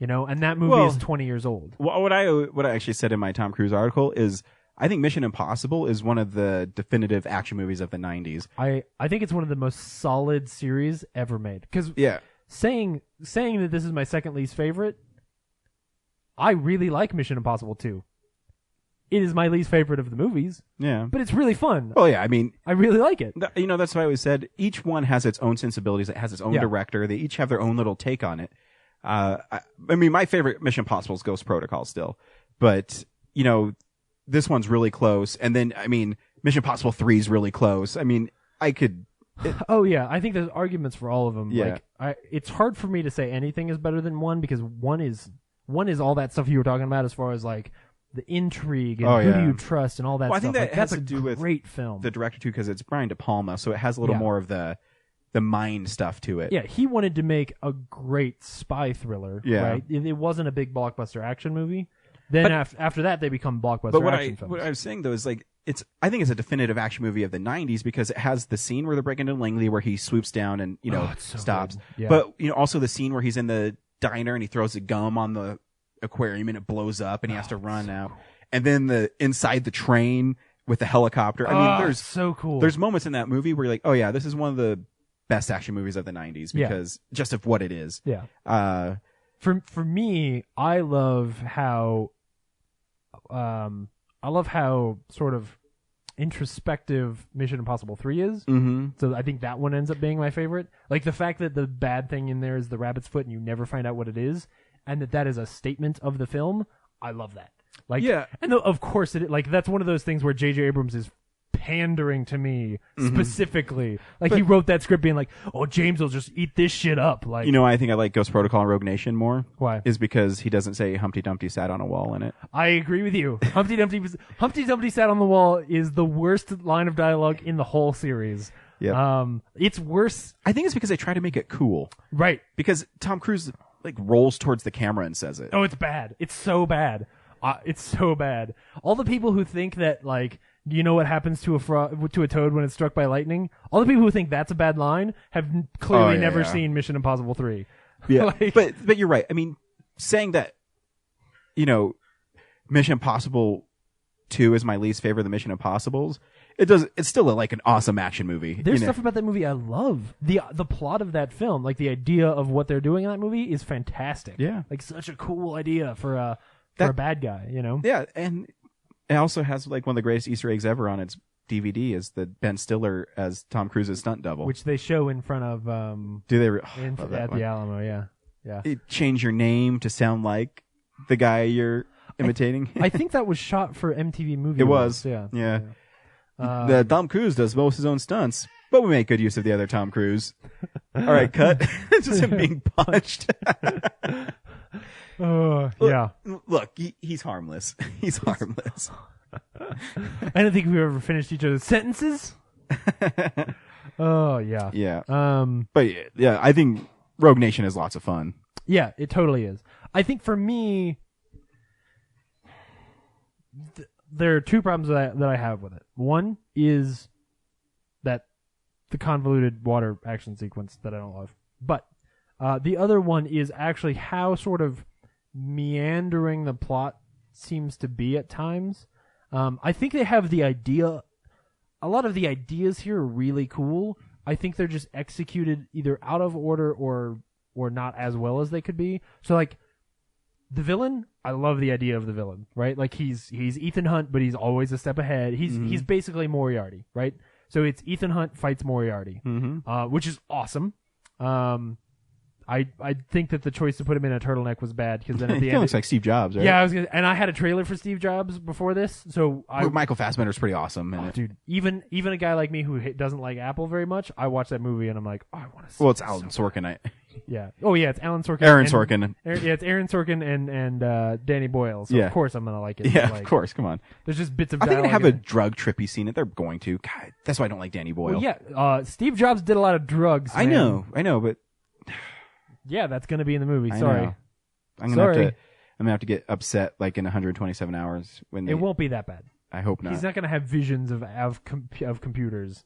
Speaker 2: and that movie is 20 years old.
Speaker 1: What I actually said in my Tom Cruise article is I think Mission Impossible is one of the definitive action movies of the 90s.
Speaker 2: I think it's one of the most solid series ever made. Because saying that this is my second least favorite, I really like Mission Impossible 2. It is my least favorite of the movies.
Speaker 1: Yeah.
Speaker 2: But it's really fun.
Speaker 1: Well, yeah, I mean,
Speaker 2: I really like it.
Speaker 1: That's why I always said each one has its own sensibilities. It has its own director. They each have their own little take on it. I mean, my favorite Mission Impossible is Ghost Protocol still. But, this one's really close. And then, I mean, Mission Impossible 3 is really close. I mean, I could...
Speaker 2: Oh, yeah. I think there's arguments for all of them.
Speaker 1: Yeah.
Speaker 2: Like, it's hard for me to say anything is better than one because one is all that stuff you were talking about as far as, like, the intrigue and who do you trust and all that stuff.
Speaker 1: I think that has
Speaker 2: that's
Speaker 1: to do with
Speaker 2: great film.
Speaker 1: The director, too, because it's Brian De Palma, so it has a little more of the mind stuff to it.
Speaker 2: Yeah, he wanted to make a great spy thriller, right? It wasn't a big blockbuster action movie. Then after that, they become blockbuster action films.
Speaker 1: What I was saying, though, is like I think it's a definitive action movie of the 90s because it has the scene where they're breaking into Langley where he swoops down and,
Speaker 2: so
Speaker 1: stops.
Speaker 2: good. Yeah.
Speaker 1: But, also the scene where he's in the diner and he throws the gum on the aquarium and it blows up and he has to run out. And then inside the train with the helicopter. I mean, there's
Speaker 2: so cool.
Speaker 1: There's moments in that movie where you're like, oh yeah, this is one of the best action movies of the 90s because just of what it is.
Speaker 2: Yeah. For me, I love how sort of introspective Mission Impossible 3 is.
Speaker 1: Mm-hmm.
Speaker 2: So I think that one ends up being my favorite. Like the fact that the bad thing in there is the rabbit's foot and you never find out what it is, and that is a statement of the film. I love that. Like, and of course that's one of those things where J.J. Abrams is pandering to me specifically. Like he wrote that script being like, "Oh, James will just eat this shit up." Like,
Speaker 1: I think I like Ghost Protocol and Rogue Nation more.
Speaker 2: Why?
Speaker 1: Is because he doesn't say Humpty Dumpty sat on a wall in it.
Speaker 2: I agree with you. Humpty Dumpty sat on the wall is the worst line of dialogue in the whole series.
Speaker 1: Yeah.
Speaker 2: It's worse.
Speaker 1: I think it's because they try to make it cool.
Speaker 2: Right.
Speaker 1: Because Tom Cruise rolls towards the camera and says it.
Speaker 2: Oh, it's bad. It's so bad. It's so bad. All the people who think that do you know what happens to a toad when it's struck by lightning? All the people who think that's a bad line have clearly never seen Mission Impossible 3.
Speaker 1: Yeah. But you're right. I mean, saying that, Mission Impossible 2 is my least favorite of the Mission Impossibles. It's still an awesome action movie.
Speaker 2: There's stuff about that movie I love. The plot of that film, like the idea of what they're doing in that movie is fantastic.
Speaker 1: Yeah.
Speaker 2: Like such a cool idea for a bad guy,
Speaker 1: Yeah, and it also has one of the greatest Easter eggs ever on its DVD is the Ben Stiller as Tom Cruise's stunt double,
Speaker 2: which they show in front of
Speaker 1: do they
Speaker 2: at the Alamo? Yeah.
Speaker 1: Change your name to sound like the guy you're imitating.
Speaker 2: I think that was shot for MTV Movie.
Speaker 1: It was.
Speaker 2: Yeah.
Speaker 1: The Tom Cruise does most of his own stunts, but we make good use of the other Tom Cruise. All right, cut. It's just him being punched.
Speaker 2: Yeah.
Speaker 1: Look, he's harmless. He's harmless.
Speaker 2: I don't think we've ever finished each other's sentences. Oh, yeah.
Speaker 1: Yeah. But yeah, I think Rogue Nation is lots of fun.
Speaker 2: Yeah, it totally is. I think for me, there are two problems that I have with it. One is that the convoluted water action sequence that I don't love. But the other one is actually how sort of meandering the plot seems to be at times. I think they have the idea. A lot of the ideas here are really cool. I think they're just executed either out of order or not as well as they could be. So the villain, I love the idea of the villain, right? Like he's Ethan Hunt, but he's always a step ahead. He's basically Moriarty, right? So it's Ethan Hunt fights Moriarty, which is awesome. I think that the choice to put him in a turtleneck was bad because then at the
Speaker 1: He
Speaker 2: end
Speaker 1: looks like Steve Jobs, right?
Speaker 2: Yeah, and I had a trailer for Steve Jobs before this, so
Speaker 1: Michael Fassbender's pretty awesome in it.
Speaker 2: Dude, even a guy like me who doesn't like Apple very much, I watched that movie and I'm like, oh, I want to see.
Speaker 1: Well, it's Alan Sorkin.
Speaker 2: Yeah. Oh yeah, it's Alan Sorkin.
Speaker 1: Aaron Sorkin.
Speaker 2: Yeah, it's Aaron Sorkin and Danny Boyle. So
Speaker 1: Yeah.
Speaker 2: of course I'm gonna like it.
Speaker 1: Yeah,
Speaker 2: Like,
Speaker 1: of course. Come on.
Speaker 2: There's just bits of
Speaker 1: I
Speaker 2: dialogue.
Speaker 1: think they have a
Speaker 2: in it.
Speaker 1: drug trippy scene. They're going to. God, that's why I don't like Danny Boyle.
Speaker 2: Well, yeah. Steve Jobs did a lot of drugs.
Speaker 1: I
Speaker 2: man.
Speaker 1: know, but
Speaker 2: Yeah, that's gonna be in the movie.
Speaker 1: I
Speaker 2: Sorry.
Speaker 1: know. I'm gonna have to get upset like in 127 hours when
Speaker 2: It won't be that bad.
Speaker 1: I hope not.
Speaker 2: He's not gonna have visions of computers.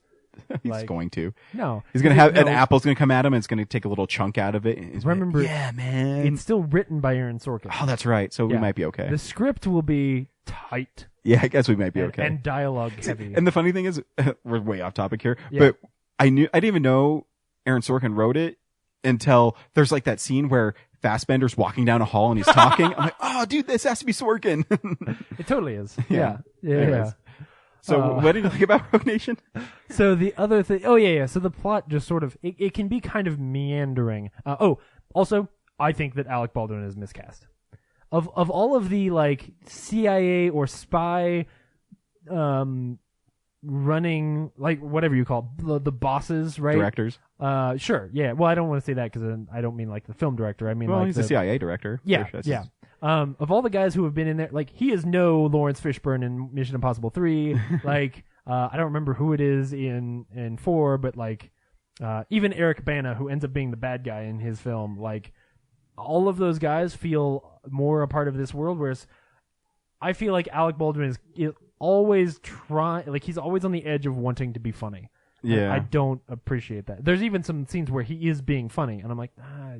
Speaker 1: He's
Speaker 2: Like,
Speaker 1: going to.
Speaker 2: No.
Speaker 1: He's gonna have an
Speaker 2: No.
Speaker 1: apple's gonna come at him and it's gonna take a little chunk out of it. And he's
Speaker 2: Remember,
Speaker 1: like, yeah, man.
Speaker 2: It's still written by Aaron Sorkin.
Speaker 1: Oh, that's right. So we
Speaker 2: Yeah.
Speaker 1: might be okay.
Speaker 2: The script will be tight.
Speaker 1: Yeah, I guess we might be okay.
Speaker 2: And dialogue heavy.
Speaker 1: And the funny thing is, we're way off topic here,
Speaker 2: Yeah.
Speaker 1: but I didn't even know Aaron Sorkin wrote it until there's like that scene where Fassbender's walking down a hall and he's talking. I'm like, oh, dude, this has to be Sorkin.
Speaker 2: It totally is.
Speaker 1: Yeah.
Speaker 2: Yeah.
Speaker 1: Anyways. So what did you think about Rogue Nation?
Speaker 2: So the other thing, so the plot just sort of, it can be kind of meandering. Also, I think that Alec Baldwin is miscast. Of all of the like CIA or spy, running, like whatever you call it, the bosses, right?
Speaker 1: Directors.
Speaker 2: Sure, yeah. Well, I don't want to say that because I don't mean like the film director. I mean,
Speaker 1: Well,
Speaker 2: like
Speaker 1: he's the CIA director.
Speaker 2: Yeah,
Speaker 1: That's
Speaker 2: yeah. Of all the guys who have been in there, like he is no Lawrence Fishburne in Mission Impossible 3. Like I don't remember who it is in 4, but like even Eric Bana, who ends up being the bad guy in his film, like all of those guys feel more a part of this world. Whereas I feel like Alec Baldwin is always like he's always on the edge of wanting to be funny.
Speaker 1: Yeah.
Speaker 2: I don't appreciate that. There's even some scenes where he is being funny, and I'm like,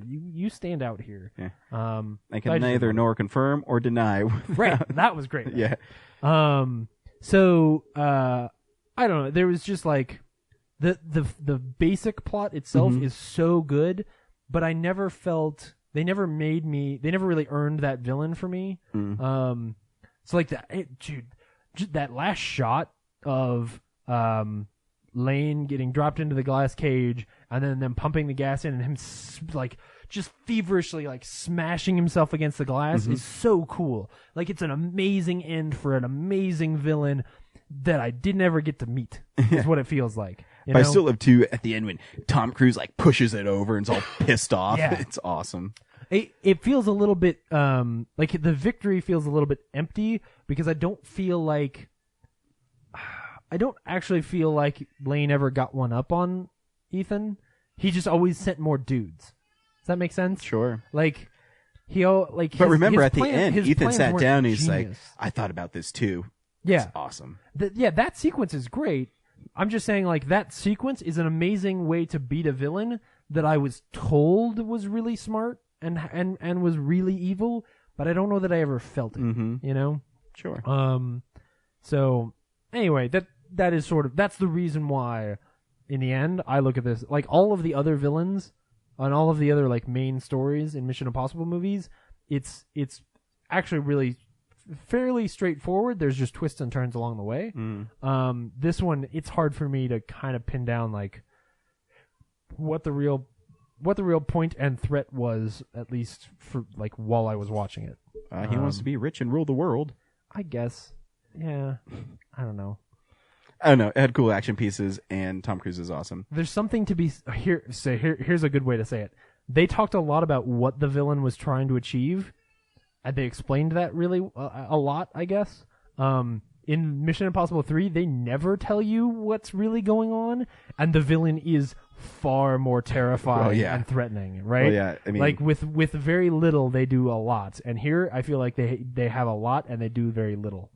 Speaker 2: you stand out here.
Speaker 1: Yeah.
Speaker 2: so
Speaker 1: I can
Speaker 2: just-
Speaker 1: neither nor confirm or deny.
Speaker 2: Right, that was great.
Speaker 1: Yeah.
Speaker 2: So I don't know. There was just like the basic plot itself
Speaker 1: Mhm.
Speaker 2: is so good, but I never felt they never really earned that villain for me.
Speaker 1: Mm.
Speaker 2: So like dude, that last shot of Lane getting dropped into the glass cage and then them pumping the gas in and him like just feverishly like smashing himself against the glass is so cool. Like it's an amazing end for an amazing villain that I didn't ever get to meet is what it feels like. You
Speaker 1: But I
Speaker 2: know?
Speaker 1: still love too at the end when Tom Cruise like pushes it over and is all pissed off.
Speaker 2: Yeah.
Speaker 1: It's awesome.
Speaker 2: It feels a little bit like the victory feels a little bit empty because I don't actually feel like Lane ever got one up on Ethan. He just always sent more dudes. Does that make sense?
Speaker 1: Sure.
Speaker 2: Like
Speaker 1: But remember at the end,
Speaker 2: his
Speaker 1: Ethan
Speaker 2: plans
Speaker 1: sat
Speaker 2: weren't
Speaker 1: down and he's
Speaker 2: genius.
Speaker 1: like, I thought about this too.
Speaker 2: Yeah.
Speaker 1: It's awesome.
Speaker 2: That sequence is great. I'm just saying, like, that sequence is an amazing way to beat a villain that I was told was really smart and was really evil, but I don't know that I ever felt it.
Speaker 1: Mhm.
Speaker 2: You know?
Speaker 1: Sure.
Speaker 2: So anyway, that is sort of that's the reason why, in the end, I look at this like all of the other villains on all of the other like main stories in Mission Impossible movies. It's actually really fairly straightforward. There's just twists and turns along the way. This one, it's hard for me to kind of pin down like what the real point and threat was, at least for like while I was watching it.
Speaker 1: He wants to be rich and rule the world.
Speaker 2: I guess. Yeah. I don't know.
Speaker 1: I don't know. It had cool action pieces, and Tom Cruise is awesome.
Speaker 2: There's something to be here. So here's a good way to say it. They talked a lot about what the villain was trying to achieve, and they explained that really a lot, I guess. In Mission Impossible 3, they never tell you what's really going on, and the villain is far more terrifying and threatening, right?
Speaker 1: Well, yeah, I mean,
Speaker 2: like with very little, they do a lot, and here I feel like they have a lot and they do very little,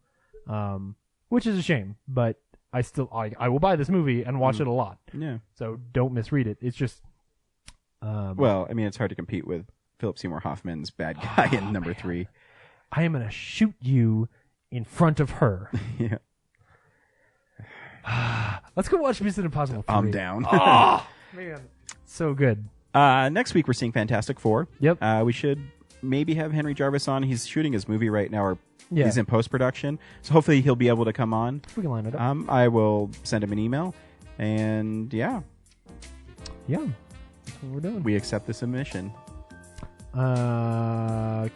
Speaker 2: which is a shame. But I will buy this movie and watch it a lot.
Speaker 1: Yeah.
Speaker 2: So don't misread it. It's just.
Speaker 1: Well, I mean, it's hard to compete with Philip Seymour Hoffman's bad guy in number 3.
Speaker 2: I am gonna shoot you in front of her.
Speaker 1: Yeah.
Speaker 2: Let's go watch Mission Impossible 3.
Speaker 1: I'm down.
Speaker 2: Oh, man. So good.
Speaker 1: Next week, we're seeing Fantastic Four.
Speaker 2: Yep.
Speaker 1: We should maybe have Henry Jarvis on. He's shooting his movie right now, or
Speaker 2: Yeah.
Speaker 1: he's in post-production. So hopefully he'll be able to come on.
Speaker 2: We can line it up.
Speaker 1: I will send him an email. And yeah.
Speaker 2: Yeah. what we're doing.
Speaker 1: We accept the submission.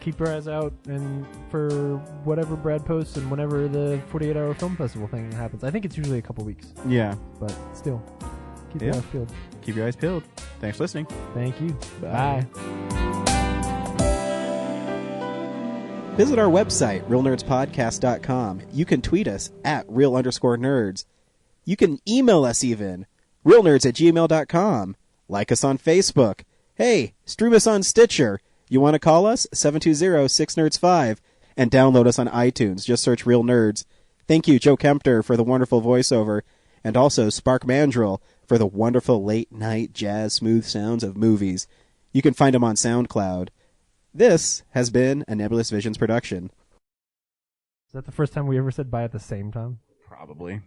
Speaker 2: Keep your eyes out and for whatever Brad posts and whenever the 48-hour film festival thing happens. I think it's usually a couple weeks.
Speaker 1: Yeah.
Speaker 2: But still, keep your eyes peeled.
Speaker 1: Keep your eyes peeled. Thanks for listening.
Speaker 2: Thank you.
Speaker 1: Bye.
Speaker 2: Bye.
Speaker 1: Visit our website, realnerdspodcast.com. You can tweet us at real_nerds. You can email us even, realnerds@gmail.com. Like us on Facebook. Hey, stream us on Stitcher. You want to call us? 720-6nerds5. And download us on iTunes. Just search Real Nerds. Thank you, Joe Kempter, for the wonderful voiceover. And also Spark Mandrill for the wonderful late-night jazz smooth sounds of movies. You can find him on SoundCloud. This has been a Nebulous Visions production.
Speaker 2: Is that the first time we ever said bye at the same time?
Speaker 1: Probably.